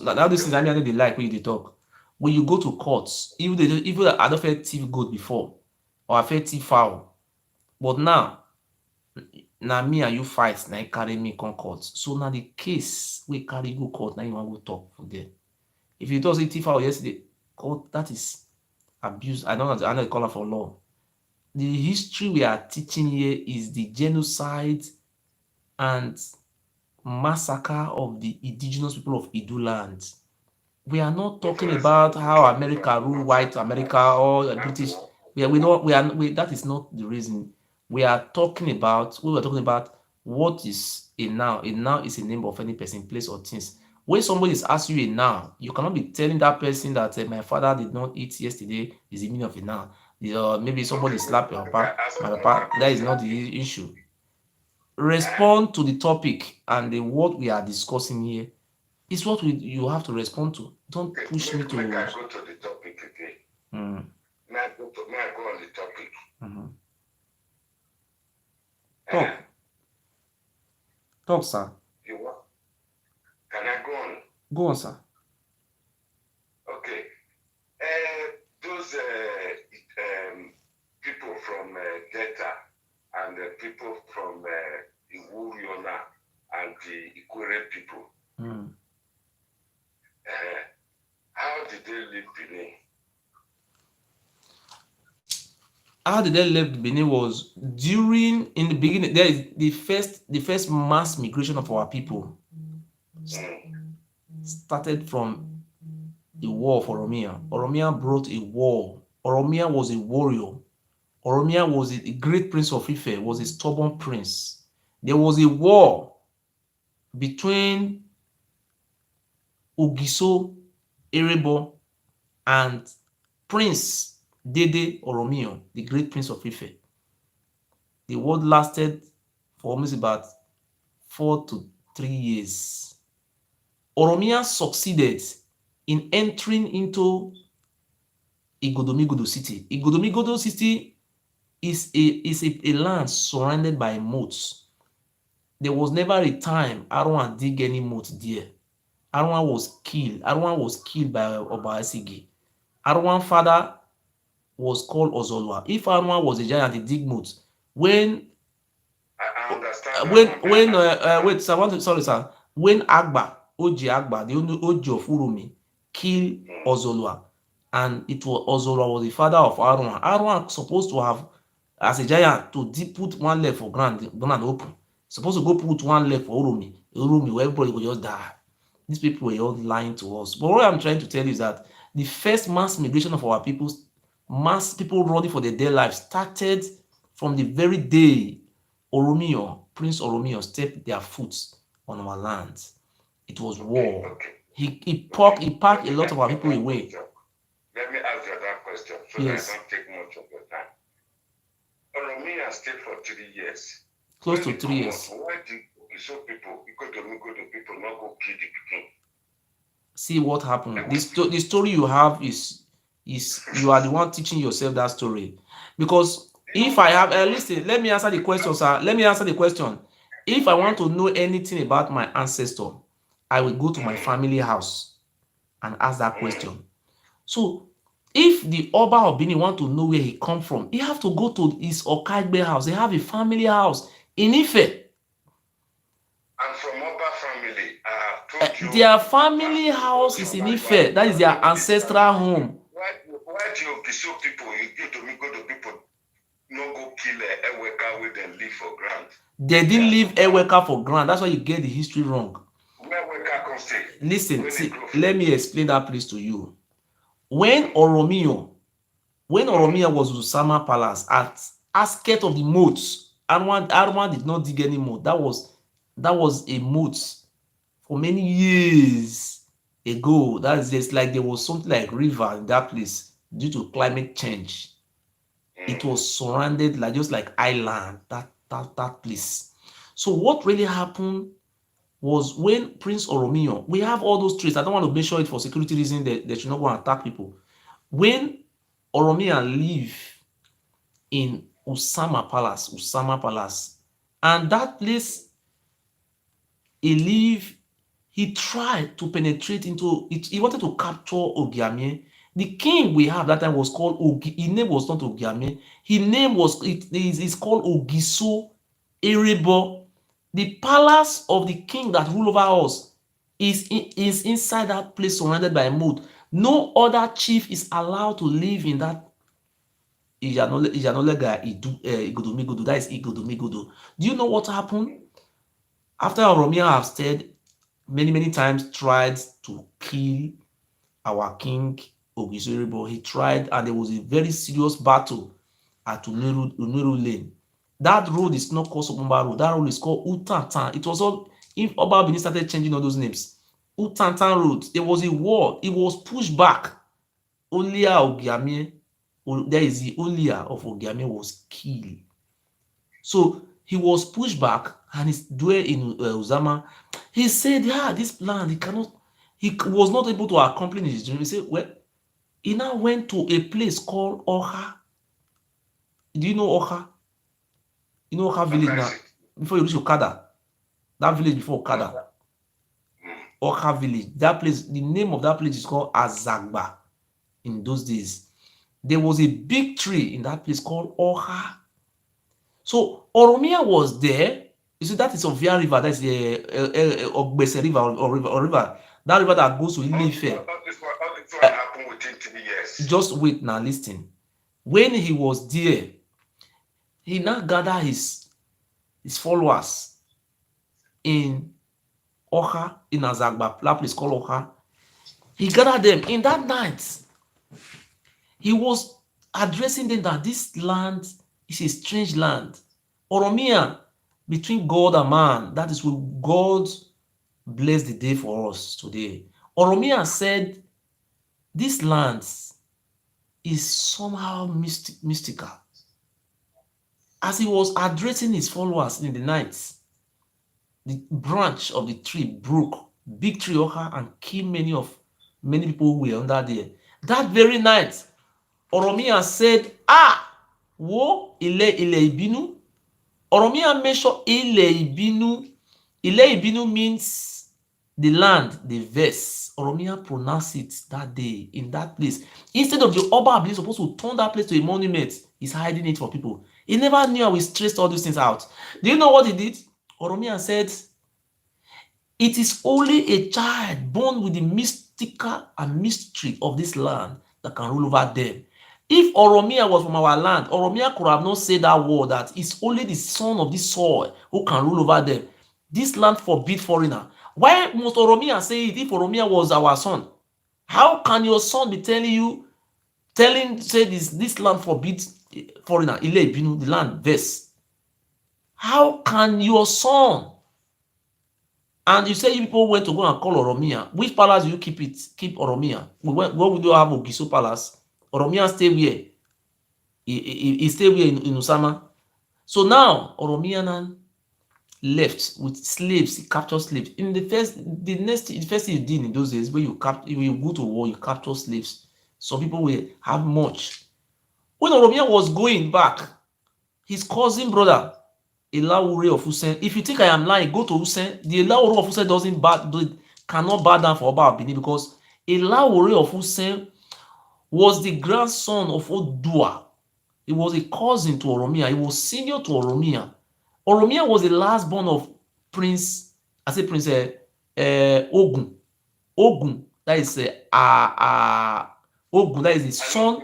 now this is I mean, they like when you talk. When you go to courts, even I don't feel thief goat before, or I feel thief fowl, but now me and you fight, now you carry me come court. So now the case we carry go court, now you want to talk for there. If you don't say thief fowl yesterday, court that is abuse. I don't know the color for law. The history we are teaching here is the genocide and massacre of the indigenous people of Idu land. We are not talking about how America rule white America or British. That is not the reason. We were talking about what is a noun. A noun is a name of any person, place, or things. When somebody is asking you a noun, you cannot be telling that person that my father did not eat yesterday is the meaning of a noun. Maybe somebody slapped your papa, my papa. That is not the issue. Respond to the topic, and what we are discussing here is what you have to respond to. Don't push me to. Make I go to the topic again. May I go on the topic? Talk, sir. You want? Can I go on? Go on, sir. Okay. Those people from Delta and people from Iwuriona and the Ikwere people. How did they leave Benin? How did they leave Benin was in the beginning. There is the first mass migration of our people started from the war of Oromia. Oromia brought a war. Oromia was a warrior. Oromia was a great prince of Ife, was a stubborn prince. There was a war between Ogiso Erebo and Prince Dede Oromio, the great prince of Ife. The war lasted for almost about 4 to 3 years. Oromia succeeded in entering into Igodomigodo city. Igodomigodo city is a land surrounded by moats. There was never a time Arwan dig any moat there. Arwan was killed. Arwan was killed by Obaasigi. Arwan father was called Ozolwa. If Arwan was a giant, he dig moat. When I understand. Wait, sir, sorry, sir. When Oji Agba, the Oji of Urumi, killed Ozolwa, and it was Ozolwa was the father of Arwan. Arwan supposed to have, as a giant, to put one leg for ground open. Supposed to go put one leg for Urumi, where everybody would just die. These people were all lying to us. But what I'm trying to tell you is that the first mass migration of our people running for their dear lives, started from the very day Prince Oromio stepped their foot on our lands. It was war. Okay. He packed a lot of our people away. Let me ask you that question so that I don't take much of your time. Oromia stayed for 3 years. Close to 3 years. Why did people, Igodomigodo people, not go kill the pikin? See what happened. The story you have is you are the one teaching yourself that story. Because if I have listen, let me answer the question, sir. Let me answer the question. If I want to know anything about my ancestor, I will go to my family house and ask that question. So if the Oba of Benin want to know where he come from, he have to go to his Okagbe house. They have a family house in Ife. And from Oba family, I have told you. Their family house is in Ife. That is their ancestral home. Why do you Ogiso people, Igodomigodo people, no go kill Eweka where they live for ground? They didn't leave Eweka for ground. That's why you get the history wrong. Where Eweka come stay? Listen, see, let me explain that place to you. When Oromia was Usama Palace at outskirts of the moats, Arwan did not dig any moat. That was a moat for many years ago. That is just like there was something like river in that place due to climate change. It was surrounded just like island, that place. So what really happened was when Prince Oromio, we have all those traits. I don't want to mention it for security reasons. They should not go and attack people. When Oromia lived in Usama Palace, and that place he tried to penetrate into it. He wanted to capture Ogiame. The king we have that time was called Ogi. His name was not Ogiame. His name is called Ogiso Erebo. The palace of the king that rule over us is inside that place surrounded by a moat. No other chief is allowed to live in that Ijanolega Igodomigodo. That is Igodomigodo. Do you know what happened? After Oromia have stayed many times, tried to kill our king Ogiso Erebo. He tried, and there was a very serious battle at Uneru Lane. That road is not called Sopomba Road. That road is called Utantan. It was all, if Oba Benin started changing all those names. Utantan Road. There was a war. It was pushed back. Olia Ogiamie, there is the Olia of Ogiamie was killed. So he was pushed back and he's dwell in Uzama. He said, yeah, this land, he was not able to accomplish his dream. He said, well, he now went to a place called Oha. Do you know Oha? You know Oha village now? Before you reach Okada. That village before Okada. Oha village. That place, the name of that place is called Azagba in those days. There was a big tree in that place called Oha. So Oromia was there. You see, that is Ovia River. That's the Ogbese River or river. That river that goes to Ile-Ife. Happened within 3 years. Just wait now, listen. When he was there, he now gathered his followers in Oha, in Azagba, that place called Oha. He gathered them in that night. He was addressing them that this land is a strange land. Oromia, between God and man, that is what God bless the day for us today. Oromia said this land is somehow mystical. As he was addressing his followers in the night, the branch of the tree broke, big tree Oha, and killed many people who were under there. That very night, Oromia said, wo ile ibinu. Oromia mentioned ile ibinu. Ile ibinu means the land, the verse. Oromia pronounced it that day in that place. Instead of the Oba being supposed to turn that place to a monument, he's hiding it for people. He never knew how he traced all those things out. Do you know what he did? Oromia said, it is only a child born with the mystical and mystery of this land that can rule over them. If Oromia was from our land, Oromia could have not said that word, that it's only the son of this soil who can rule over them. This land forbid foreigner. Why must Oromia say it if Oromia was our son? How can your son be say this land forbids foreigner? Ile Ibinu, the land verse. How can your son? And you say you people went to go and call Oromia. Which palace do you keep Oromia? Where would you have Ogiso Palace? Oromia stay where? He stay where in Usama. So now Oromia left with slaves. He captured slaves. In the first thing you did in those days, when you go to war, you capture slaves. Some people will have much. When Oromia was going back, his cousin brother, Elawure of Usen. If you think I am lying, go to Usen. The Elawure of Usen cannot bow down for Oba Benin, because Elawure of Usen was the grandson of Odua. He was a cousin to Oromia. He was senior to Oromia. Oromia was the last born of Prince Ogun. Ogun, that is Ogun, that is the son.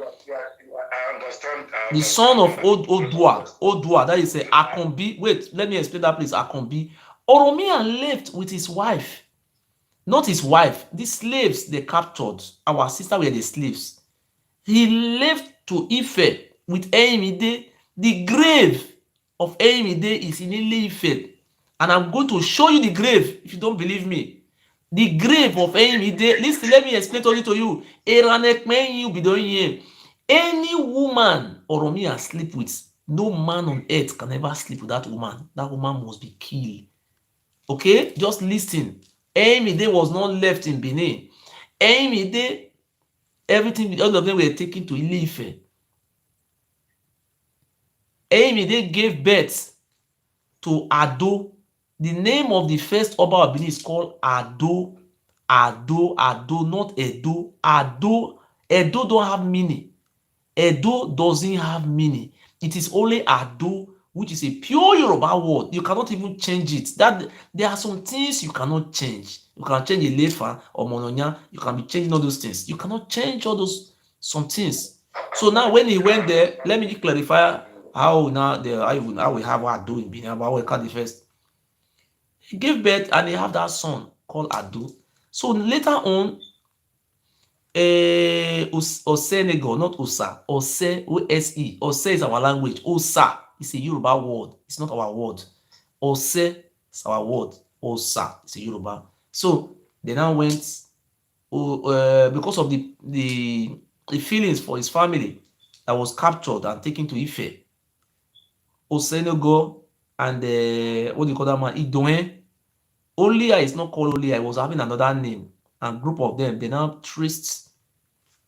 I understand. The son of Odua, that is Akombi. Wait, let me explain that place. Akombi. Oromia left with his wife. Not his wife. The slaves they captured. Our sister were the slaves. He left to Ife with Eyimide. The grave of Eyimide is in Ile-Ife. And I'm going to show you the grave if you don't believe me. The grave of Eyimide. Listen, let me explain to you. Any woman Oromia sleep with, no man on earth can ever sleep with that woman. That woman must be killed. Okay? Just listen. Eyimide was not left in Benin. Eyimide, everything, all of them were taken to Ile-Ife. Eyimide gave birth to Ado. The name of the first Oba of Benin is called Ado. Ado, not Edo. Ado. Edo don't have meaning. Edo doesn't have meaning. It is only Ado, which is a pure Yoruba word. You cannot even change it. That there are some things you cannot change. You can change a Lefa or Mononya. You can be changing all those things. You cannot change all those some things. So now when he went there, let me clarify how we have Ado in Benin, how we call the first. He gave birth and he have that son called Ado. So later on, Osenego, not Osa. Ose, O-S-E. Ose is our language. Osa. is a Yoruba word. It's not our word. Ose is our word. Osa is a Yoruba. So they now went because of the feelings for his family that was captured and taken to Ife. Osenego and what do you call that man? Idoen. Olia is not called Olia, it was having another name. And group of them, they now traced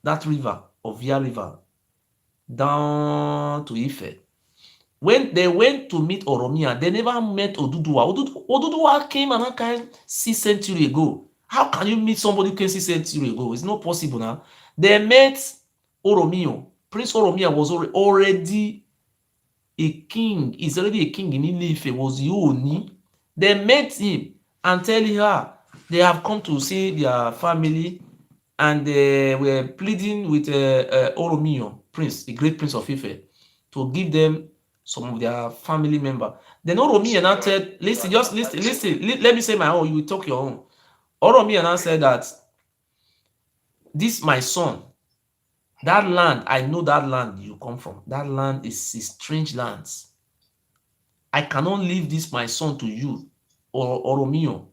that river, Ovia River, down to Ife. When they went to meet Oromia, they never met Oduduwa. Oduduwa came an kind 6 century ago. How can you meet somebody who came 6 century ago? It's not possible now. They met Oromio. Prince Oromia was already a king. He's already a king in Ile-Ife, was Yoni. They met him and tell her they have come to see their family and they were pleading with Oromio, prince, the great prince of Ife, to give them some of their family member. Then Oromio now said, listen, just listen, let me say my own, you will talk your own. Oromio now said that this my son, that land, I know that land you come from. That land is strange lands. I cannot leave this my son to you, or Oromio.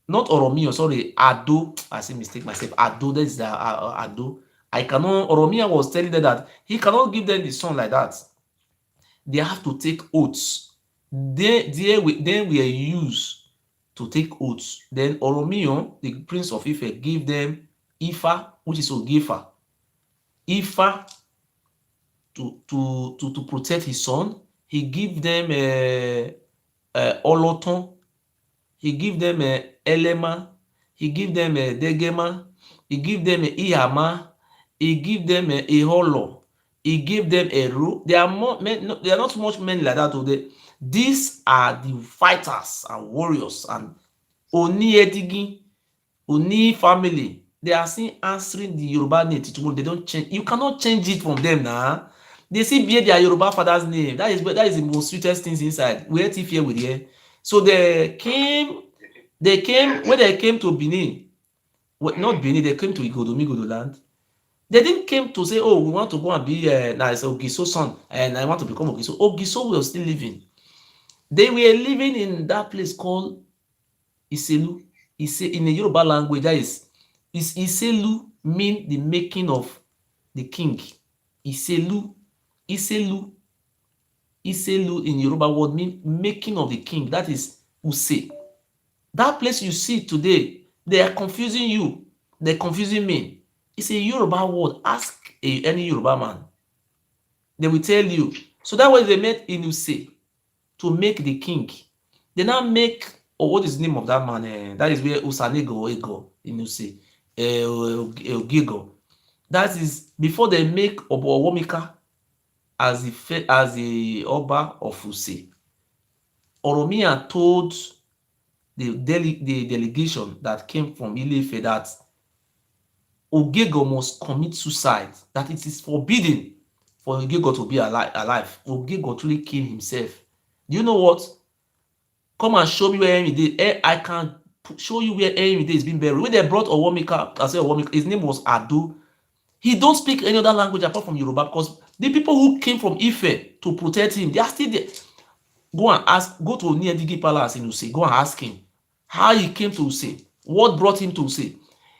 Not Oromio, sorry, Ado. I say mistake myself. Ado, that is the Ado. I cannot. Oromia was telling them that he cannot give them the son like that. They have to take oaths. Then we are used to take oaths. Then Oromio, the prince of Ife, gave them Ifa, which is Ogifa. Ifa to protect his son. He give them Oloton. He give them Elema. He give them Degema. He give them Ihama. He give them Iholo. He give them Eru. They are more men. No, they are not much men like that today. These are the fighters and warriors and Oni Edigi, Oni family. They are still answering the Yoruba name. They don't change. You cannot change it from them now. They still bear their Yoruba father's name. That is the most sweetest things inside. Where if here with here. So they came when they came to Benin, not Benin, they came to Igodomigodo land. They didn't came to say, oh, we want to go and be nice Ogiso son, and I want to become Ogiso. Ogiso was still living. They were living in that place called Iselu. In the Yoruba language, that is Iselu mean the making of the king. Iselu in Yoruba word mean making of the king. That is Use. That place you see today, they are confusing you. They're confusing me. It's a Yoruba word. Ask any Yoruba man. They will tell you. So that was they made Inuse to make the king. They now make, what is the name of that man? That is where Usanego Ego Inuse Ogigo. That is before they make Obowomika as the Oba of Use. Oromia told the delegation that came from Ile-Ife that Ogego must commit suicide, that it is forbidden for Ogego to be alive. Ogego truly killed himself. Do you know what? Come and show me where Emide is. I can show you where Emide is being buried. When they brought Owomika, I said Owomika, his name was Ado. He don't speak any other language apart from Yoruba because the people who came from Ife to protect him, they are still there. Go to Oniedigi Palace in Use. Go and ask him how he came to Use. What brought him to Use?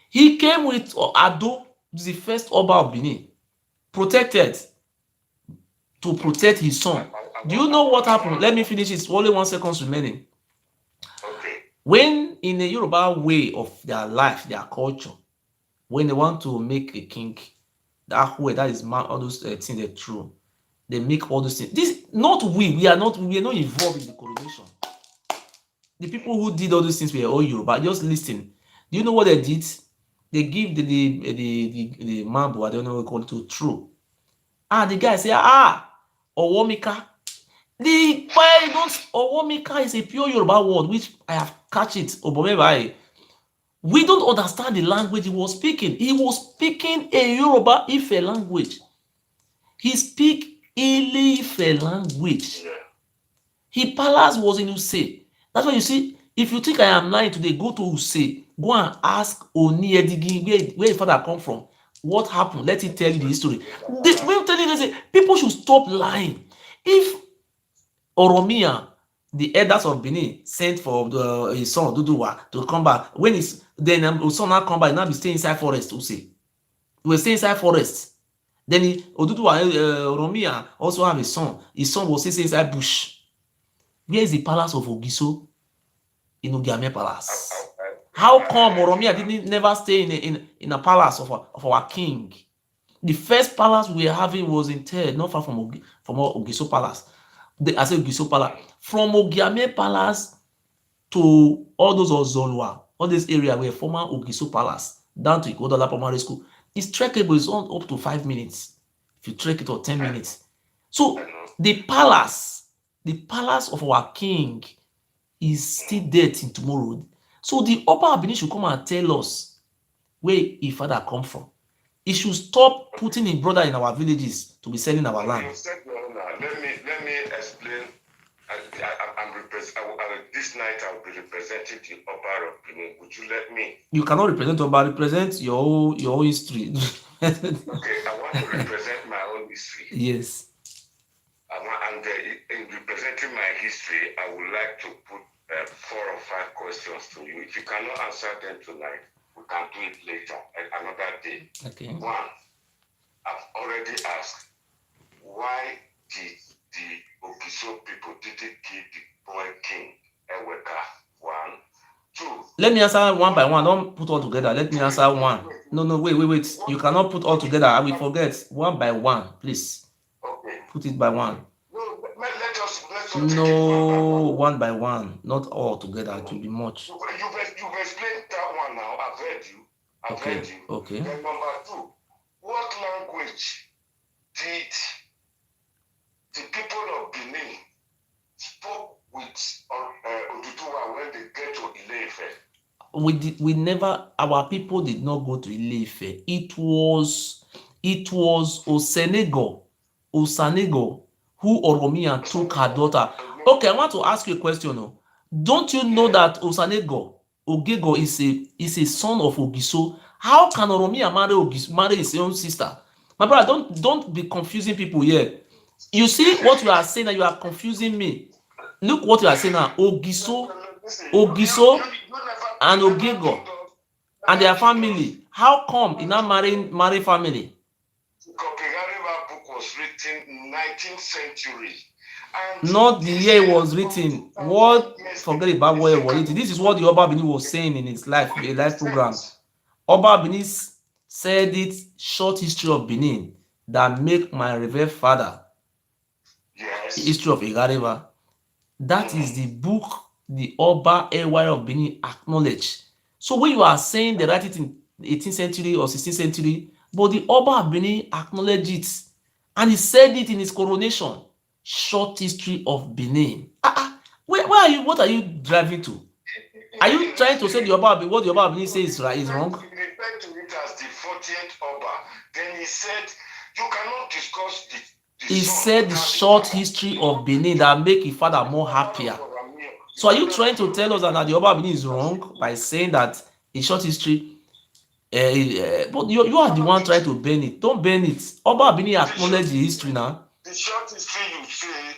He came with Ado, the first Oba of Benin, protected to protect his son. Do you know what happened? Let me finish. It's only 1 second remaining. Okay. When in the Yoruba way of their life, their culture, when they want to make a king, that way, that is all those things they're true. They make all those things. This not we are not involved in the coronation. The people who did all those things were all Yoruba. Just listen. Do you know what they did? They give the mambo, I don't know what call it, to true. The guy say, Owomika. The why don't Owomika is a pure Yoruba word, which I have catch it. We don't understand the language he was speaking. He was speaking a Yoruba Ife language. He speak Ile-Ife language. Yeah. His palace was in Use. That's why you see, if you think I am lying today, go to Use. Go and ask Oni Edigi where his father come from. What happened? Let him tell you the history. When I'm telling you, people should stop lying. If Oromia, the elders of Benin, sent for his son Duduwa to come back, when his son now come back, he now be staying inside forest, we say. He will stay inside forest. Then Oduduwa, Oromia also have a son. His son was stay inside bush. Where is the palace of Ogiso? In Ogiame Palace. How come Oromia didn't never stay in a palace of our king? The first palace we were having was in Ted, not far from Ogiso Palace. I say Ogiso Palace. From Ogiame Palace to all those Ozolwa, all this area where former Ogiso Palace, down to Igodomigodo Primary School, it's trekkable. It's on up to 5 minutes. If you trek it or 10 minutes. So the palace of our king is still there till tomorrow. So the Upper Benin should come and tell us where his father come from. He should stop putting his brother in our villages to be selling our land. Let me explain. This night I'll be representing the Upper of Benin. Would you let me? You cannot represent Oba. Represent your history. Okay, I want to represent my own history. Yes. And in representing my history, I would like to put 4 or 5 questions to you. If you cannot answer them tonight, we can do it later, another day. Okay. 1, I've already asked, why did the Ogiso people didn't kill the boy king Eweka? 1, 2. Let me answer one by one. Don't put all together. Let me answer one. No, wait. You cannot put all together. I will forget. One by one, please. Okay. Put it by one. Let's No, one by one, not all together. It will be much. You've explained that one now. I've heard you. Okay. Then number 2, what language did the people of Benin spoke with Oduduwa when they get to Ile-Ife? We never, our people did not go to Ile-Ife. It was Osanego who Oromia took her daughter. Okay, I want to ask you a question. Don't you know that Ogego is a son of Ogiso? How can Oromia marry his own sister? My brother, don't be confusing people here. You see what you are saying, and you are confusing me. Look what you are saying now. Ogiso and Ogego and their family. How come in that marry family? Book was written 19th century. Not the year it was written. What? Forget about what it was written. This is what the Oba Benin was saying in his live program. Oba Benin said it, short history of Benin that make my revered father. Yes. The history of Igareva. That is the book the Oba Ewa of Benin acknowledged. So when you are saying they write it in 18th century or 16th century, but the Oba of Benin acknowledged it. And he said it in his coronation. Short history of Benin. Where are you? What are you driving to? Are you trying to say what the Oba of Benin says is wrong? He referred to it as the 40th Oba. Then he said, you cannot discuss he said the short history of Benin that make his father more happier. So are you trying to tell us that the Oba of Benin is wrong by saying that in short history? But you are the one trying to bend it. Don't bend it. Oba of Benin acknowledge the history now. The short history you say,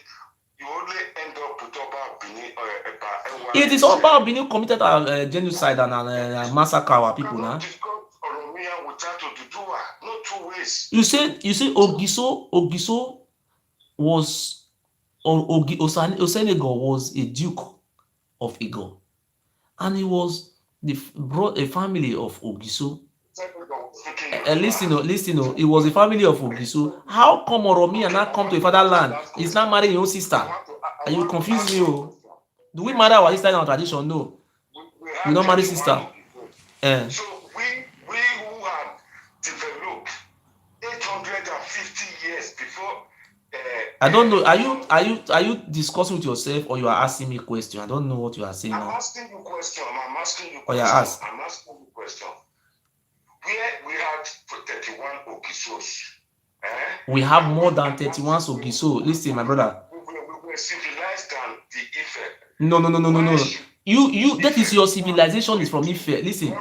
you only end up with Oba of Benin. It is Oba of Benin committed a genocide and massacre our people now. You say Ogiso was Osenego was a duke of Igo, and he was brought a family of Ogiso. Listen, it was a family of Ogiso. How come Oromia now come to a fatherland? He's not marrying your own sister. Are you confused me? Do we marry our sister in our tradition? No. We don't marry sister. So we who have developed 850 years before. I don't know. Are you discussing with yourself or you are asking me a question? I don't know what you are saying now. I'm asking you question. I'm asking you question. Where we had 31 Ogisos. We have more than 31 Ogiso. Listen, my brother. We were civilized than the Ife. No. You that is your civilization is from Ife. Listen.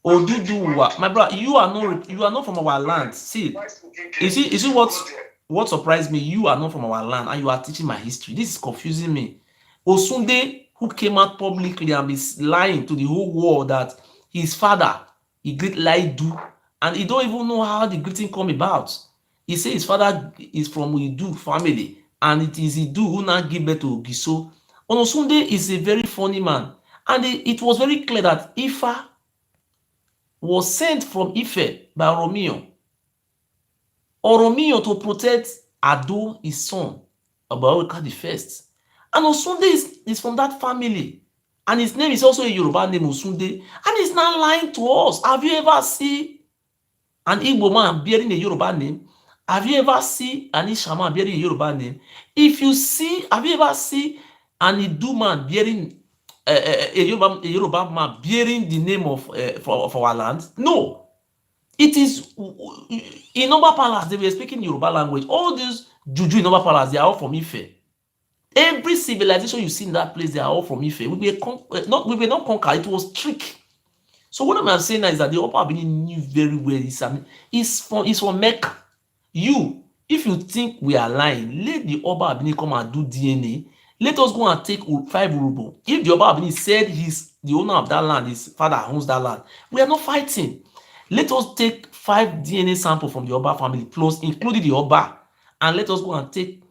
Oduduwa. My brother, you are not from our land. See what what surprised me, you are not from our land and you are teaching my history. This is confusing me. Osunde, who came out publicly and is lying to the whole world that his father, he greet Laidu, and he don't even know how the greeting come about. He say his father is from Idu family, and it is Idu who now give birth to Ogiso. Onosunde is a very funny man, and it was very clear that Ifa was sent from Ife by Oromio to protect Ado, his son, Obaoka the first. And Osunde is from that family. And his name is also a Yoruba name, Osunde. And he's not lying to us. Have you ever seen an Igbo man bearing a Yoruba name? Have you ever seen an Isha man bearing a Yoruba name? If you see, have you ever seen an Idu man bearing a Yoruba man bearing the name of our land? No. It is in Oba Palace, they were speaking Yoruba language. All these juju in Oba Palace, they are all from Ife. Every civilization you see in that place, they are all from Ife. We were not conquered, it was trick. So what I'm saying now is that the Oba Benin knew very well he's from Mecca. You, if you think we are lying, let the Oba Benin come and do DNA. Let us go and take 5 ruble. If the Oba Benin said he's the owner of that land, his father owns that land, we are not fighting. Let us take 5 DNA samples from the Oba family, plus including the Oba, and let us go and take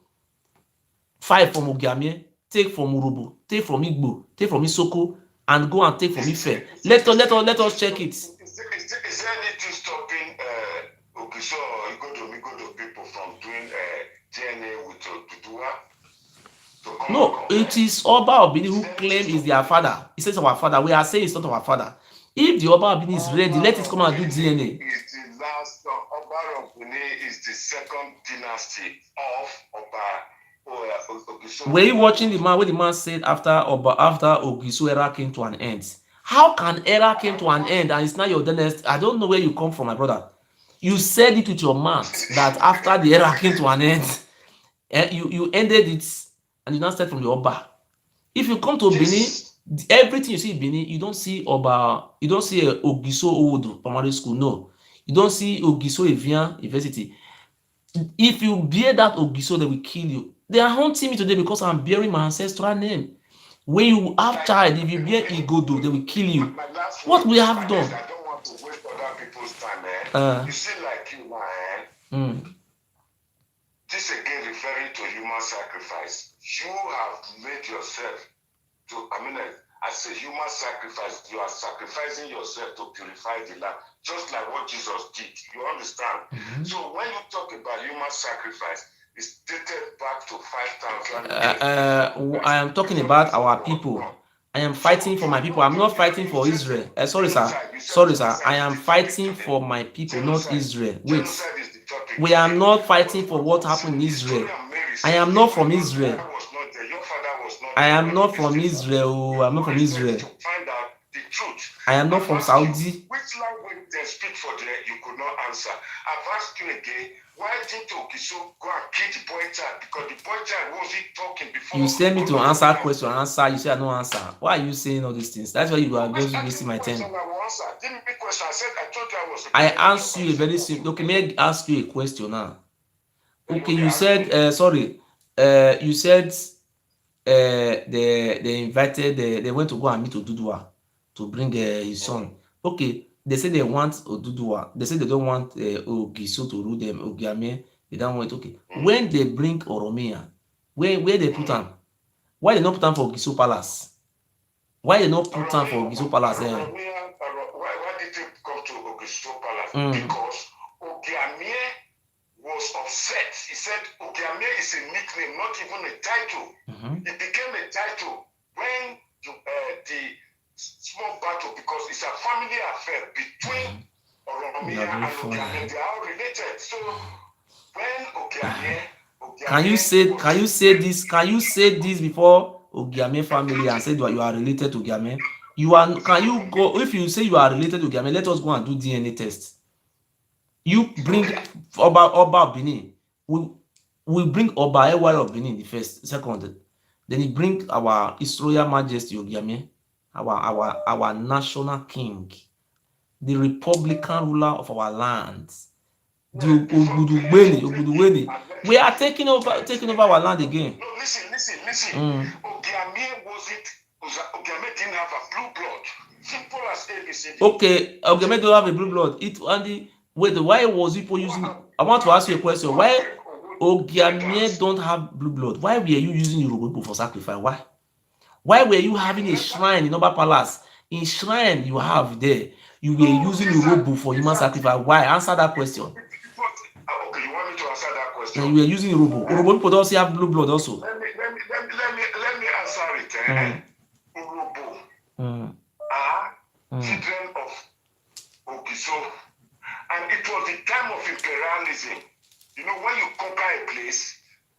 5 from Ogiamie, take from Urubu, take from Igbo, take from Isoko, and go and take from Ife. Let us check it. Is there anything stopping Ogiso or Igodomigodo people from doing DNA with Oduduwa? No, it is Oba Obini who claim is their father. He says our father. We are saying it's not our father. If the Oba Obini is ready, let it come and do DNA. Is the last Oba Obini is the second dynasty of Oba Ogiso. Were you watching the man what the man said after Ogiso era came to an end? How can era came to an end and it's not your dynasty? I don't know where you come from, my brother. You said it with your mouth that after the era came to an end, you ended it and you now start from the Oba. If you come to Benin, everything you see in Benin, you don't see Oba, you don't see Ogiso Old primary school, no. You don't see Ogiso Evian University. If you bear that Ogiso, they will kill you. They are hunting me today because I'm bearing my ancestral name. When you have child, if you bear Igodo, they will kill you. What we have done? I don't want to waste other people's time, you see, like you, man. This again referring to human sacrifice. You have made yourself to, as a human sacrifice, you are sacrificing yourself to purify the land, just like what Jesus did. You understand? So when you talk about human sacrifice, it's dated back to 5,000 years. I am talking about our people. I am fighting for my people. I'm not fighting for Israel. Sorry, sir. I am fighting for my people, not Israel. Wait. We are not fighting for what happened in Israel. I am not from Israel. I am not from Israel. I'm not from Israel. I am not from Saudi. Which language they speak for there, you could not answer. I've asked you again, why didn't Ogiso go and kill the boy child? Because the boy child wasn't talking before. You send me to answer question, answer. You say I no answer. Why are you saying all these things? That's why you are just wasting my time. I asked you a very simple. Okay, may I ask you a question now? Okay, you said sorry. You said they invited. They went to go and meet Oduduwa to bring his son. Okay, they say they want Oduduwa. They say they don't want Ogiso to rule them. Ogiame, they don't want. Okay, when they bring Oromia, where they put them? Why they not put them for Ogiso Palace? Why they not put them for Ogiso Palace? Why did they come to Ogiso Palace? Because Ogiame was upset. He said Ogiame is a nickname, not even a title. It became a title when the small battle, because it's a family affair between Oromia and Ogiame. They are all related. So when Ogiame can you say this before Ogiame family and say that you are related to Ogiame? Can you go, if you say you are related to Ogiame, let us go and do DNA test. You bring Oba Benin. We bring Oba Ewa of Benin the first, second. Then he bring our His Royal Majesty Ogiame, our national king, the Republican ruler of our lands. The Ogudugbeni. We are taking over our land again. No, listen. Ogiamie didn't have a blue blood. Simple as ABC. Okay, Ogiamie don't have a blue blood. Why was people using? I want to ask you a question. Why Ogiamie don't have blue blood? Why were you using Yoruba people for sacrifice? Why? Why were you having a shrine in Oba Palace? In shrine you have there, you were using Yoruba for human sacrifice. Why? Answer that question. Okay, you want me to answer that question? And you were using Yoruba. Yoruba people also have blue blood also. Let me answer it. Urobo are children of Ogiso, and it was the time of imperialism. You know, when you conquer a place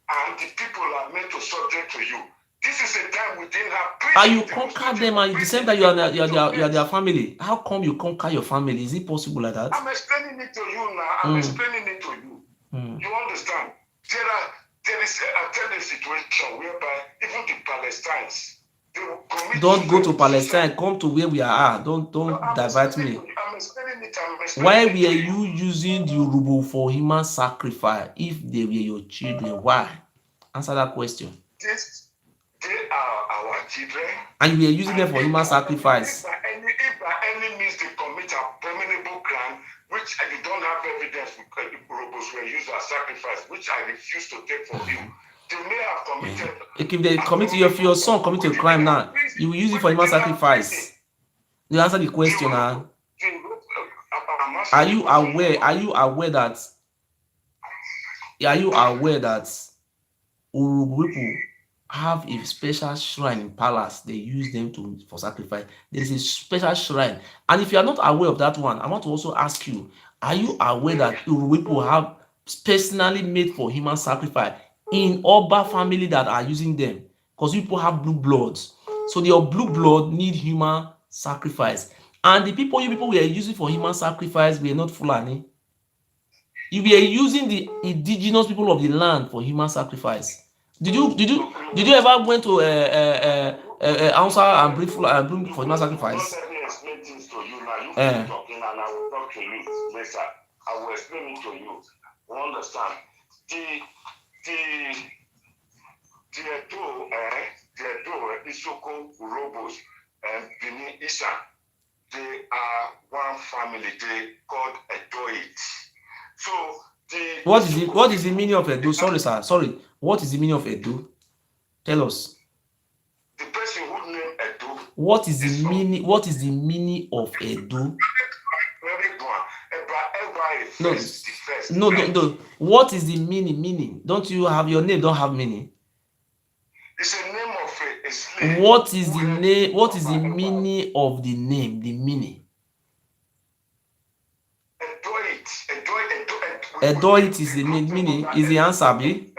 and the people are meant to subject to you. This is a time we didn't have. And you conquer them, and at the same time you are their family. How come you conquer your family? Is it possible like that? I'm explaining it to you now. I'm explaining it to you. You understand? There is a situation whereby even the Palestinians, they will commit. Don't go to Palestine. Come to where we are. Don't divert me. I'm explaining it. Why were you using the Yoruba for human sacrifice if they were your children? Why? Answer that question. They are our children. And you were using them for human sacrifice. If by any means they commit abominable crime, which you don't have evidence, robots were used as sacrifice, which I refuse to take from you. They may have committed. If they commit your son commit a crime now, you will use it for human sacrifice. You answer the question now. Are you aware that Urugu people have a special shrine in palace? They use them for sacrifice. There is a special shrine, and if you are not aware of that one, I want to also ask you: are you aware that Urugu people have personally made for human sacrifice in Oba family that are using them? Because people have blue bloods, so your blue blood need human sacrifice. And the people you were using for human sacrifice were not Fulani. You were using the indigenous people of the land for human sacrifice. Did you ever went to Hausa and bring for human sacrifice? Let me explain things to you now. You keep talking and I will talk to you later. I will explain it to you. You understand? The Edo, Isoko, Urobos, and Benin, Isan, they are one family. They called Edoit. So what is the meaning of Edo? Sorry, sir. Sorry. What is the meaning of Edo? Tell us. The person who named Edo. What is the meaning? What is the meaning of Edo? No. What is the meaning? Meaning? Don't you have your name? Don't have meaning. It's a name of a slave. What is the name? What is the meaning of the name? The meaning. Edoit is the meaning. Is the answer, B?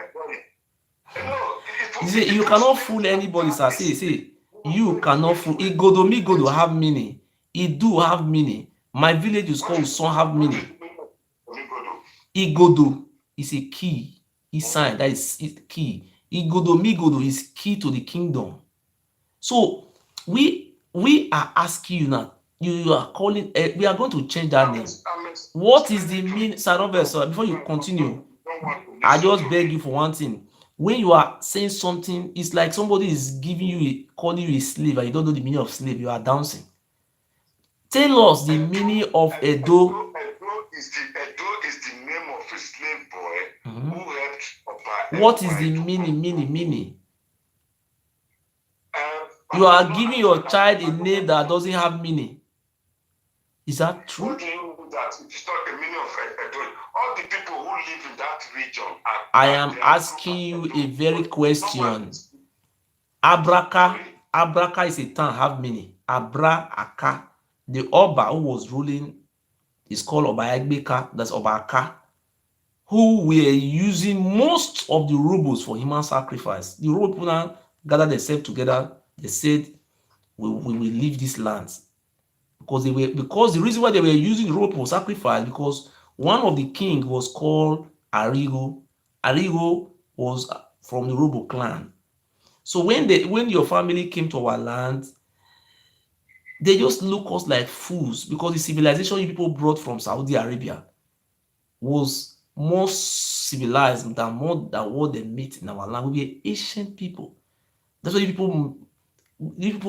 You cannot fool anybody, sir. See. You cannot fool. Igodomigodo have meaning. Idu have meaning. My village is called Son have meaning. Igodo is a key. Is sign that is key. Igodomigodo is key to the kingdom. So we are asking you now. You are calling. We are going to change that name. What is the meaning, Sir Robert? So before you continue, I just beg you for one thing. When you are saying something, it's like somebody is giving you calling you a slave, and you don't know the meaning of slave. You are dancing. Tell us the meaning of Edo. Edo is the name of a slave boy who helped. What is the meaning? You are giving your child a name that doesn't have meaning. Is that true? What do you know that it is not the meaning of Edo? All the people who live in that region I am asking you a very question. Abraka is a town, have meaning. Abra-aka. The Oba who was ruling is called Oba Egbeka, that's Oba-aka, who were using most of the rubles for human sacrifice. The Yoruba people now gathered themselves together. They said, we will leave these lands. Because the reason why they were using the Yoruba for sacrifice, because one of the king was called Arigo. Arigo was from the Yoruba clan. So when your family came to our land, they just look us like fools because the civilization you people brought from Saudi Arabia. was more civilized than what they meet in our land. We were ancient people. That's why people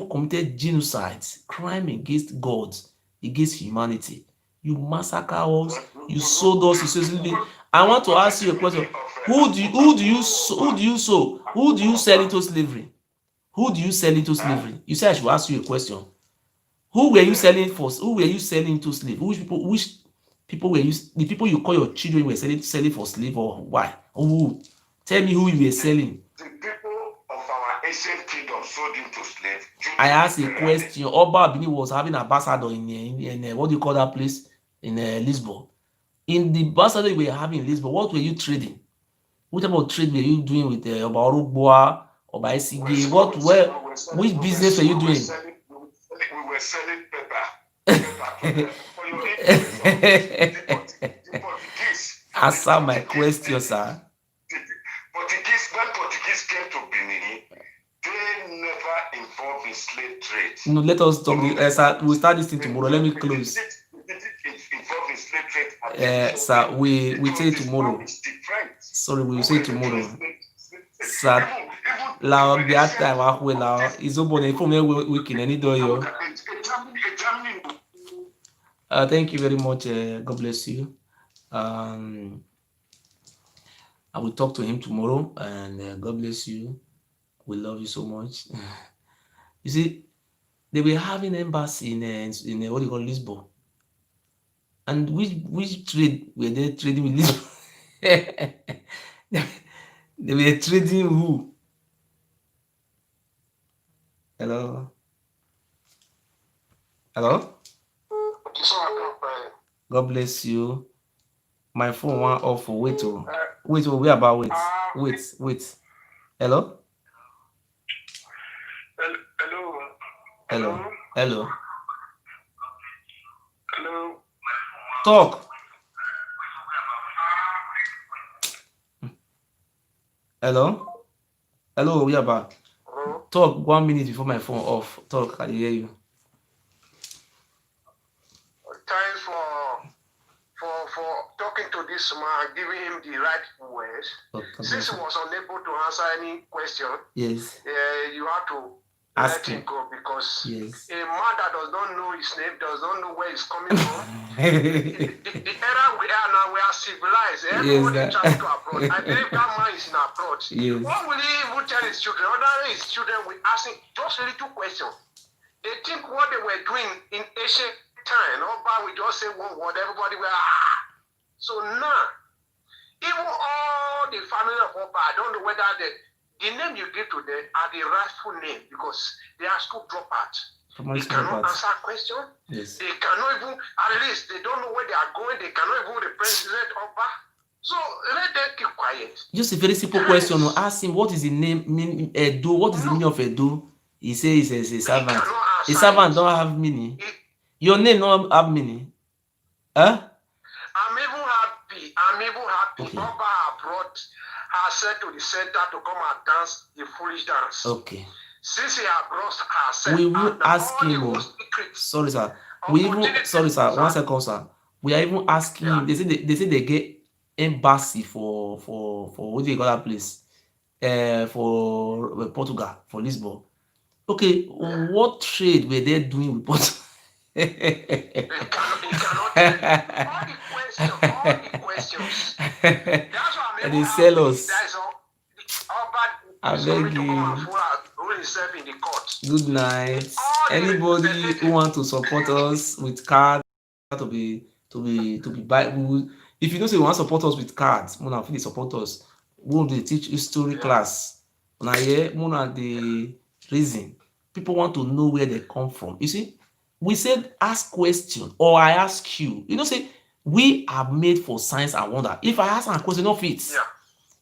committed genocide, crime against God, against humanity. You massacre us, you sold us, you seriously. I want to ask you a question. Who do you sell into slavery? Who do you sell into slavery? You said I should ask you a question. Who were you selling for? Who were you selling to slave? Which people were you? The people you call your children were selling for slave, or why? Who? Tell me who you were selling. The people of our ancient kingdom sold into slave. I asked a question. Oba Benin was having an ambassador in what do you call that place in Lisbon. In the ambassador we were having in Lisbon, what were you trading? What type of trade were you doing with Oba Orugboa, Oba Esige? Which business were you doing? We were selling paper for your influence. The Portuguese. Answer my question, sir. When Portuguese came to Benin, they never involved in slave trade. No, let us talk. Sir, we'll start this thing tomorrow. Let me close. Involved in slave trade. Sir, we say tomorrow. Sorry, we will say tomorrow. Sir, la biya time ahwe la izobo na ifo me wiki na nido yo. Thank you very much. God bless you. I will talk to him tomorrow, and God bless you. We love you so much. You see, they were having embassy in what do you call Lisbon, and which trade were they trading with Lisbon? They were trading who? Hello. God bless you. My phone went off. Wait, we about wait. Hello. Talk. Hello, we are back. Talk 1 minute before my phone off. Talk, I hear you. Thanks for talking to this man, giving him the right words. Since he was unable to answer any question, yes, you have to ask let him go, because yes, a man that does not know his name, does not know where he's coming from. the era we are now, we are civilized. Everybody travel to abroad. I believe that man is in abroad. Yes. What will he even tell his children? Other his children will ask him just really 2 questions. They think what they were doing in ancient time, Oba we just say one word, everybody will So now, even all the family of Oba, I don't know whether the name you give to them are the rightful name, because they are school dropouts. They cannot answer questions. Yes. They cannot even, at least they don't know where they are going. They cannot even represent Oba. So let them keep quiet. Just a very simple question. Ask him what is the name mean Edo. What is the meaning of Edo? He says he's a servant. A servant don't have meaning. Your name don't have meaning. Huh? I'm even happy. Okay. Oba brought herself to the center to come and dance the foolish dance. Okay. Since he had brought herself, we will ask him. Sorry, sir. One second, sir. We are even asking him. They say they get embassy for what do you call that place? For Portugal, for Lisbon. Okay, what trade were they doing with Portugal? He cannot all the questions. That's what I mean. They sell us. I beg you. Good night. Anybody who want to support us with cards to be Bible. If you don't say you want to support us with cards, Mona feel support us. We will teach history class. Now here, Mona the reason people want to know where they come from. You see, we said ask question, or I ask you. You know, say we are made for science and wonder. If I ask a question, no fit.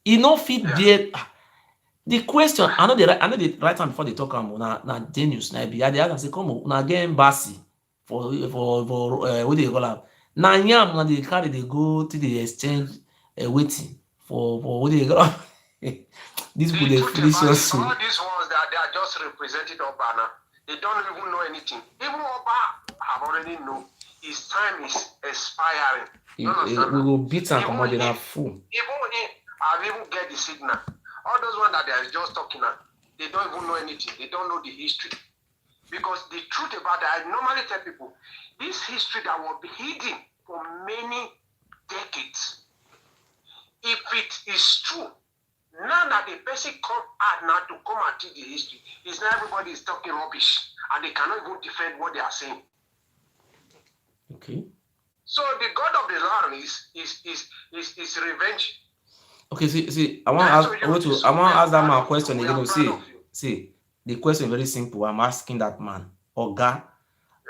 It no fit there. The question, I know the right time before they talk na genius na be. They ask say come na get embassy for what do you call am? Na yam na they carry they go to the exchange waiting for what do you call am? These people they finish us. All these ones that they are just represented Oba now. They don't even know anything. Even Oba have already know. his time is expiring. We will beat and come out in a fool. I've even get the signal. All those ones that they are just talking now, they don't even know anything. They don't know the history. Because the truth about that, I normally tell people, this history that will be hidden for many decades, if it is true, now that the person come out now to come and teach the history, it's not everybody is talking rubbish and they cannot even defend what they are saying. Okay. So the God of the land is revenge. Okay, see, I want to ask that man a question again. See, the question is very simple. I'm asking that man, Oga.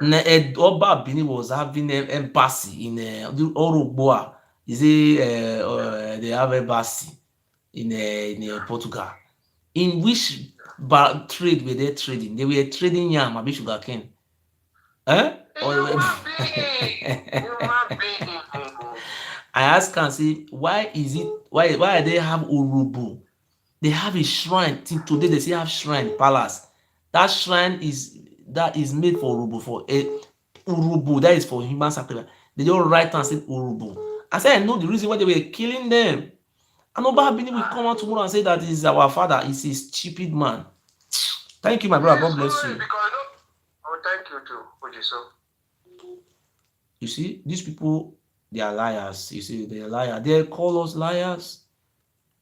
Oba Benin was having an embassy in Orogboa. Is it they have embassy in Portugal? In which trade were they trading? They were trading yam, abi sugarcane. I ask and say, why are they have Urubu? They have a shrine till today. They still have shrine palace. That shrine is made for Urubu, for a Urubu, that is for human sacrifice. They don't write and say Urubu. I said I know the reason why they were killing them. And Oba Bini will come out tomorrow and say that is our father. He's a stupid man. Thank you, my brother. God bless you. Thank you too, Ojiso. You see, these people, they are liars. You see, they are liars. They call us liars.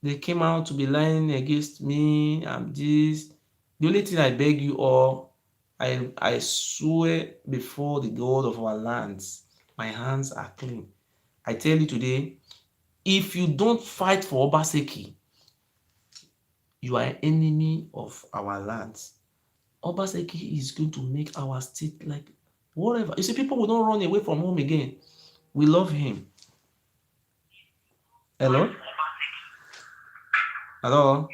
They came out to be lying against me and this. The only thing I beg you all, I swear before the God of our lands, my hands are clean. I tell you today, if you don't fight for Obaseki, you are an enemy of our lands. Obaseki is going to make our state like whatever. You see, people will not run away from home again. We love him. Hello? Hello?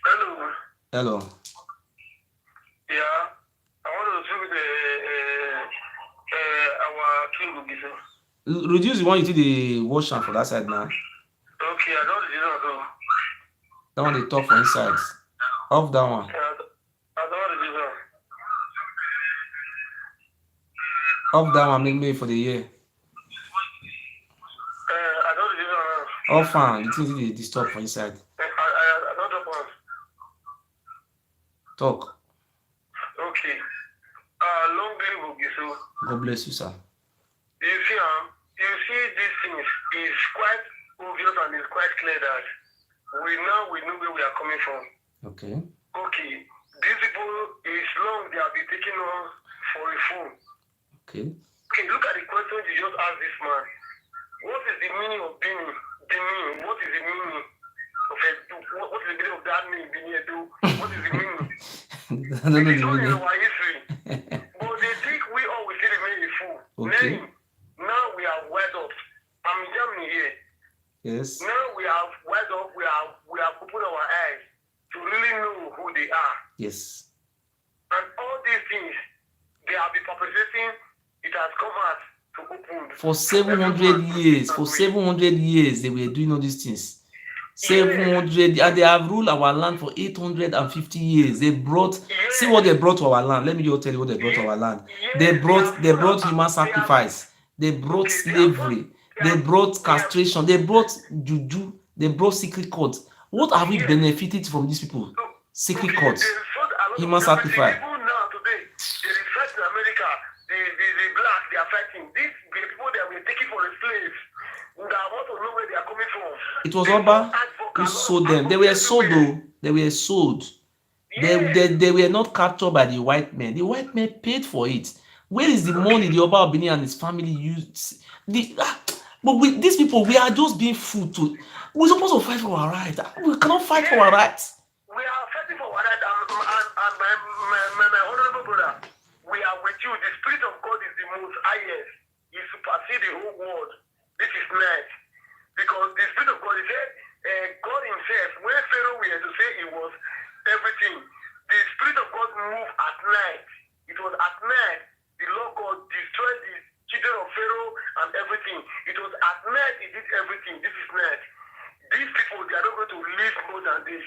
Hello. Hello. Yeah, I want to speak with our king Ogiso. Reduce the one you did the wash hand for that side now. Okay, I don't do that. That one they talk for inside. Off that one. I don't do that. Off that one, make me for the year. I don't do that. Off fan, the things they disturb for inside. I don't do that. Talk. Okay. Long live Ogiso. God bless you, sir. You see these things is quite obvious and it's quite clear that we know where we are coming from. Okay. Okay. These people is long they have been taking us for a fool. Okay. Okay, look at the question you just asked this man. What is the meaning of Benin? What is the meaning of what is the meaning of that name, Benin? What is the meaning? I don't know the It's not in meaning. our history. But they think we always still remain a fool. Okay. Now we are wed up. I'm in Germany here. Yes. Now we have wed up. We have opened our eyes to really know who they are. Yes. And all these things, they have been perpetrating. It has come out to open. For 700 years, they were doing all these things. 700, and they have ruled our land for 850 years. They brought, see what they brought to our land. Let me just tell you what they brought to our land. They brought human sacrifice. They brought slavery. They brought castration. They brought juju. They brought secret courts. What have we benefited from these people? Secret courts, human sacrifice. People now today, they reflect in America. The black, they are fighting. These people that were taken for the slaves. That want to know where they are coming from. It was Oba who sold them. They were sold though. They were sold. They were not captured by the white men. The white men paid for it. Where is the money the Oba of Benin and his family used? But with these people, we are just being fooled to. We're supposed to fight for our rights. We cannot fight for our rights. We are fighting for our rights, and my honorable brother, we are with you. The Spirit of God is the most highest. He supersedes the whole world. This is night. Because the Spirit of God, he said, God himself, when Pharaoh we had to say it was everything, the Spirit of God moved at night. It was at night the Lord God destroyed the children of Pharaoh and everything. It was at night he did everything. This is night. These people, they are not going to live more than this.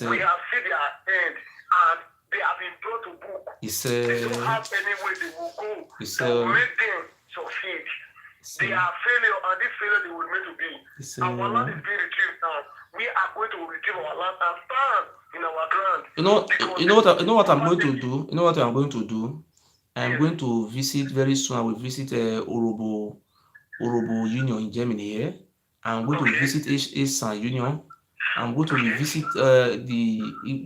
We have seen their end and they have been brought to book. They don't have any way they will go. It's that will make them succeed. They are failure, and this failure they will meant to be. Our land is being retrieved now. We are going to retrieve our land and stand in our ground. You know what I'm going to do? You know what I'm going to do? I'm going to visit very soon. I will visit Orobo Union in Germany here. I'm going to visit Esan Union. I'm going to revisit the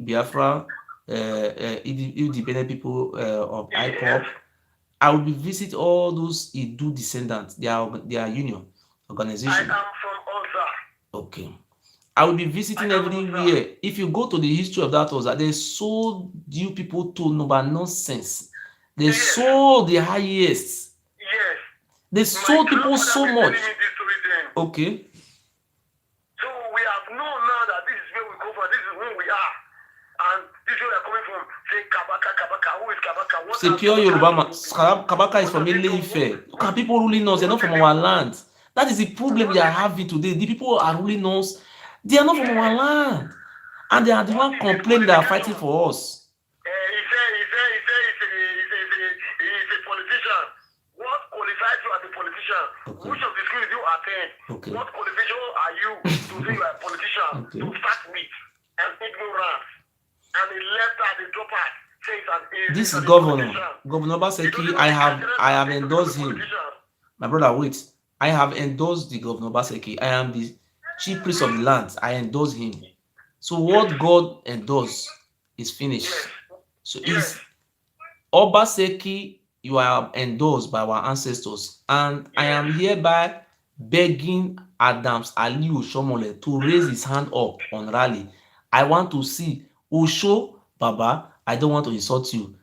Biafra independent people of IPOP. I will be visit all those IDU descendants, their union organization. I am from Oza. Okay. I will be visiting everywhere. If you go to the history of that Oza, they sold you people to number nonsense. They sold the highest. Yes. They sold people so much. Okay. So we have known now that this is where we come from, this is who we are. And this is where we are coming from. Say Kabaka. Who is Kabaka? It's a pure Yoruba man. Kabaka is from Ile-Ife. Look at people ruling us. They're not from our land. That is the problem we are having today. The people are ruling us. They are not from our land. And they are the one complaining they are fighting for us. He's a politician. What qualifies you as a politician? Okay. Which of the schools do you attend? Okay. What qualification are you to say you are a politician? Okay. To start with and ignorance. And the left and the drop out says this is Governor Obaseki. I have endorsed him. My brother, wait. I have endorsed the Governor Obaseki. I am the chief priest of the land. I endorse him. So what God endorsed is finished. So is Obaseki, you are endorsed by our ancestors, and I am hereby begging Adams Aliu Shomole to raise his hand up on rally. I want to see Osho Baba. I don't want to insult you.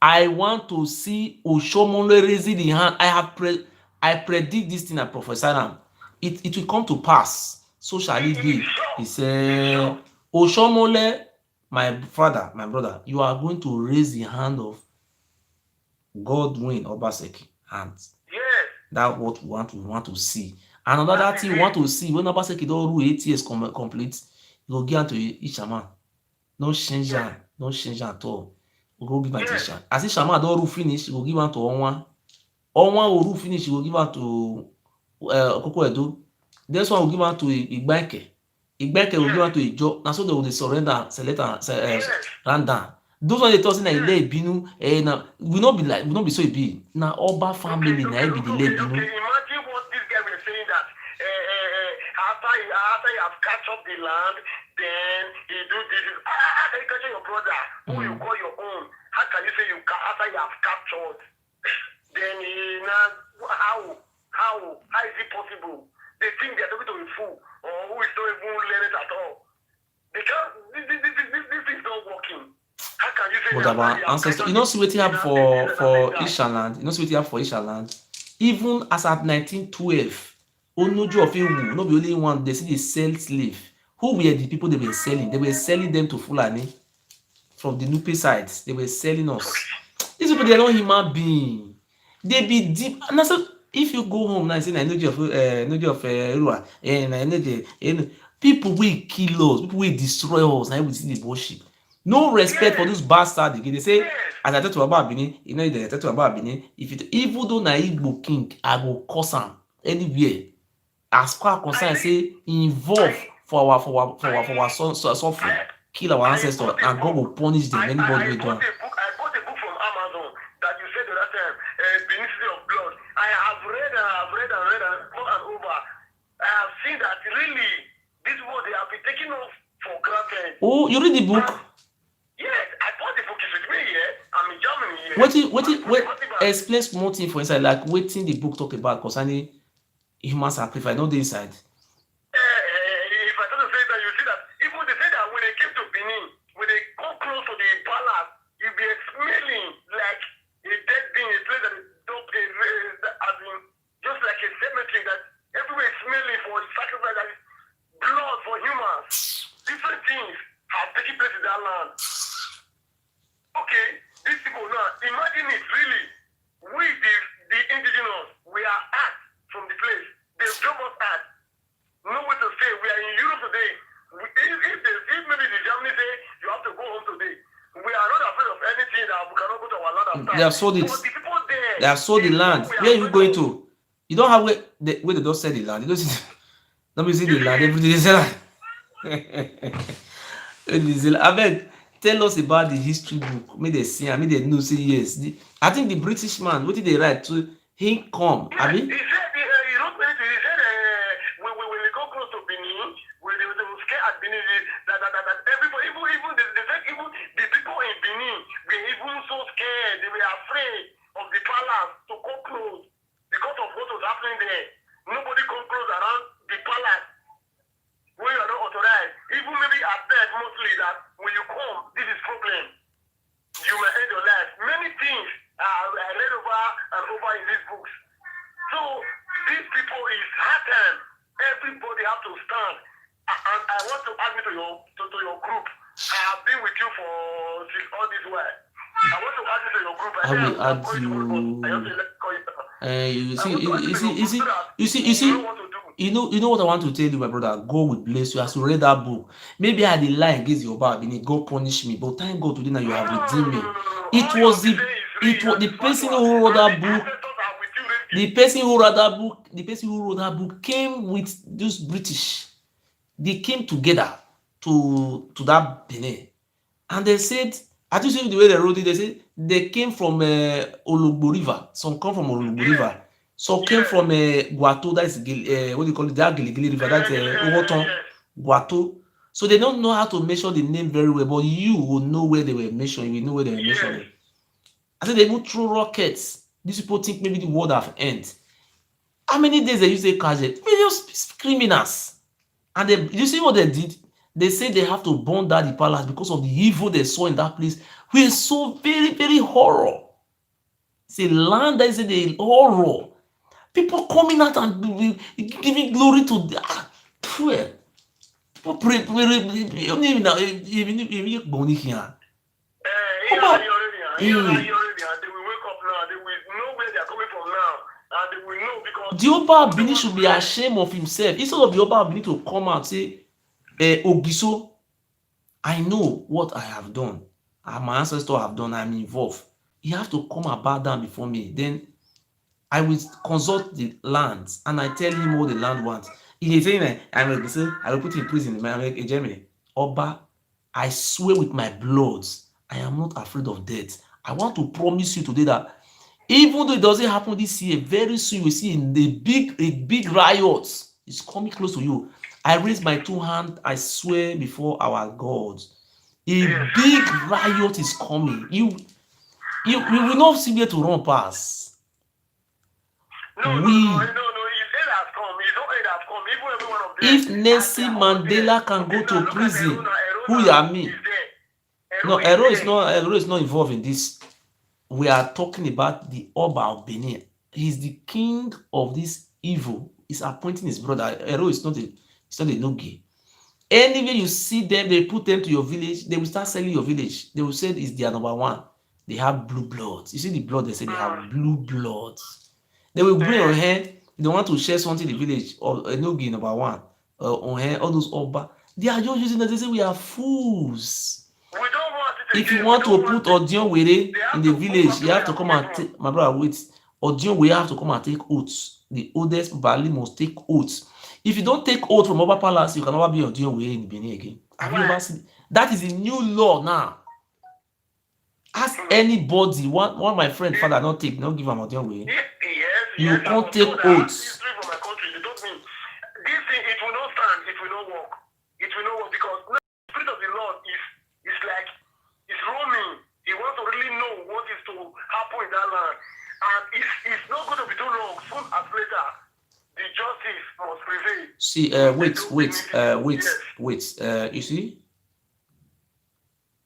I want to see Oshomole raising the hand. I predict this thing. I prophesy them. It will come to pass. So shall it be. He said, Oshomole, my father, my brother, you are going to raise the hand of Godwin Obaseki hands. Yes. That's what we want to see. Another thing we want to see, when Obaseki don't rule 8 years complete, you go give to Ishama. No change at all. We go give to Ishama. As Ishama don't rule finish, you go give to Onwa. Onwa will rule finish, you go give to Okoko Edo. This one will give to Igbeke. Igbeke will give to Ijo. Now so they will surrender, select and run down. Those ones they talking like they binu now we not be so be now Oba family na be the binu. Imagine what this guy was saying that after you have catch up the land, then you do this. How can you catch your brother who you call your own? How can you say after you have captured? Then how is it possible? They think they're talking to a fool or who is not even learning at all. Because this is not working. But our ancestors, you know, see what you have for Ishaland. You know, see what you have for Ishaland. Even as at 1912, Onuju of Ewu, not the only one. They see they sell slave. Who were the people they were selling? They were selling them to Fulani from the Nupe sides. They were selling us. These people, they are not human beings. They be deep. And also, if you go home now and say, I know of Erua, and people will kill us, people will destroy us, and we see the worship. No respect for those bastards again. They say, as I tell to about Benin, you know, they tell to about Benin, if it even though na Igbo king, I go curse him anywhere. As far as concerned, say involve for our suffering, kill our ancestors, and God will punish them. Anybody will do. I bought a book from Amazon that you said the last time, Benin City of Blood. I have read and over. I have seen that really this word they have been taking off for granted. Oh, you read the book? Yes, I bought the book. It's with me here. I'm in Germany here. Wait, explain small thing for inside, like waiting the book talk about concerning human sacrifice, not the inside. If I don't say that, you see that even they say that when they came to Benin, when they go close to the palace, you'll be smelling like a dead being, a place that is just like a cemetery that everywhere is smelling for sacrifice, that is blood for humans. Different things have taken place in that land. Okay, these people now, imagine it really. We, the indigenous, we are asked from the place. They drop us at. Nowhere to stay. We are in Europe today. If maybe the Germany say you have to go home today, we are not afraid of anything that we cannot go to our land after. They have sold it. But the people there, They have sold the land. Where are you going to? You don't have where they don't sell the land. You don't see, let me see the land. Everything they sell. Abeg, tell us about the history book. Make they see, make they know say yes. I think the British man, what did they write to him come? Yes, Abi? he said he wrote many things. He said when we go close to Benin, when they will scare at Benin, that everybody, even they said even the people in Benin were even so scared. They were afraid of the palace to come close because of what was happening there. Nobody come close around the palace when you are not authorized. Even maybe at bed mostly that when you come, this is problem. You may end your life. Many things I read over and over in these books. So these people is hard. Everybody have to stand. And I want to add me to your group. I have been with you for all this while. I want to add you to your group. I will add you know what I want to tell you, my brother. God will bless you as you read that book. Maybe I did lie against your bad, God punish me, but thank God today now you have redeemed me. It was the person who wrote that book. The person who wrote that book came with those British. They came together to that Benin, and they said, I just see the way they wrote it. They said they came from Olugbo River. Some come from Olugbo River. Some came from Guato. That is what do you call it? That Giligili River. That's Owoton, Guato. So they don't know how to measure the name very well, but you will know where they were measuring. You will know where they were measuring. I said they even throw rockets. These people think maybe the world have ended. How many days they use a gadget? Various criminals. And you see what they did? They say they have to burn down the palace because of the evil they saw in that place. We saw very, very horror. It's a land that is the horror. People coming out and giving glory to prayer. People pray. The Oba of Benin should be ashamed of himself. Instead of the Oba of Benin to come out and say, Ogiso, I know what I have done. My ancestors have done. I'm involved. You have to come and bow down before me. Then I will consult the lands and I tell him what the land wants. He is saying, I will put him in prison in Germany. Oba, I swear with my blood, I am not afraid of death. I want to promise you today that even though it doesn't happen this year, very soon you will see a big riot is coming close to you. I raise my two hands, I swear before our God, a big riot is coming. You will not see where to run past. If Nelson Mandela can go to prison, who are me? No, Ero is not involved in this. We are talking about the Oba of Benin. He's the king of this evil. He's appointing his brother. Ero is not a no-gay. Anywhere you see them, they put them to your village, they will start selling your village. They will say it's their number one. They have blue bloods. You see the blood, they say they have blue bloods. They will bring on hand, they want to share something in the village, or a no-gay number one, on hand, all those Oba. They are just using that. They say we are fools. If you want to put Odion Were in the village, you have to come and take, my brother, wait. Odion Were have to come and take oaths. The oldest Bali must take oaths. If you don't take oath from Oba Palace, you can never be Odion Were in Benin again. Have you ever seen? That is a new law now. Ask anybody, one of my friend father not take, not give him Odion Were. You can't take oaths. This thing, it will not stand, it will not work. It will not work because the spirit of the Lord is like, it's roaming. He wants to really know what is to happen in that land. And it's not going to be too long. Soon as later, the justice must prevail. See, wait. You see,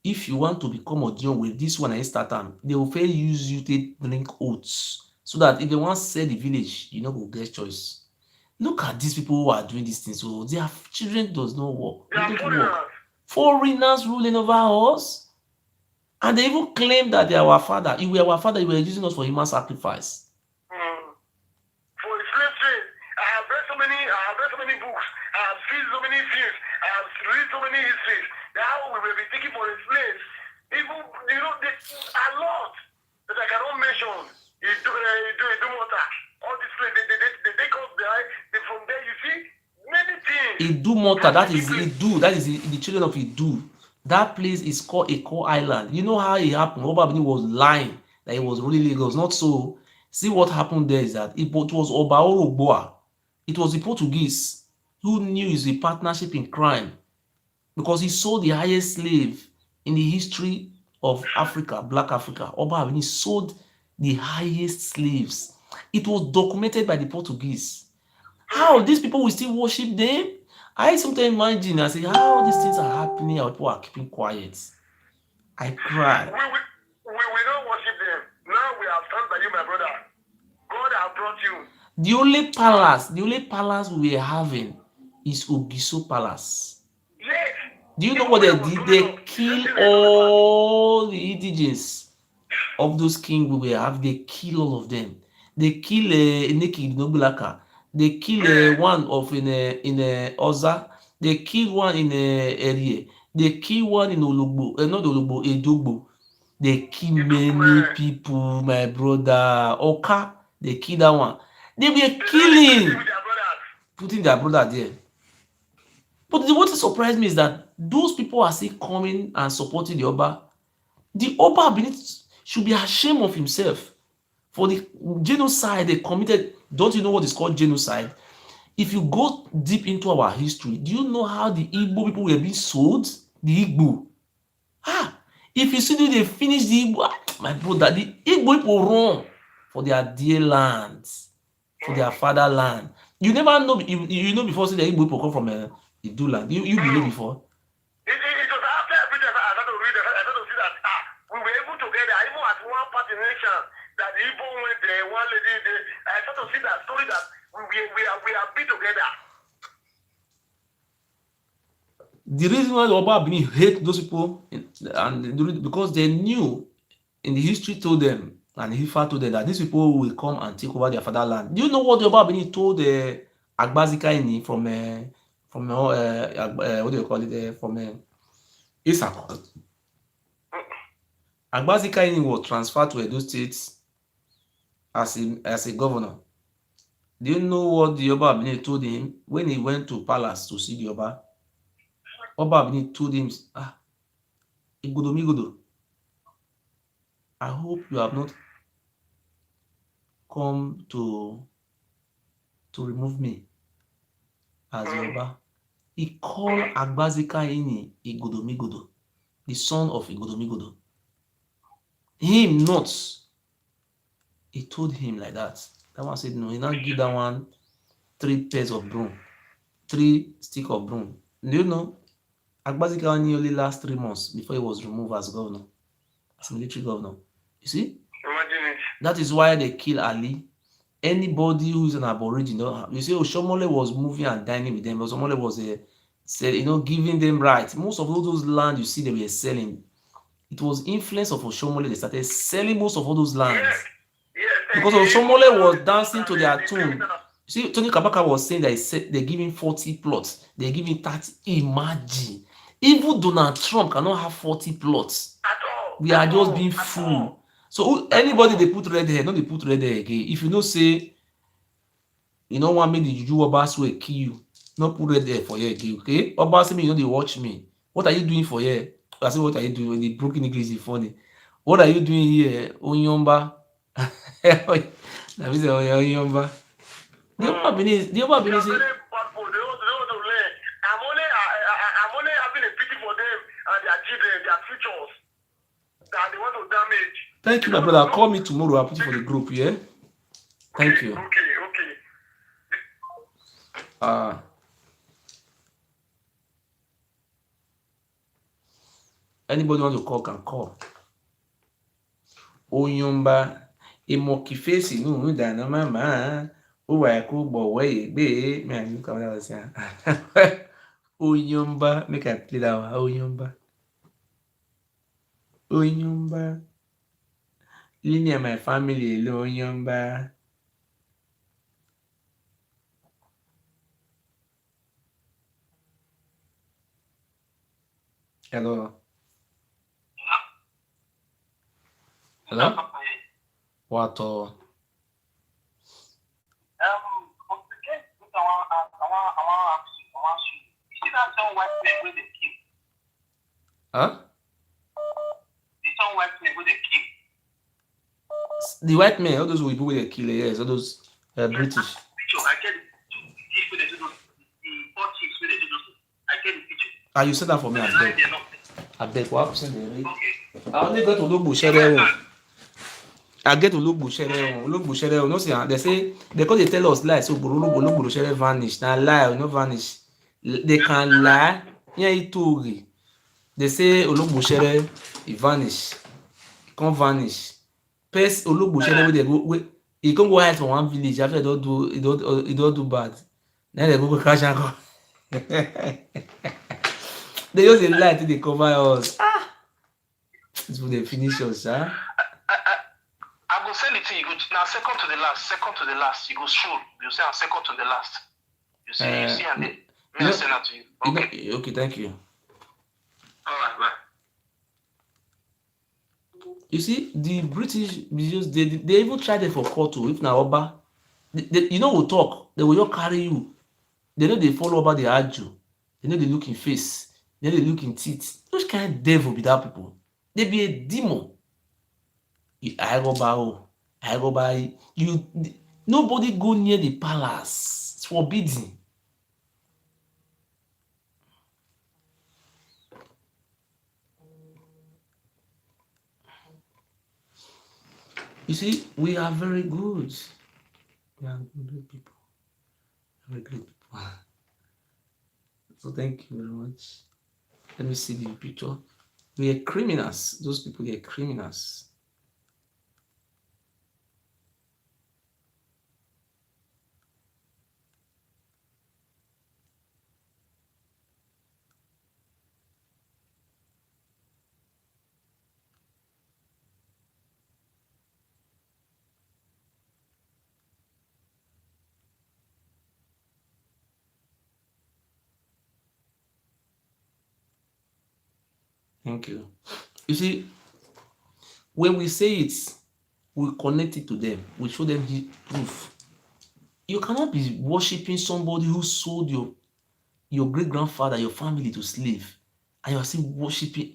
if you want to become a Odion with this one, I start time, they will fail use you to drink oats so that if they want to sell the village, you know, go get choice. Look at these people who are doing these things. So their children does not work. They don't work. Foreigners ruling over us. And they even claim that they are our father. If we are our father, you were using us for human sacrifice. For the slave trade, I have read so many books. I have seen so many films. I have read so many histories. How we will be taken for the slaves. Even, there are a lot that I cannot mention. Idu Mota, that is Idu, that is the children of Idu. That place is called Eko Island. You know how it happened? Oba Benin was lying that it was really Lagos. Not so. See what happened there is that it was Oba Orogboa. It was the Portuguese who knew is a partnership in crime because he sold the highest slave in the history of Africa, Black Africa. Oba Benin sold the highest slaves. It was documented by the Portuguese. How these people will still worship them? I sometimes imagine, I say, how these things are happening and people are keeping quiet. I cry. We don't worship them. Now we have stand by you, my brother. God has brought you. The only palace we are having is Ogiso Palace. Yes. Do you know what they did? They kill all the indigenous of those kings we were having. They kill all of them. They kill Neki Nobilaka. They kill one of in Oza. They kill one in Erie. They kill one in Olugbo. Not Olugbo, Edogbo. They kill many people, my brother. Oka, they kill that one. They were killing, putting their brother there. But what surprised me is that those people are still coming and supporting the Oba. The Oba should be ashamed of himself for the genocide they committed. Don't you know what is called genocide? If you go deep into our history, do you know how the Igbo people were being sold? The Igbo. If you see they finish the Igbo, my brother, the Igbo people run for their dear lands, for their fatherland. You never know, you know before say the Igbo people come from Idu land. You believe before? It was after everything I started to read, I started to see that we were able to get there, even at one part in the nation, that the Igbo went there, one lady, I started to see that story that we are been together. The reason why the Oba Benin hate those people, and because they knew in the history told them, and Hifa told them that these people will come and take over their fatherland. Do you know what the Oba Benin told Agbazikaini from what do you call it, from Isako? Agbazikaini was transferred to Edo State as a governor. Do you know what the Oba Benin told him when he went to palace to see the Oba? Oba Benin told him, Igodomigodo, I hope you have not come to remove me as Yoruba. He called Agbazikaini Igodomigodo, the son of Igodomigodo. Him not. He told him like that. That one said no. He now give that one 3 pairs of broom, 3 sticks of broom. Do you know? Agbazikaini only last 3 months before he was removed as governor, as military governor. You see? Imagine it. That is why they kill Ali. Anybody who is an Aboriginal, you see, Oshomole was moving and dining with them. Oshomole was giving them rights. Most of all those land you see they were selling, it was influence of Oshomole. They started selling most of all those lands because Oshomole was dancing to their tune. See, Tony Kabaka was saying that they're giving 40 plots, they're giving 30. Imagine, even Donald Trump cannot have 40 plots. We are just being fooled. So anybody they put red hair, no, they put red hair again. If you know say, you don't want me the juju Oba will kill you, no put red hair for you again, okay? Oba say me, you know they watch me. What are you doing for here? I say, what are you doing? The broken English is funny. What are you doing here, Onyomba? That means Onyomba. The Oba Benin say. I'm only having a pity for them and their children, their futures that they want to damage. Thank you, my brother. Call me tomorrow. I'll put you for the group, yeah? Thank you. Okay. Anybody want to call can call. Oyomba, Emokifesi, no, Dana Mama, Uwaku, Boy, Bay, man, you come out saying, Oyomba, make a play that Oyomba. Oyomba. Linear, my family, Oyomba. Hello. Hello? What? white men with the kill. Huh? The some white men with the kill. The white men, all those people with the killer, yes, all those British. Picture, I get the chief with the four chiefs with the I get the picture. Ah, you said that for me, I beg. I beg, what happened there? Okay. I only got to look Bushere. I get to look Bushere. Look Bushere. No, see, they say, because they tell us lies, so look Bushere vanish. Now lie, no vanish. They can lie. Yeah, it too. They say Olugbo he vanish, can't vanish. Pest Olugbo wey dey go wey he come go hide for one village after he don do bad. Na dem go catch am come. They just dey lie till they cover us. This people dey finish us, huh? I go send it to you. Now second to the last. You go show. You say I'm second to the last. You see, and then I send that to you. Okay. Okay, thank you. All right, bye. You see, the British they even tried it for court too. If na Oba, you know we talk, they will just carry you. They know they follow Oba, they argue. They know they look in face. They know they look in teeth. Those kind of devil be that people. They be a demon. I go by you. Nobody go near the palace. It's forbidden. You see, we are very good. We are good people. Very great people. So thank you very much. Let me see the picture. We are criminals. Those people are criminals. Thank you. You see, when we say it, we connect it to them. We show them the proof. You cannot be worshiping somebody who sold your great-grandfather, your family to slave, and you are still worshiping.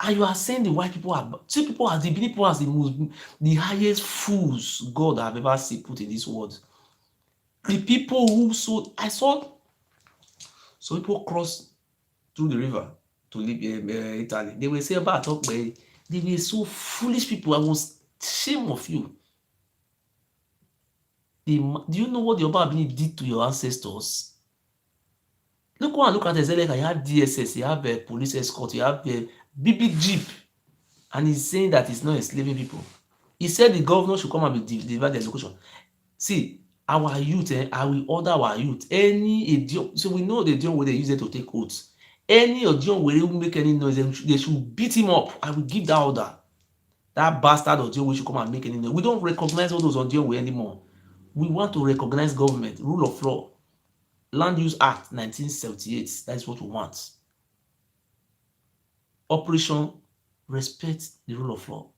And you are saying the white people are see people as the people as the highest fools God have ever seen put in this world. The people who sold, I saw some people cross through the river to live in Italy. They will say about talk, they were so foolish people. I was shame of you. Do you know what the Oba Abini did to your ancestors? Look at Ezeleka. You have DSS, you have a police escort, you have a big jeep, and he's saying that he's not enslaving people. He said the governor should come and deliver the education. See, our youth, I will order our youth. Any idiot, so we know the idiot where they use it to take oaths. Any idiot where they will make any noise, they should beat him up. I will give that order. That bastard idiot we should come and make any noise. We don't recognize all those idiot anymore. We want to recognize government, rule of law, Land Use Act 1978. That is what we want. Operation respect the rule of law.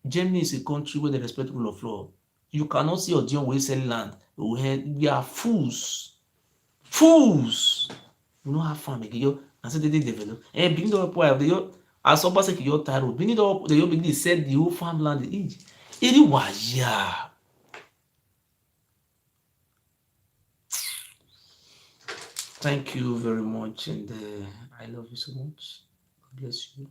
Germany is a country where they respect the rule of law. You cannot see Odion wey sell land. We are fools. Fools. We don't have farm again. And so they develop. And beginning up where they as Oba say your taro. Beginning up they begin sell the whole farmland. It was yeah. Thank you very much, and I love you so much. God bless you.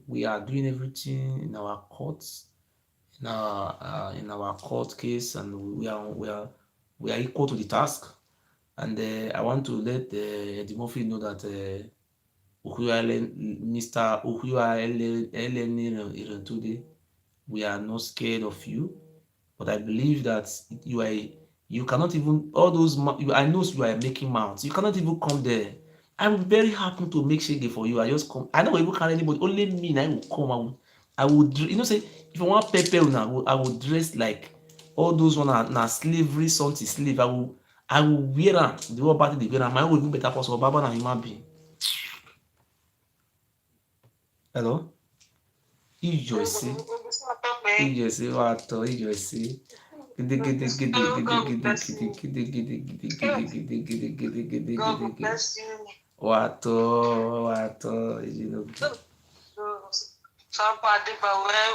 We are doing everything in our courts, in our court case, and we are equal to the task. And I want to let the Murphy know that Mr. Okuya today, we are not scared of you, but I believe that you cannot even all those. I know you are making mouths. You cannot even come there. I'm very happy to make shege for you. I just come. I don't even carry anybody. Only me. I will come. I would. You know, say if I want pepper, I will dress like all those one na slavery, something slave. I will wear them. The whole party they wear them. I will even better for Baba than human being. Hello. Ìjọsí wà tọ ìjọsí God bless you. Wato,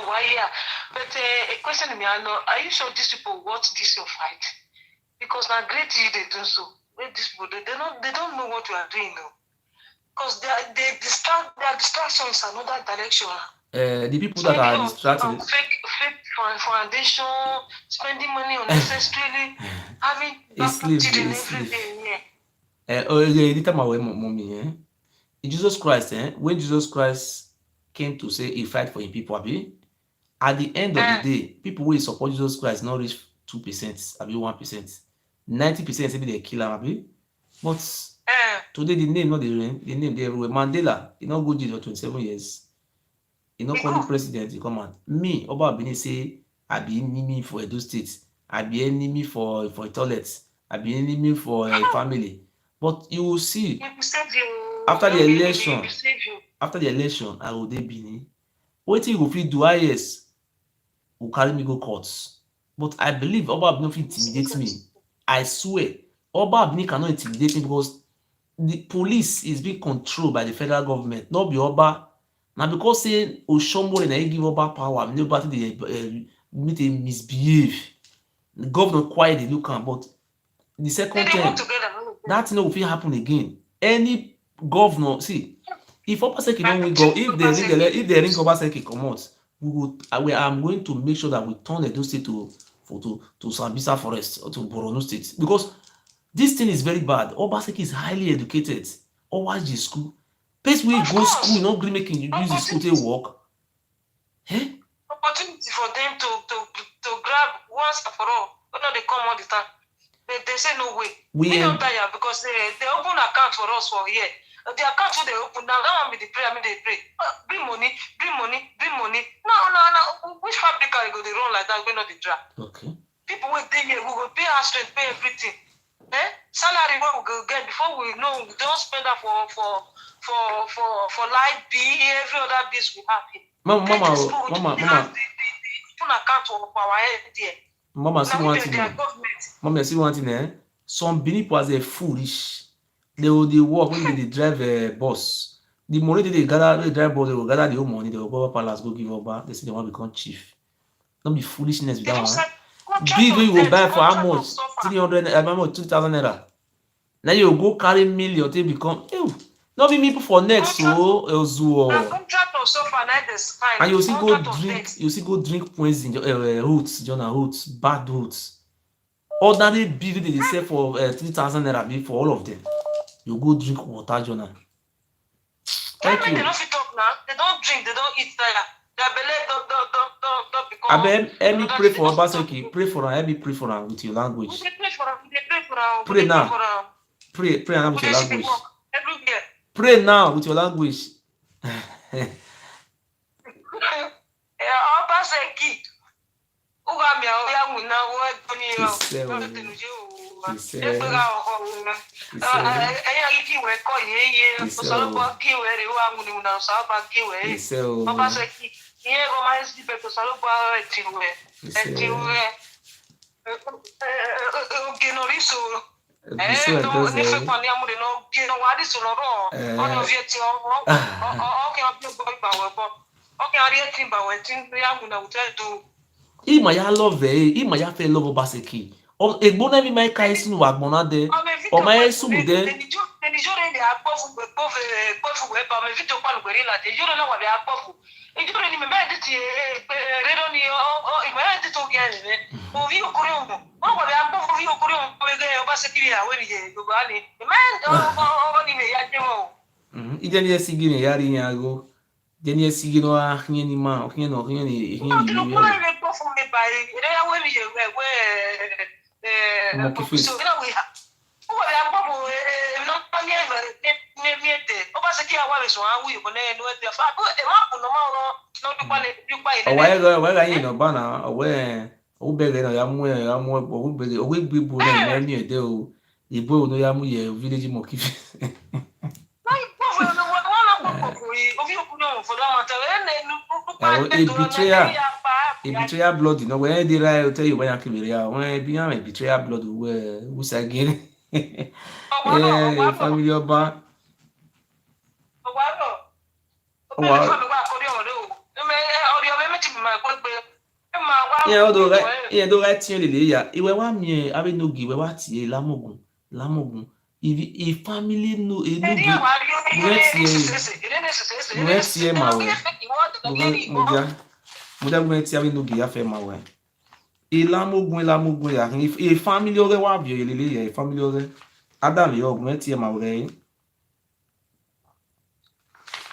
Why, yeah. But a question me, I know, are you sure these people watch this your fight? Because now great you they do so. These people they don't know what you are doing though. Because their distraction is another direction. the people that are distracted. Fake foundation, spending money unnecessarily, having backup children every day. Anytime I went mommy, Jesus Christ, when Jesus Christ came to say he fight for him people, at the end of the day, people will support Jesus Christ not reach 2%, 1%. 90% say they kill him, but today the name not the name they everywhere. Mandela, he not go jail for 27 years. He not call the president, he come out. Me, Oba Benin say I be enemy for Edo State, I be enemy for toilets, I be enemy for family. But you will see after the election, I will dey Benin. Wetin you go fit do? IS will carry me go courts. But I believe Oba Benin fit intimidate me. I swear, Oba Benin cannot intimidate me because the police is being controlled by the federal government, not be Oba. Na because say Oshomole na give Oba power, nobody dey make dey misbehave. The governor quiet dey look am, but the second time that thing no go fit happen again. Any governor, see, if Obaseki don win if they ring Obaseki comot, I'm going to make sure that we turn Edo State to Sambisa Forest or to Borno State, because this thing is very bad. Obaseki is highly educated. Owaji school. Place wey go school, no gree make him use the school take work. Opportunity for them to grab once and for all. But now they come all the time. They say no way. We don't tire because they open account for us for here. The account they open now, that one be the prayer, they pray. Bring money. No. Which fabric are go they run like that? We not the drag. Okay. People will pay here, we will pay our strength, pay everything. Salary what we go get before we know we don't spend that for light bill, every other bills we have here. Mama. Open account for our head there. Mama, see one thing. Mama, see one thing. Some Benin people are foolish. They will work when they drive a bus. The money they gather, they drive bus, they will gather the whole money. They will go up palace, go give over. They say they want to become chief. Don't be foolishness with that one. Bid you will buy for how much? 300, 2,000 naira. Now you go carry million to become. Not be people for next, so and you see go drink poison, roots, bad roots. Ordinary beer they sell for 3,000 naira for all of them. You go drink water, Jonah. Thank you. They don't talk now. They don't drink. They don't eat. Their belly don't become. Let me pray for Obaseki. Pray for him. Let me pray for him with your language. Pray now. Pray now with your language. Pray now with your language. Imaya love Imaya fe love Obaseki. Egbona mi mai kai sinu agbona de. O mai sumu de. Ijeni esigini yari nyago. Jeni esigino ahnye ni ma, ahnye ni A betrayal blood, you know, when they write, I'll tell you when I came here. When be a betrayal blood, who's again? Yeah, family ọba. Yeah, do right thing lele ya. Iwe wa mi abe no gi we wa tie lamogun. If family no e no gi we tie ma we. Mo ja tie abe no gi ya fe ma we. Ilamogun ya. If family ore wa bi lele ya, family ore. Adam yo we tie ma we.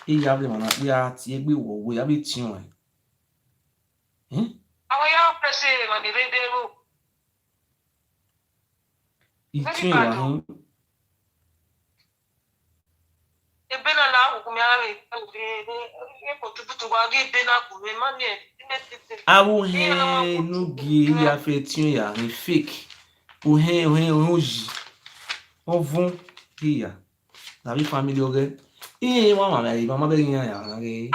Ya be mana ya tie gbe wo we ya be tin we. Ìtún ìwà yín. Awo hẹ́n nugi ya fẹ́ tún ìyá yín fake. Ohen yìí. Wọ́n fún ìyá. Tàbí family ọ̀rẹ́. Iye wọn wà láyé mama bẹ́ẹ̀ yẹn yàrá rẹ̀.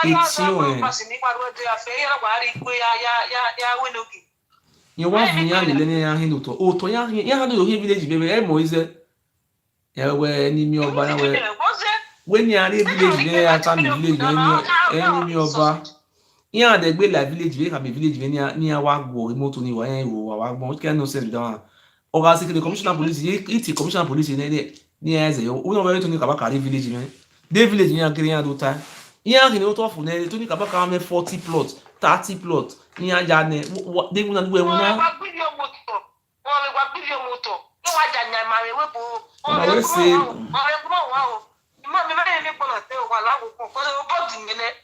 Ìtún ẹ̀. Yẹn wá fún yá lélẹ́ ní yá hín lòtọ̀. Òtọ̀ yá hín lòtọ̀ village bẹ́ẹ̀ ẹ̀ mọ̀ ìzẹ́. Ẹ̀wẹ̀ ẹni mi ọba náà wẹ̀. Wẹ́ ní àárẹ̀ village ní ata mi village ẹni mi ọba. Yẹn àdẹ̀gbé la village bẹ́ẹ̀ kàbí village bẹ́ẹ̀ ní àwa gbọ̀ mọ́tò ní ìwà yẹn ìwò àwa gbọ́n. Ó kí ẹ̀ ní ọ̀sẹ̀ ìdáwà. Ọ̀gá sí kí commissioner police yìí ti commissioner police ní ẹ̀ẹ́sẹ̀ yọ. Ó náà wẹ́rẹ́ tó ní kàbá kàrí village yẹn. Dé village yẹn kiri yẹn àdó ta. Yẹn àkìní ó tọ́ fún ẹ tó ní kàbá kàrá mẹ́ 40 plot 30 plot ní ajá ní dégun náà dúpẹ́ wọn náà.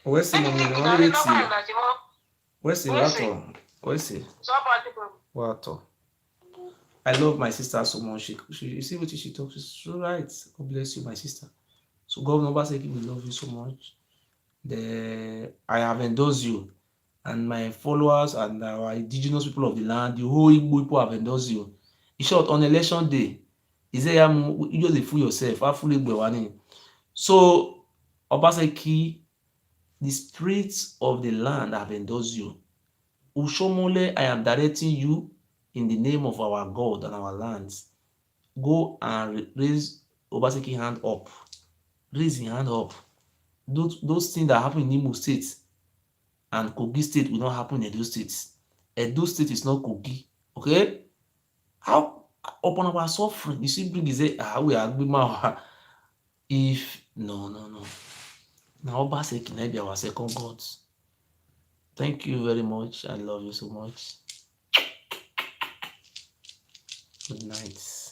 Wẹ́ẹ́ sẹ́ Wato. I love my sister so much. You see what she talks. She's so right. God bless you, my sister. So Governor Obaseki, we love you so much. I have endorsed you, and my followers and our indigenous people of the land, the whole Igbo people have endorsed you. In short, on election day, is there you just fool yourself? I fully be. So Obaseki, the spirits of the land have endorsed you. Ushomole, I am directing you in the name of our God and our lands. Go and raise Obaseki hand up. Raise your hand up. Those things that happen in Imo State and Kogi State will not happen in Edo State. Edo State is not Kogi. Okay? How upon our suffering, you see, bring say, we are if no. Now Obaseki may be our second God. Thank you very much. I love you so much. Good night.